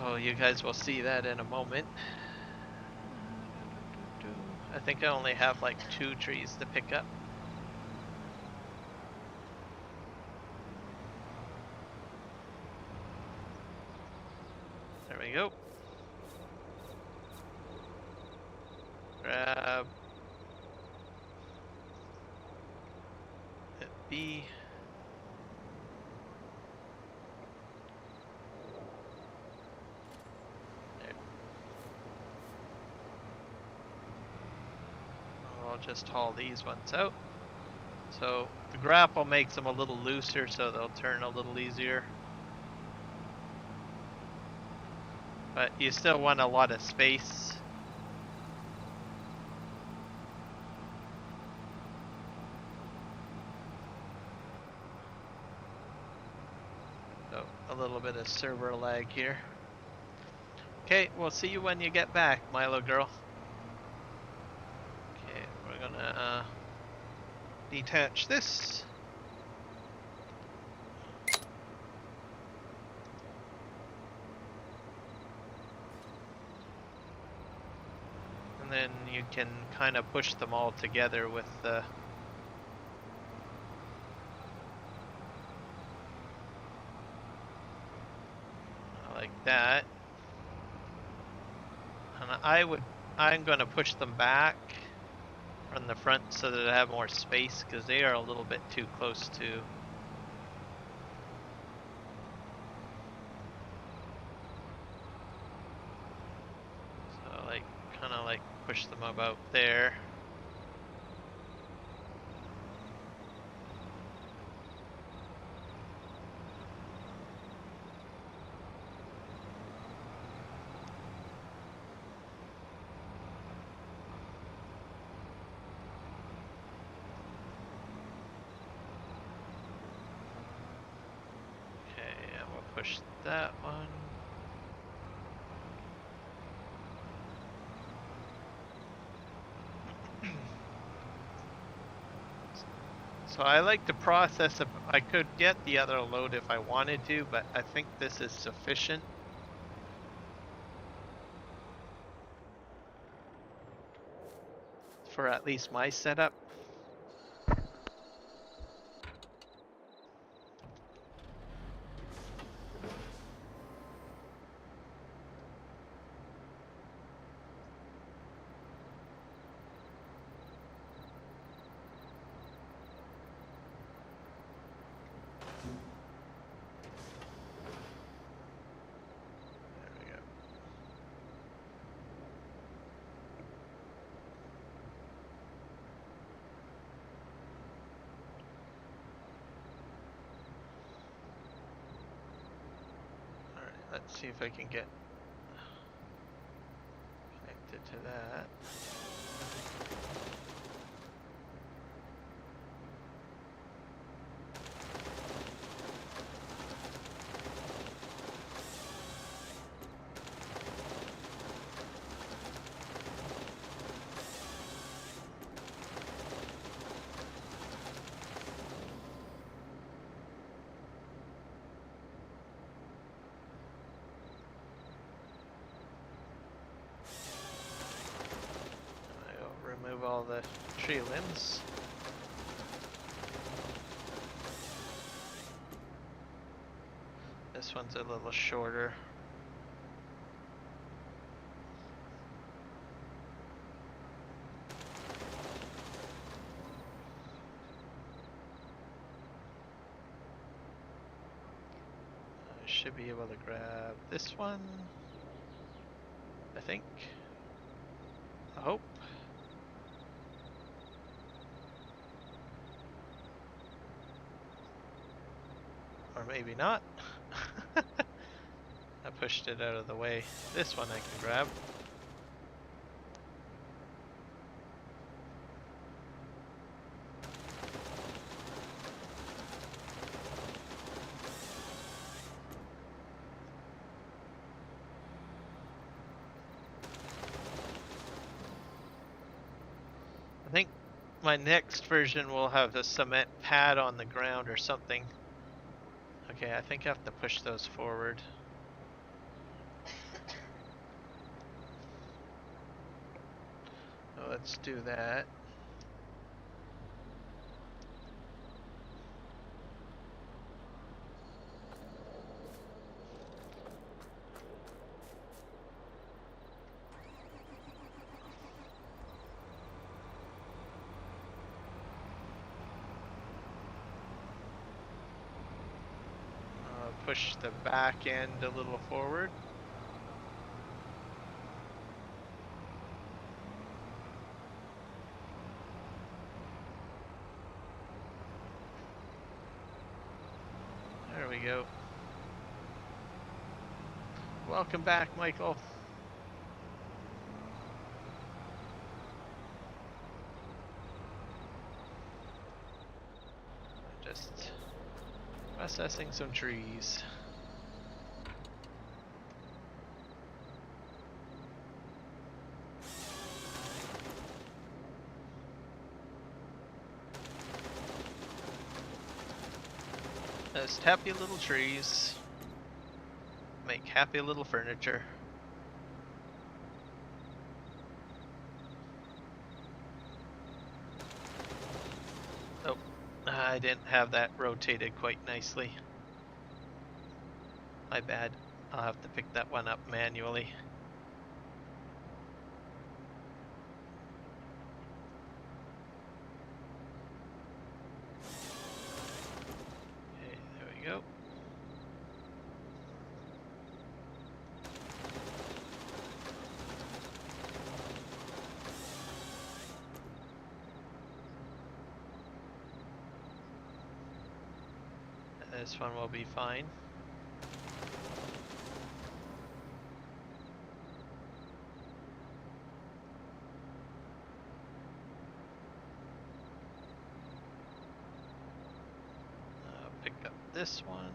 Oh, you guys will see that in a moment. I think I only have like 2 trees to pick up. There we go. Grab. Hit B. There. I'll just haul these ones out. So the grapple makes them a little looser, so they'll turn a little easier. But you still want a lot of space. So a little bit of server lag here. Okay, we'll see you when you get back, Milo girl. Okay, we're gonna detach this. And then you can kind of push them all together with the like that. And I'm going to push them back from the front so that I have more space, because they are a little bit too close to. So like, kind of like push them about there. Push that one. So I like to process. I could get the other load if I wanted to, but I think this is sufficient. For at least my setup. See if I can get connected to that. Remove all the tree limbs. This one's a little shorter. I should be able to grab this one, I think. I hope. Or maybe not. I pushed it out of the way. This one I can grab. I think my next version will have a cement pad on the ground or something. Okay, I think I have to push those forward. So let's do that. Push the back end a little forward. There we go. Welcome back, Michael. Just processing some trees. Just happy little trees make happy little furniture. Oh, I didn't have that rotated quite nicely. My bad. I'll have to pick that one up manually. Okay, there we go. This one will be fine. Pick up this one.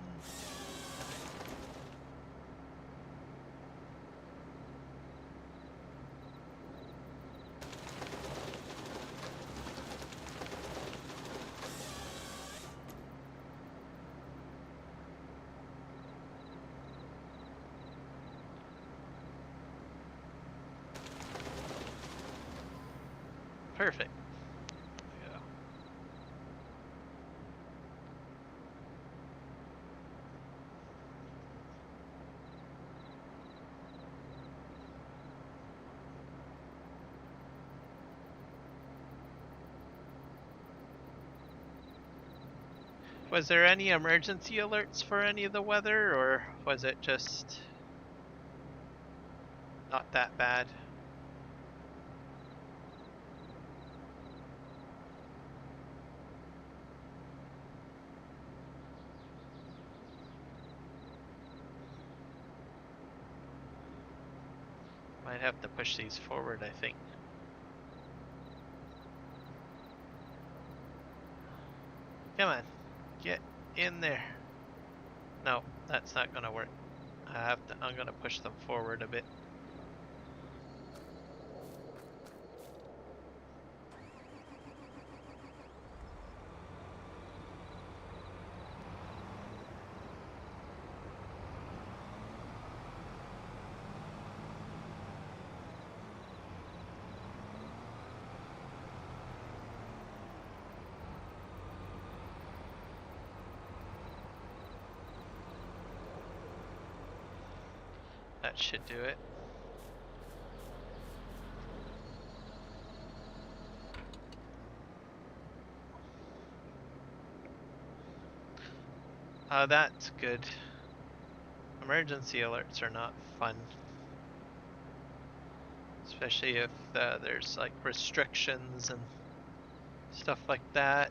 Perfect. There we go. Was there any emergency alerts for any of the weather, or was it just not that bad? Might have to push these forward, I think. Come on, get in there. No, that's not gonna work. I'm gonna push them forward a bit. That should do it. That's good. Emergency alerts are not fun. Especially if there's like restrictions and stuff like that.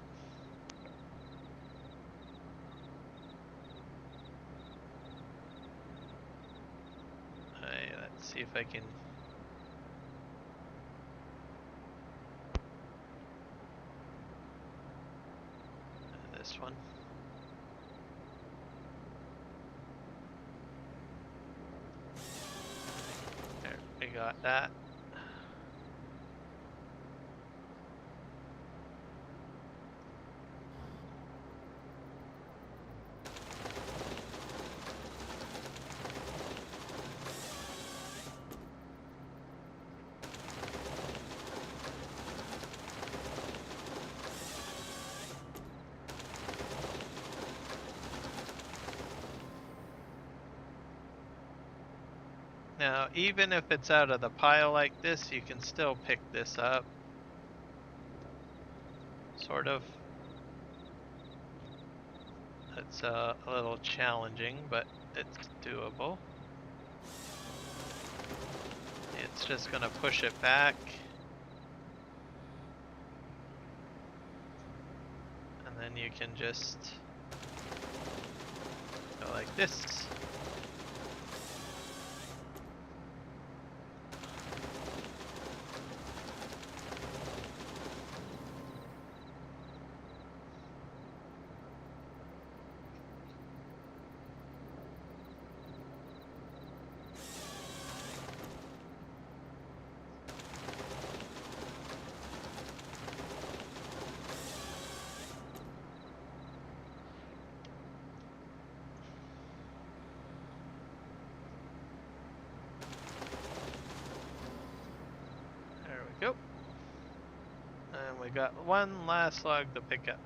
Let's see if I can. This one. There, we got that. Now, even if it's out of the pile like this, you can still pick this up. Sort of. It's a little challenging, but it's doable. It's just gonna push it back. And then you can just go like this. Go. And we got one last log to pick up.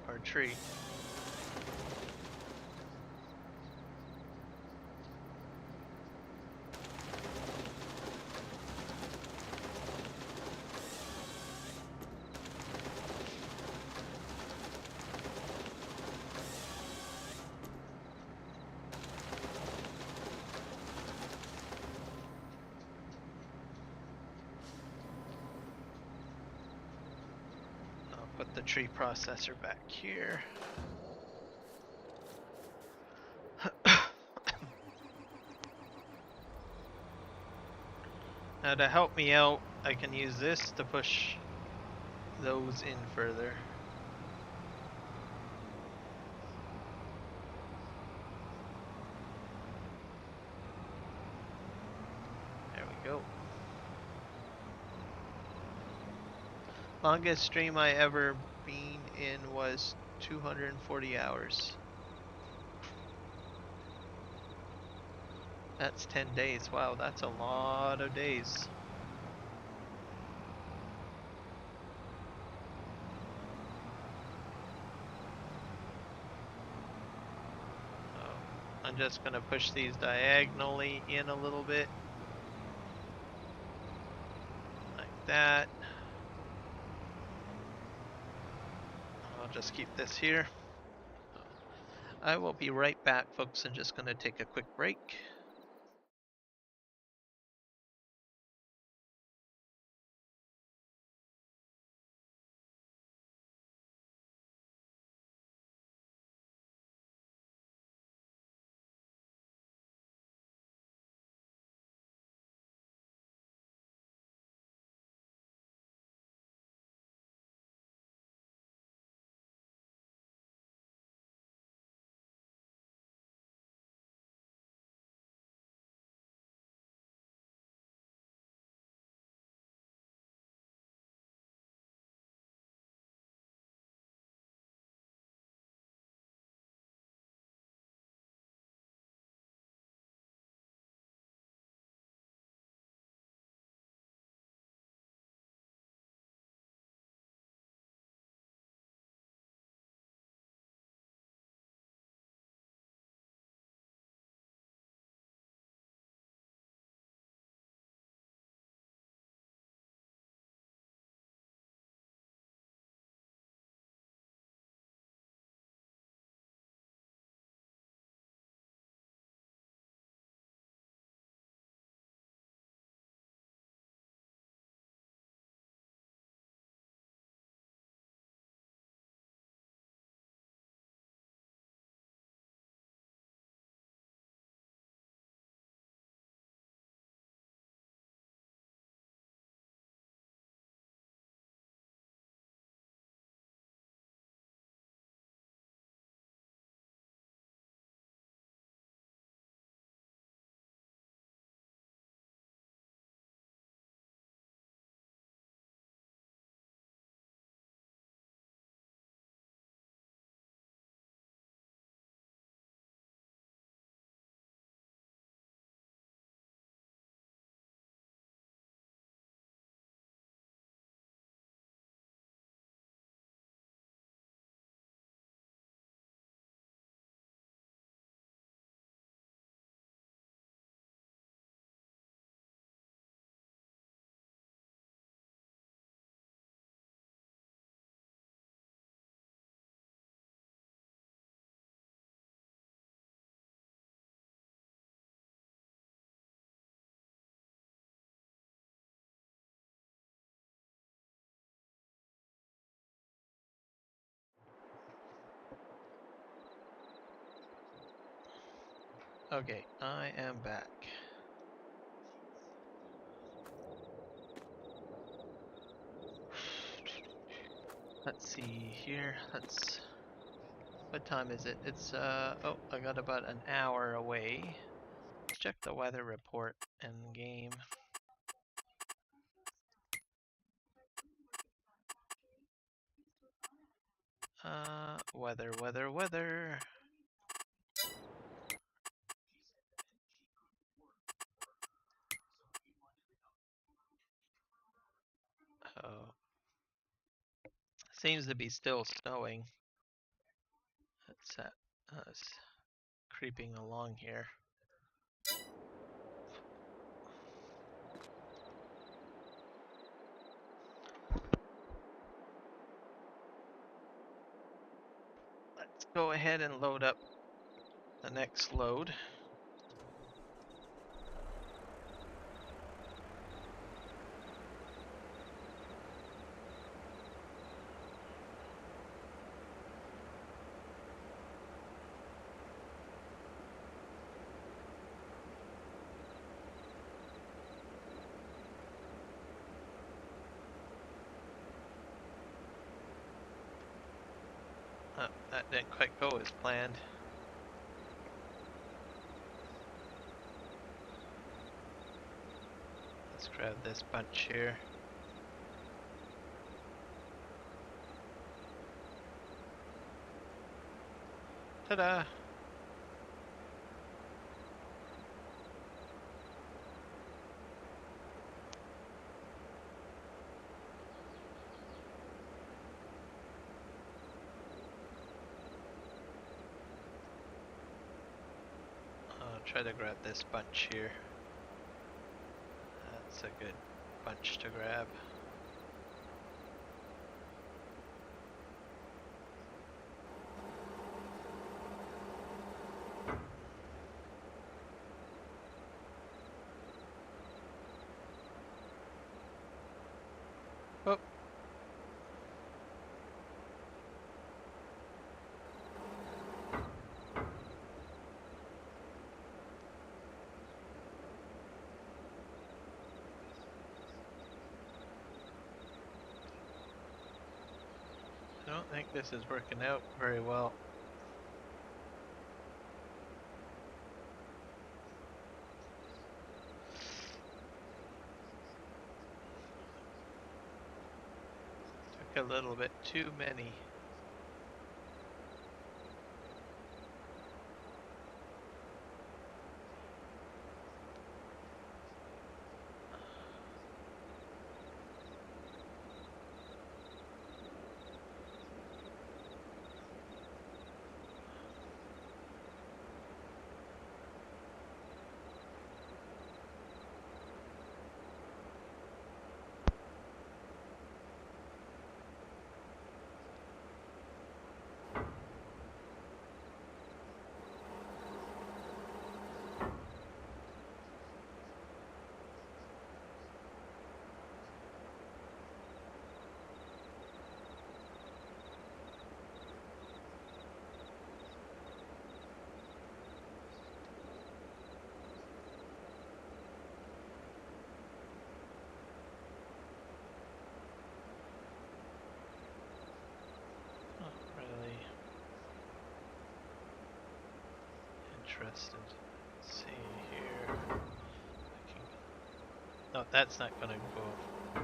Or tree. Put the tree processor back here. Now to help me out, I can use this to push those in further. There we go. Longest stream I ever been in was 240 hours. That's 10 days. Wow, that's a lot of days. I'm just going to push these diagonally in a little bit. Like that. I'll just keep this here. I will be right back, folks. I'm just going to take a quick break. Okay, I am back. Let's see here. What time is it? It's oh, I got about an hour away. Let's check the weather report in game. Weather. Oh, seems to be still snowing. It's creeping along here. Let's go ahead and load up the next load. Oh, that didn't quite go as planned. Let's grab this bunch here. Ta-da! I'll try to grab this bunch here. That's a good bunch to grab. Oh. I don't think this is working out very well. Took a little bit too many. Not really interested. Let's see here. No, that's not gonna go.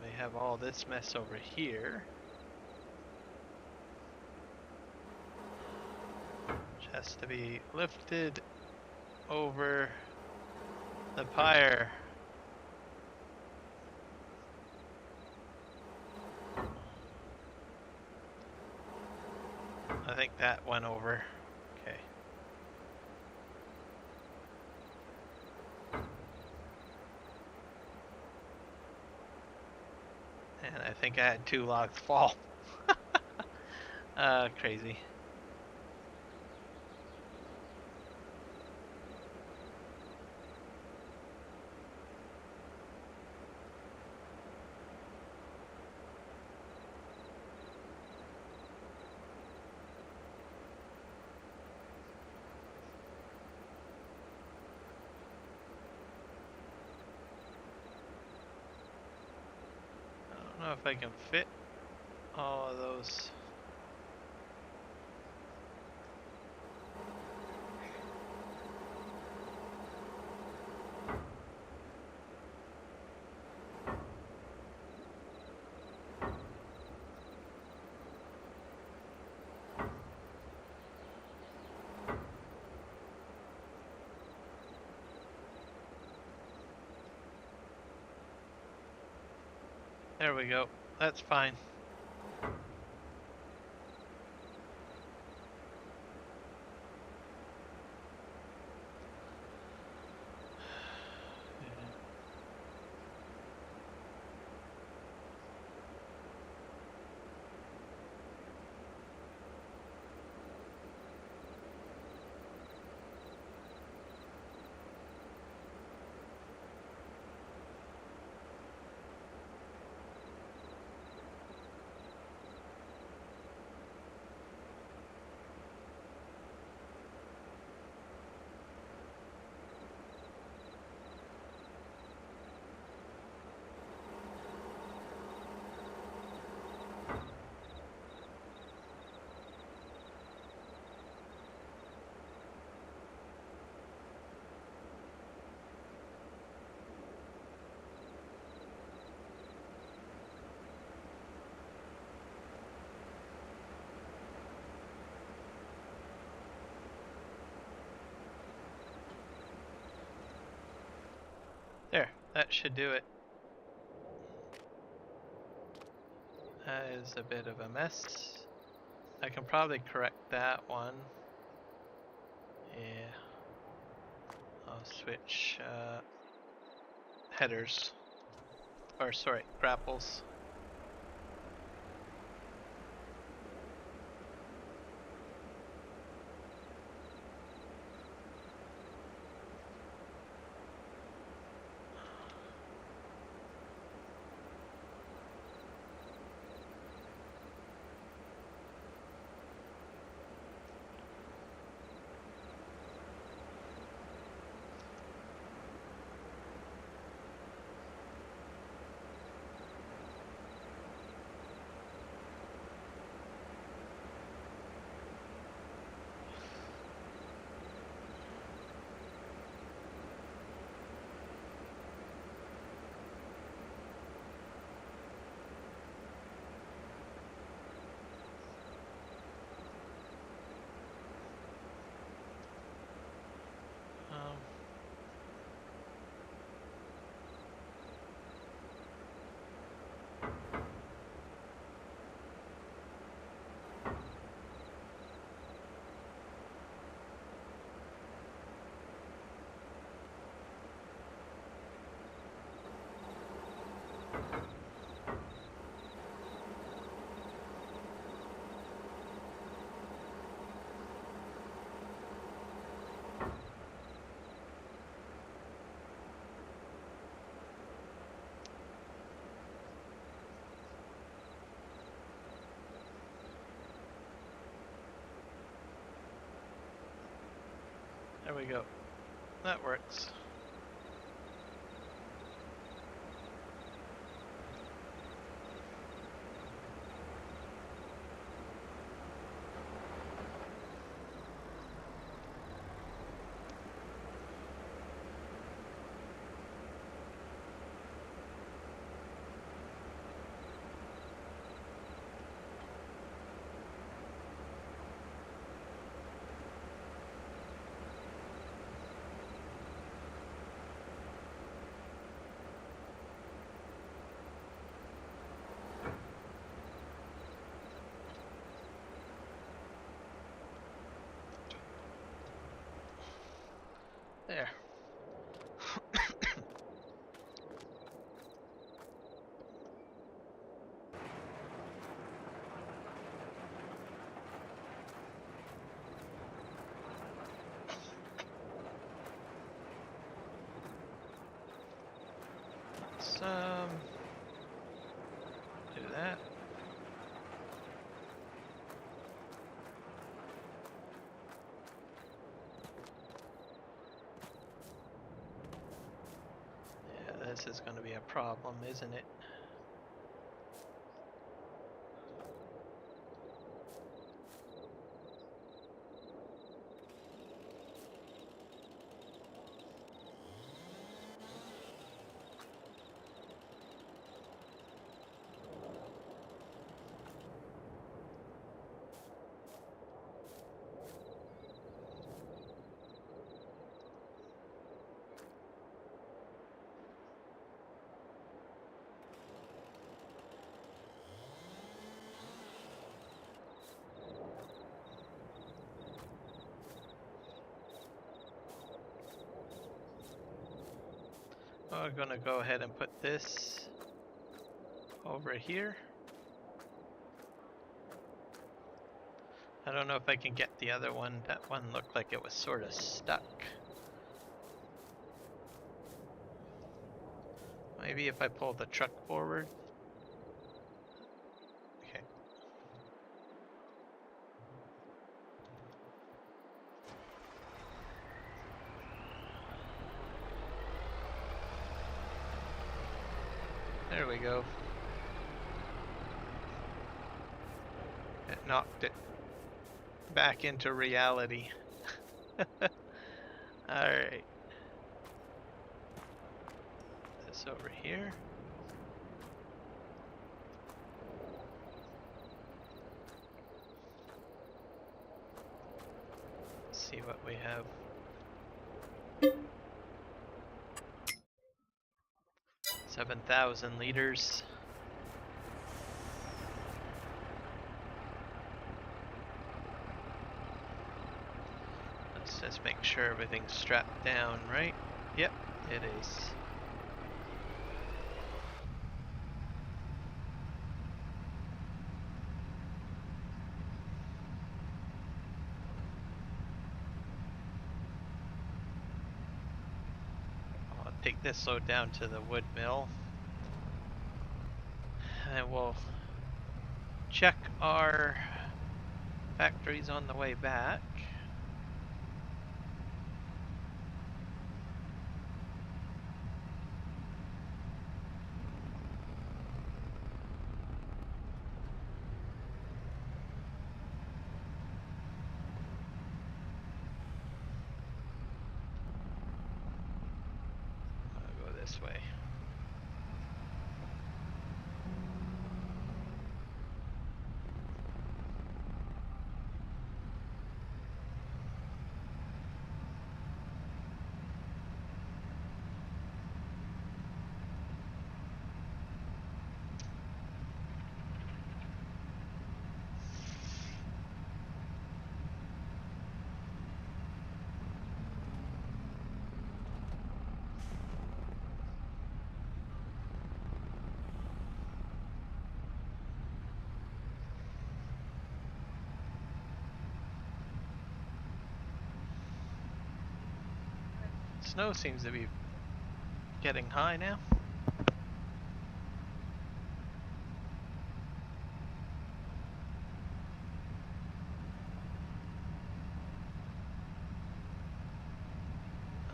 They have all this mess over here, which has to be lifted over the pyre. I think that went over. Okay. And I think I had 2 logs fall. Crazy. know if I can fit all of those. There we go. That's fine. There, that should do it. That is a bit of a mess. I can probably correct that one. Yeah. I'll switch headers. Or sorry, grapples. There we go. That works. There. Let's do that. Yeah, this is going to be a problem, isn't it? We're gonna go ahead and put this over here. I don't know if I can get the other one. That one looked like it was sort of stuck. Maybe if I pull the truck forward. Okay. There we go. It knocked it back into reality. Alright. This over here. Let's see what we have. 7,000 liters. Let's just make sure everything's strapped down, right? Yep, it is. I'll take this load down to the wood mill. And we'll check our factories on the way back. I'll go this way. Snow seems to be getting high now.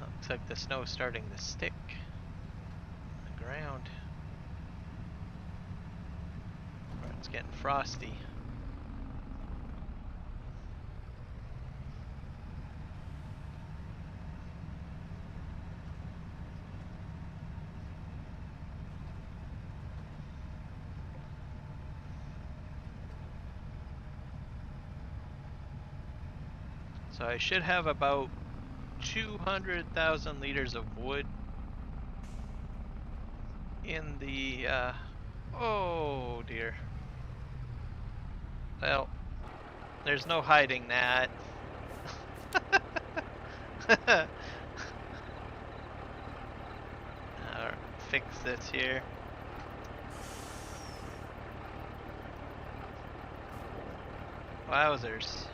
Looks like the snow's starting to stick on the ground. Or it's getting frosty. So I should have about 200,000 liters of wood in the, oh dear. Well, there's no hiding that. I'll fix this here. Wowzers.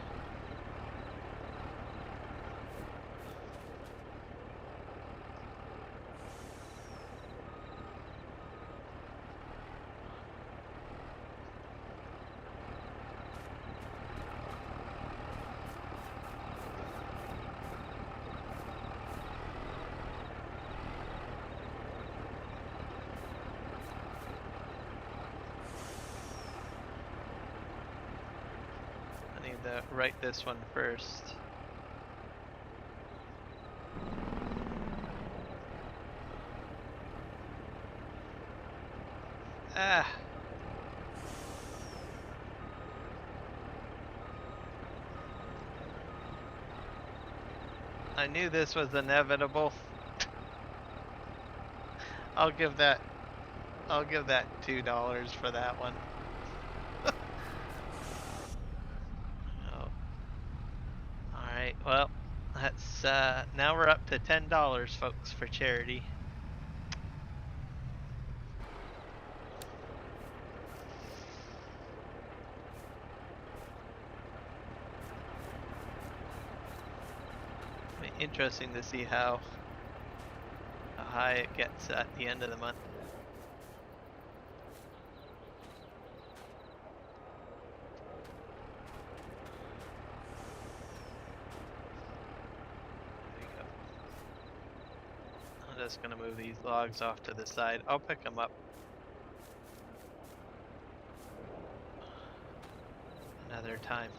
Write this one first. Ah. I knew this was inevitable. I'll give that $2 for that one. Well, that's now we're up to $10, folks, for charity. interesting to see how high it gets at the end of the month. There you go. I'm just gonna move these logs off to the side. I'll pick them up another time.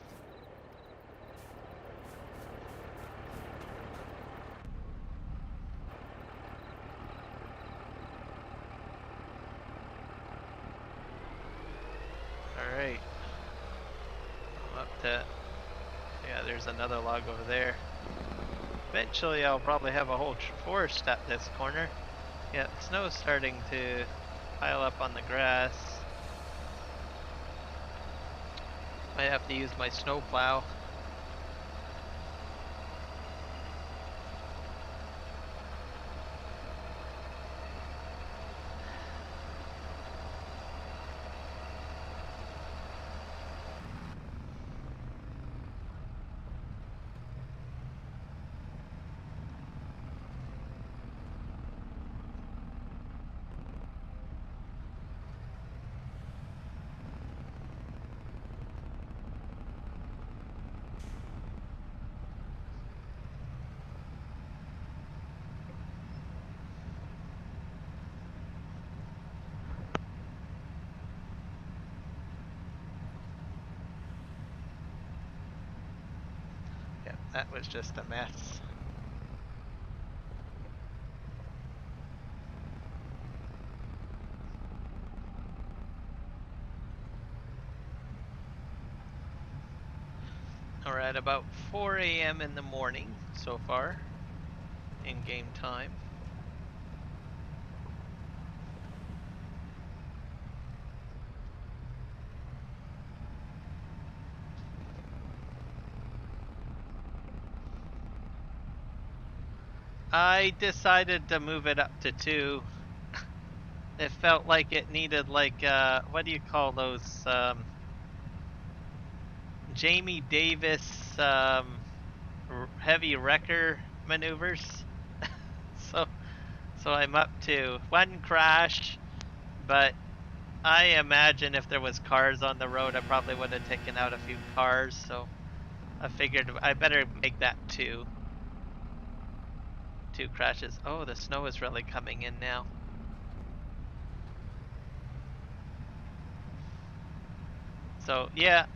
Alright. I'm up to... Yeah, there's another log over there. Eventually I'll probably have a whole forest at this corner. Yeah, the snow's starting to pile up on the grass. Might have to use my snow plow. Yeah, that was just a mess. We're at about 4 a.m. in the morning so far in game time. I decided to move it up to 2. It felt like it needed like, what do you call those, Jamie Davis, heavy wrecker maneuvers. so I'm up to 1 crash, but I imagine if there was cars on the road, I probably would have taken out a few cars, so I figured I better make that 2. 2 crashes. Oh, the snow is really coming in now. So, yeah.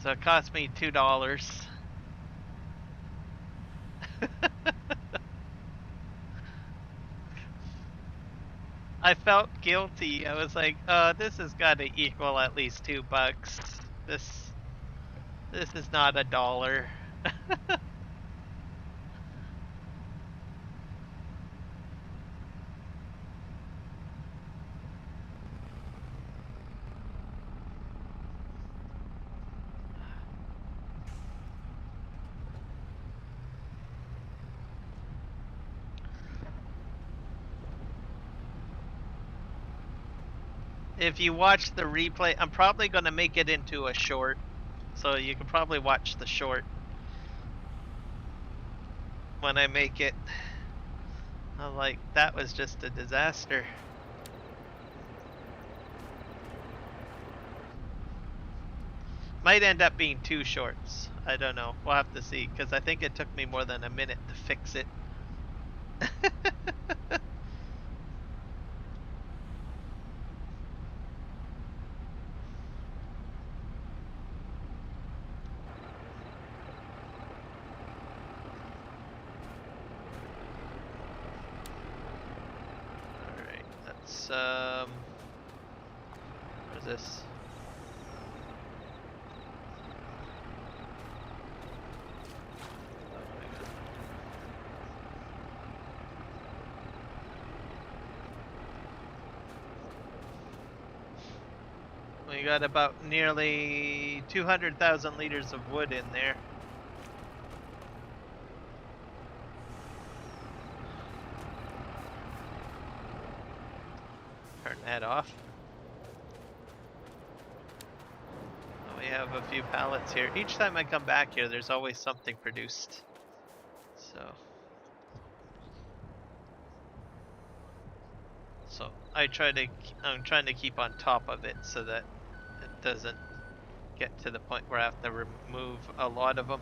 So it cost me $2. I felt guilty. I was like, this has got to equal at least $2. This is not $1. If you watch the replay, I'm probably going to make it into a short, so you can probably watch the short when I make it. I'm like, that was just a disaster. Might end up being 2 shorts. I don't know. We'll have to see, because I think it took me more than a minute to fix it. Where's this? We got about nearly 200,000 liters of wood in there. Turn that off. Oh, we have a few pallets here. Each time I come back here, there's always something produced. So I'm trying to keep on top of it so that it doesn't get to the point where I have to remove a lot of them.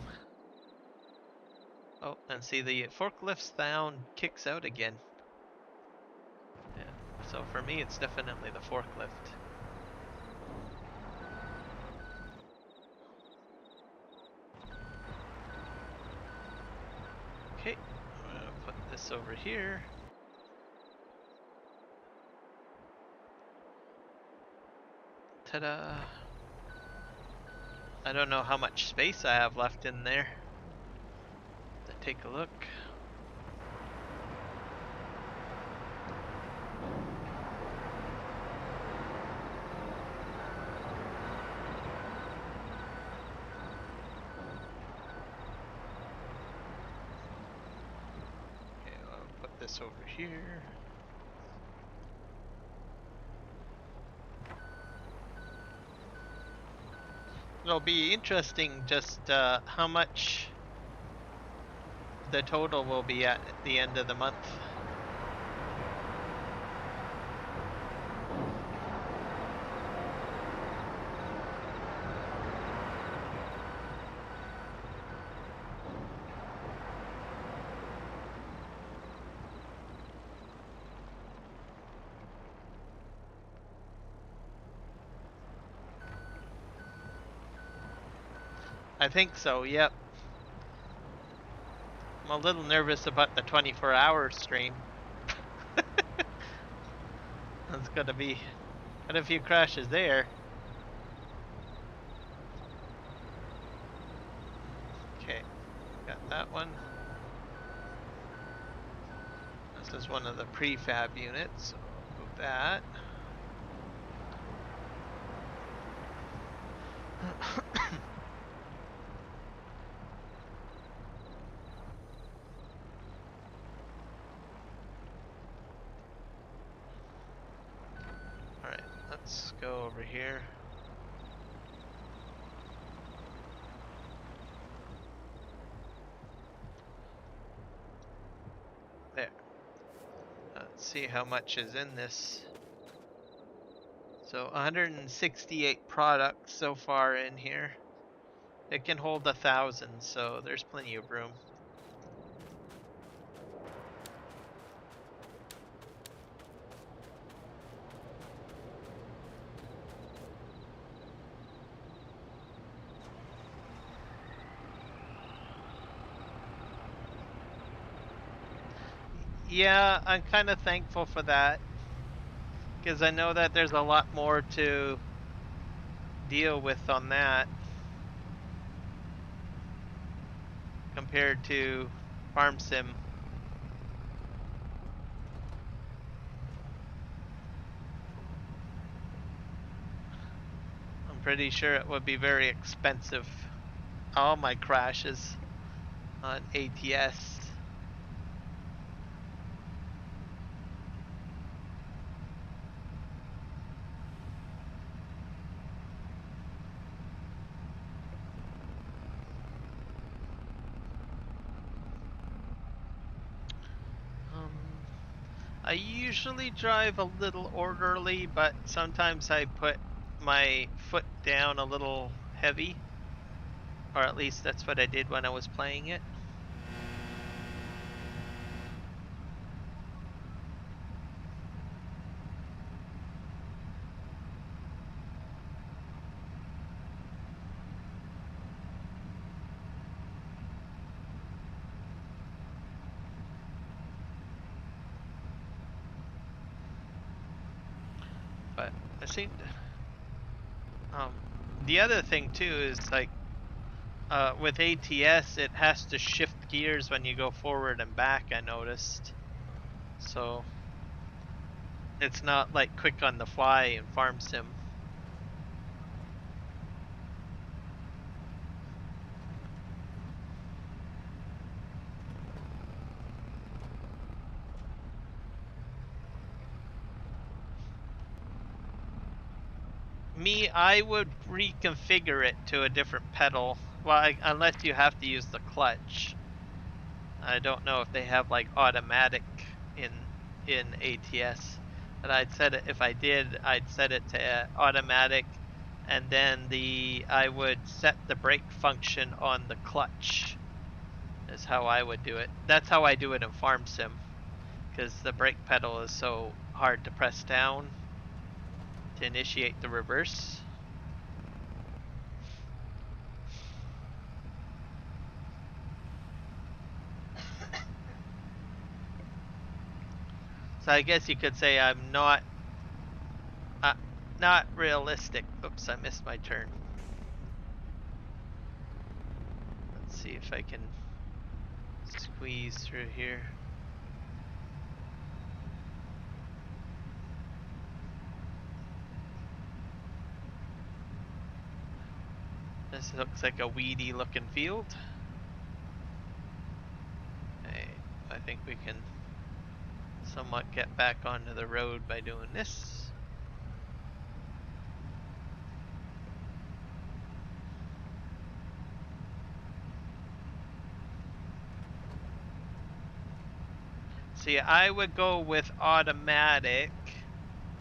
Oh, and see, the forklift sound kicks out again. Yeah, so for me it's definitely the forklift. Okay, I'm gonna put this over here. Ta-da! I don't know how much space I have left in there. Let's take a look. Okay, I'll put this over here. It'll be interesting just how much the total will be at the end of the month. I think so, yep. I'm a little nervous about the 24-hour stream. There's gonna be quite a few crashes there. Okay, got that one. This is one of the prefab units, so I'll move that. Alright, let's go over here. There. Let's see how much is in this. So 168 products so far in here. It can hold 1,000, so there's plenty of room. Yeah, I'm kind of thankful for that, because I know that there's a lot more to deal with on that compared to Farm Sim. I'm pretty sure it would be very expensive. All my crashes on ATS. I usually drive a little orderly, but sometimes I put my foot down a little heavy. Or at least that's what I did when I was playing it. But I seem to, the other thing too is like with ATS it has to shift gears when you go forward and back, I noticed. So it's not like quick on the fly in Farm Sim. I would reconfigure it to a different pedal. Well, unless you have to use the clutch. I don't know if they have like automatic in ATS, but I'd set it, if I did, I'd set it to automatic, and then I would set the brake function on the clutch. Is how I would do it. That's how I do it in Farm Sim, because the brake pedal is so hard to press down to initiate the reverse. So I guess you could say I'm not realistic. Oops, I missed my turn. Let's see if I can squeeze through here. This looks like a weedy looking field. Okay, I think we can somewhat get back onto the road by doing this. See, I would go with automatic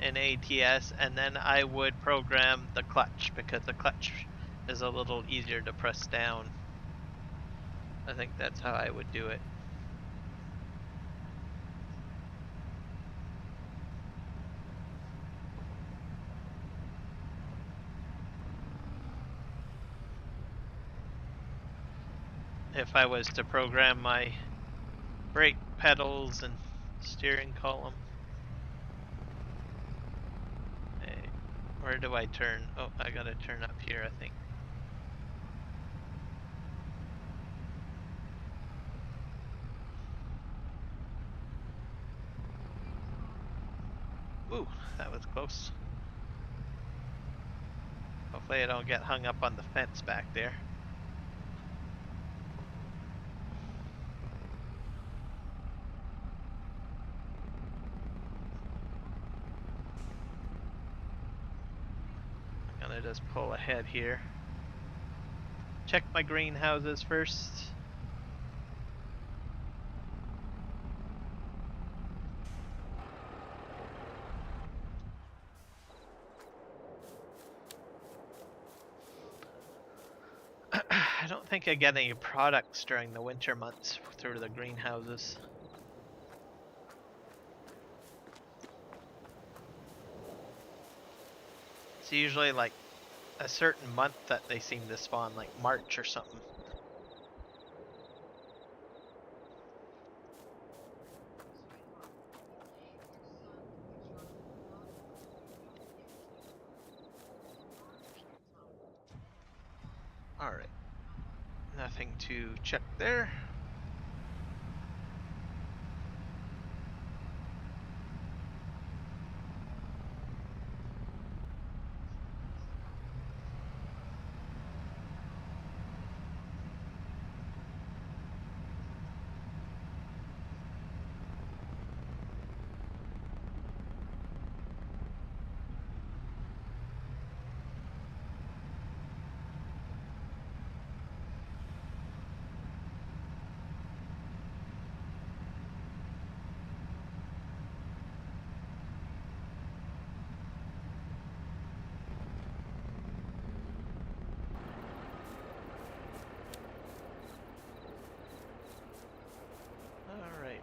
in ATS, and then I would program the clutch, because the clutch is a little easier to press down. I think that's how I would do it. If I was to program my brake pedals and steering column. Hey, where do I turn? Oh, I gotta turn up here, I think. Ooh, that was close. Hopefully I don't get hung up on the fence back there. I'm gonna just pull ahead here. Check my greenhouses first. I don't think I get any products during the winter months through the greenhouses. It's usually like a certain month that they seem to spawn, like March or something. Alright. Nothing to check there. Alright.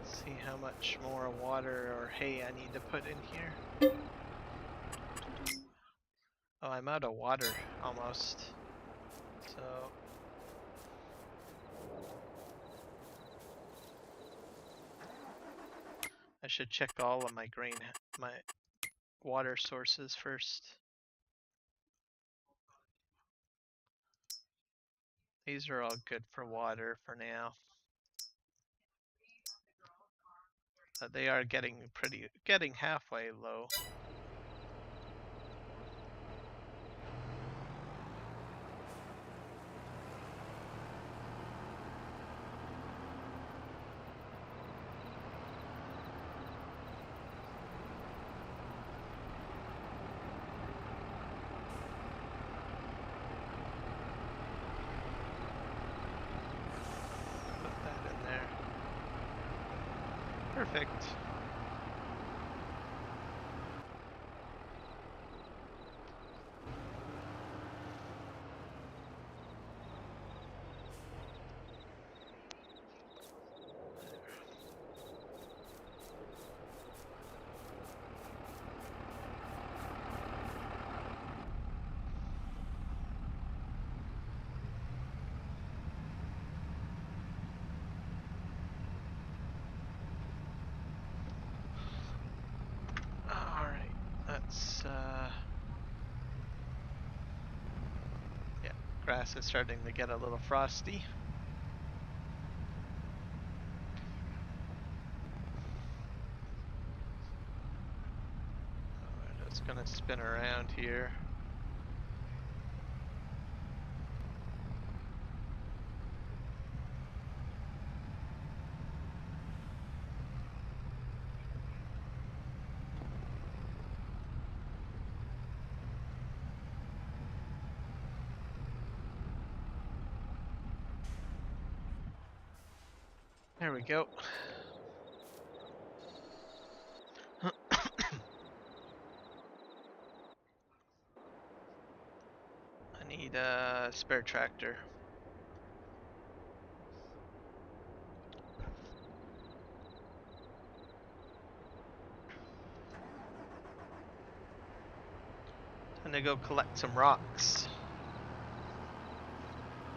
See how much more water or hay I need to put in here. Oh, I'm out of water almost. So I should check all of my water sources first. These are all good for water for now. They are getting halfway low. Perfect. Yeah, grass is starting to get a little frosty. We're just gonna spin around here. There we go. I need a spare tractor. I'm gonna go collect some rocks,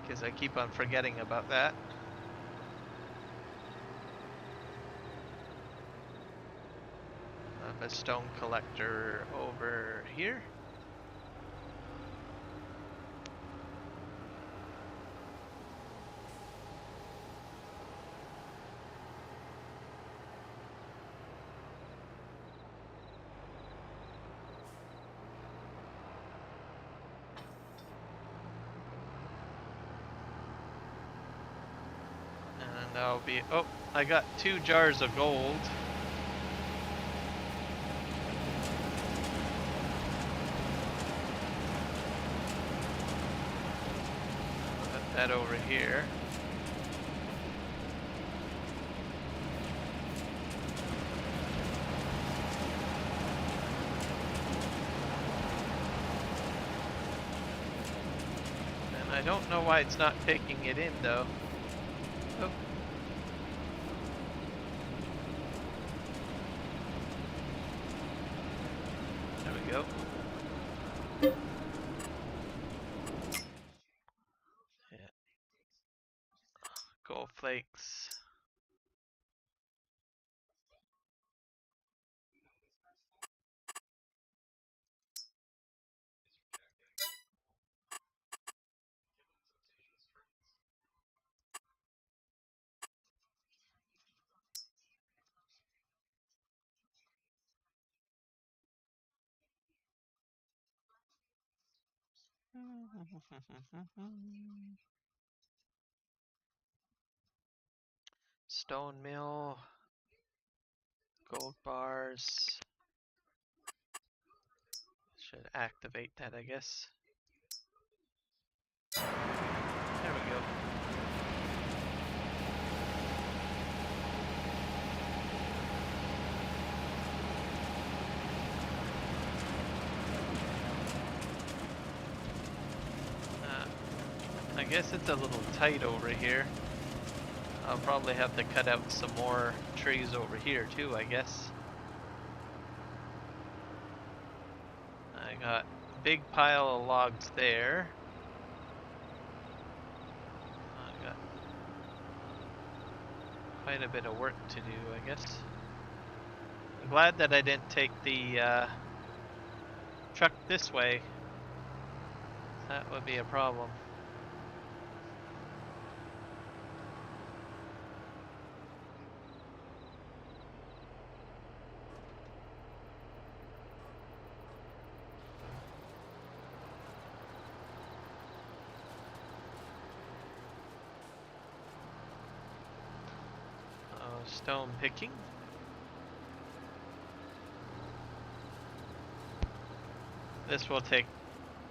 because I keep on forgetting about that. I have a stone collector over here. And I'll be, oh, I got 2 jars of gold. Put that over here. And I don't know why it's not taking it in though. Oh. There we go. Yeah. Gold flakes. Stone mill, gold bars. Should activate that, I guess. There we go. I guess it's a little tight over here. I'll probably have to cut out some more trees over here too, I guess. I got a big pile of logs there. I got quite a bit of work to do, I guess. glad that I didn't take the truck this way. That would be a problem. Stone picking. This will take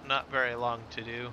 not very long to do.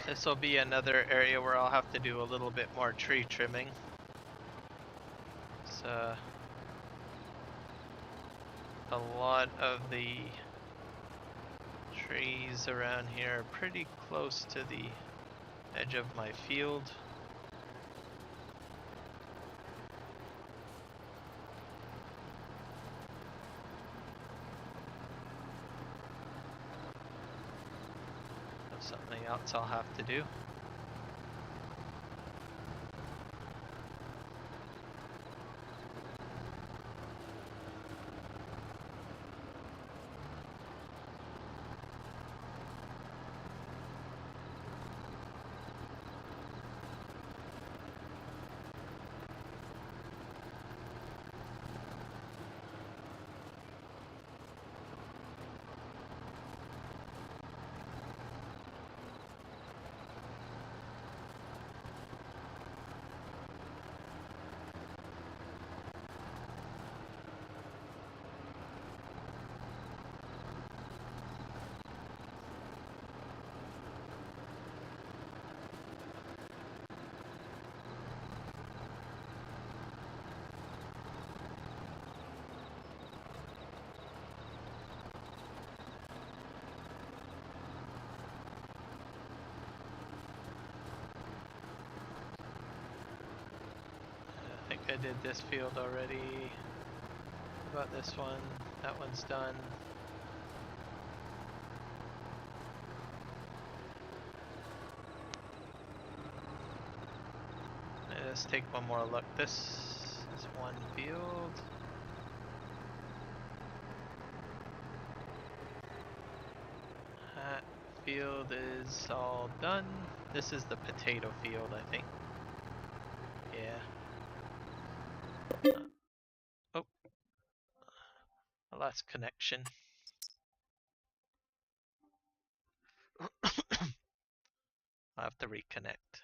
This will be another area where I'll have to do a little bit more tree trimming. So, a lot of the trees around here are pretty close to the edge of my field. That's something else I'll have to do. I did this field already. What about this one? That one's done. Let's take one more look. This is one field. That field is all done. This is the potato field, I think. lost connection. I'll have to reconnect.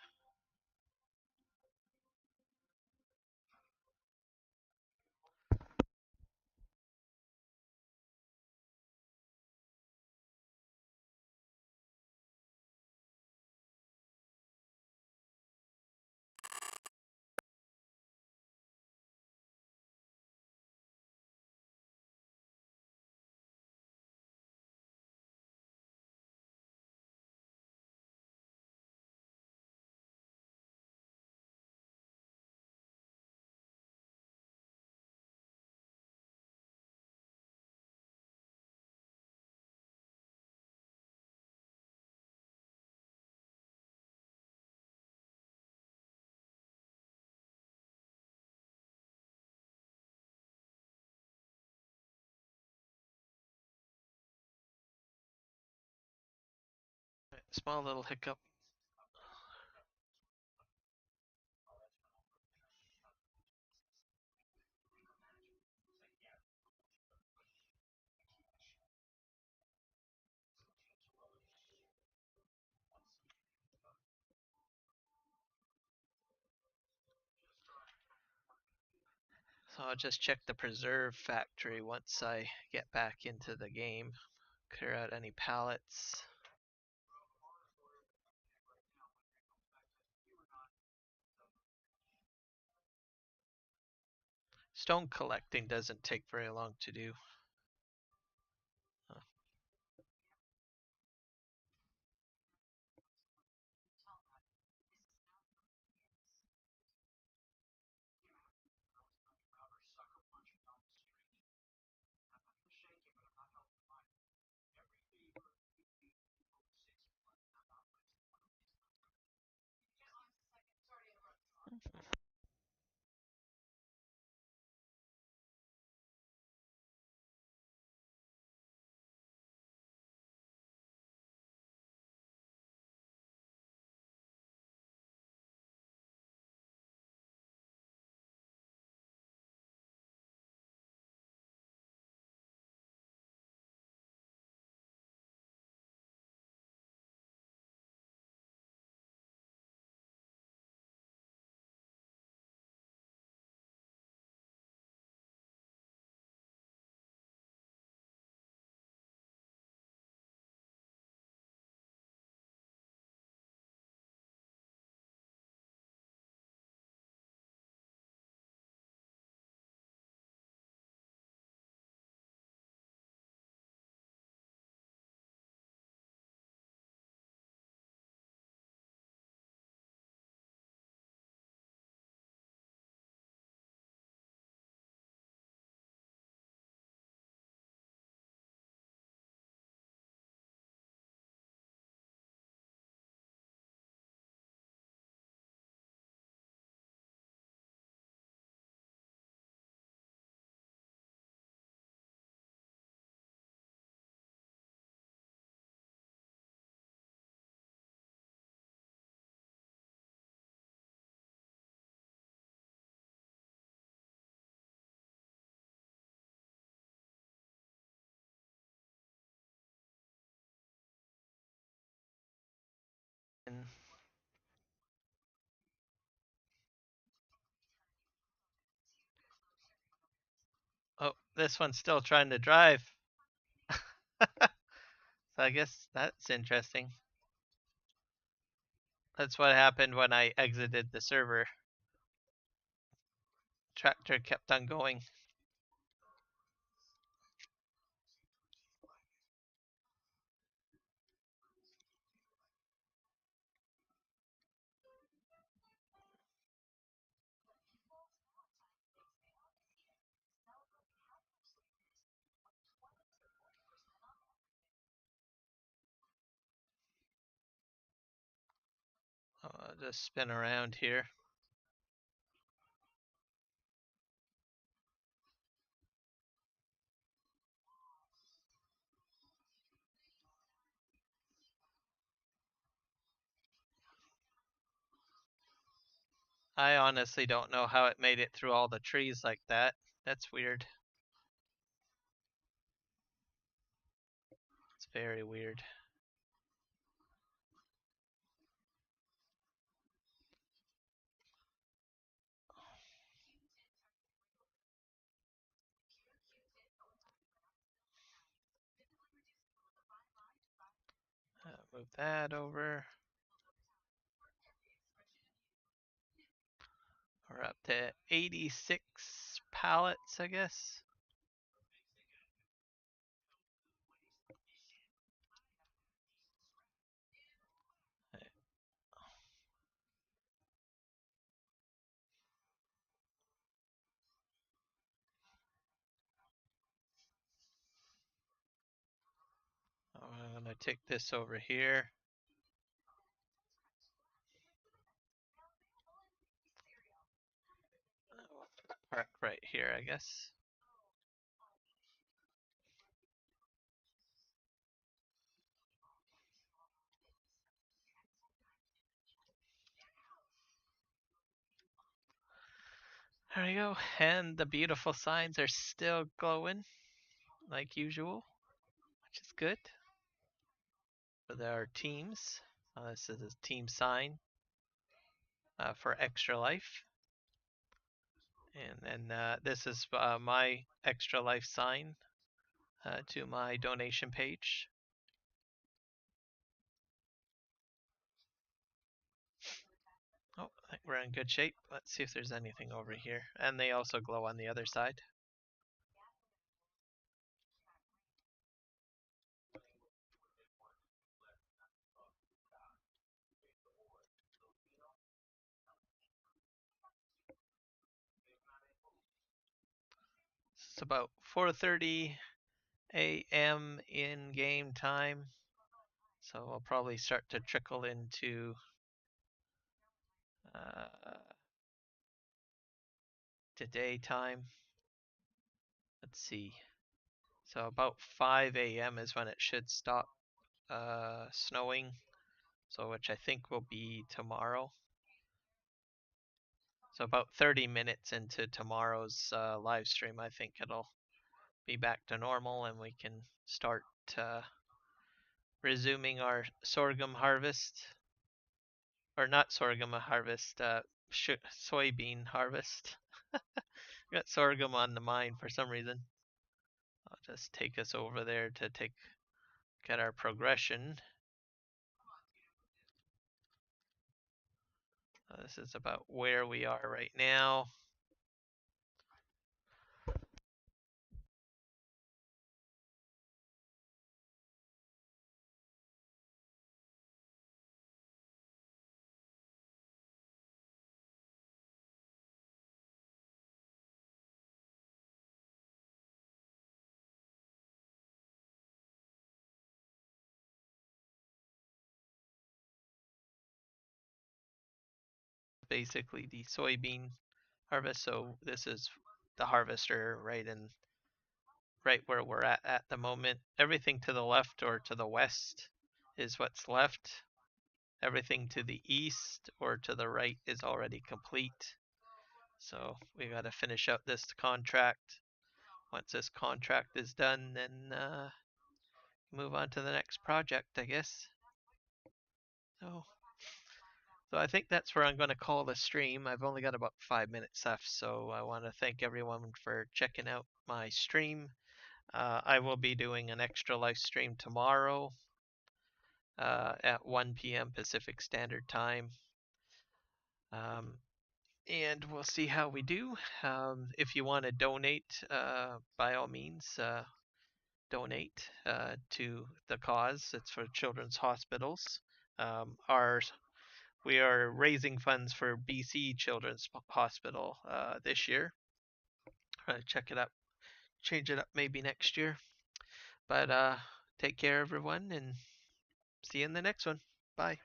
Small little hiccup. So I'll just check the preserve factory once I get back into the game. Clear out any pallets. Stone collecting doesn't take very long to do. And oh, this one's still trying to drive. So I guess that's interesting. That's what happened when I exited the server. Tractor kept on going. I'll just spin around here. I honestly don't know how it made it through all the trees like that. That's weird. Very weird. Move that over. We're up to 86 pallets, I guess. I'm gonna take this over here. Park right here, I guess. There we go. And the beautiful signs are still glowing like usual, which is good. For our teams. This is a team sign for Extra Life. And then this is my Extra Life sign to my donation page. Oh, I think we're in good shape. Let's see if there's anything over here. And they also glow on the other side. It's about 4:30 a.m. in game time. So we'll probably start to trickle into to daytime. Let's see. So about 5 a.m. is when it should stop snowing. So which I think will be tomorrow. So about 30 minutes into tomorrow's live stream, I think it'll be back to normal and we can start resuming our sorghum harvest. Or not sorghum harvest, soybean harvest. Got sorghum on the mind for some reason. I'll just take us over there to get our progression. This is about where we are right now. Basically the soybean harvest. So this is the harvester right where we're at the moment. Everything to the left or to the west is what's left. Everything to the east or to the right is already complete. So we got to finish out this contract. Once this contract is done, then move on to the next project, I guess. So I think that's where I'm going to call the stream. I've only got about 5 minutes left, so I want to thank everyone for checking out my stream. I will be doing an extra live stream tomorrow at 1 p.m. Pacific Standard Time. And we'll see how we do. If you want to donate, by all means, donate to the cause. It's for children's hospitals. We are raising funds for BC Children's Hospital this year. Check it out, change it up maybe next year. But take care, everyone, and see you in the next one. Bye.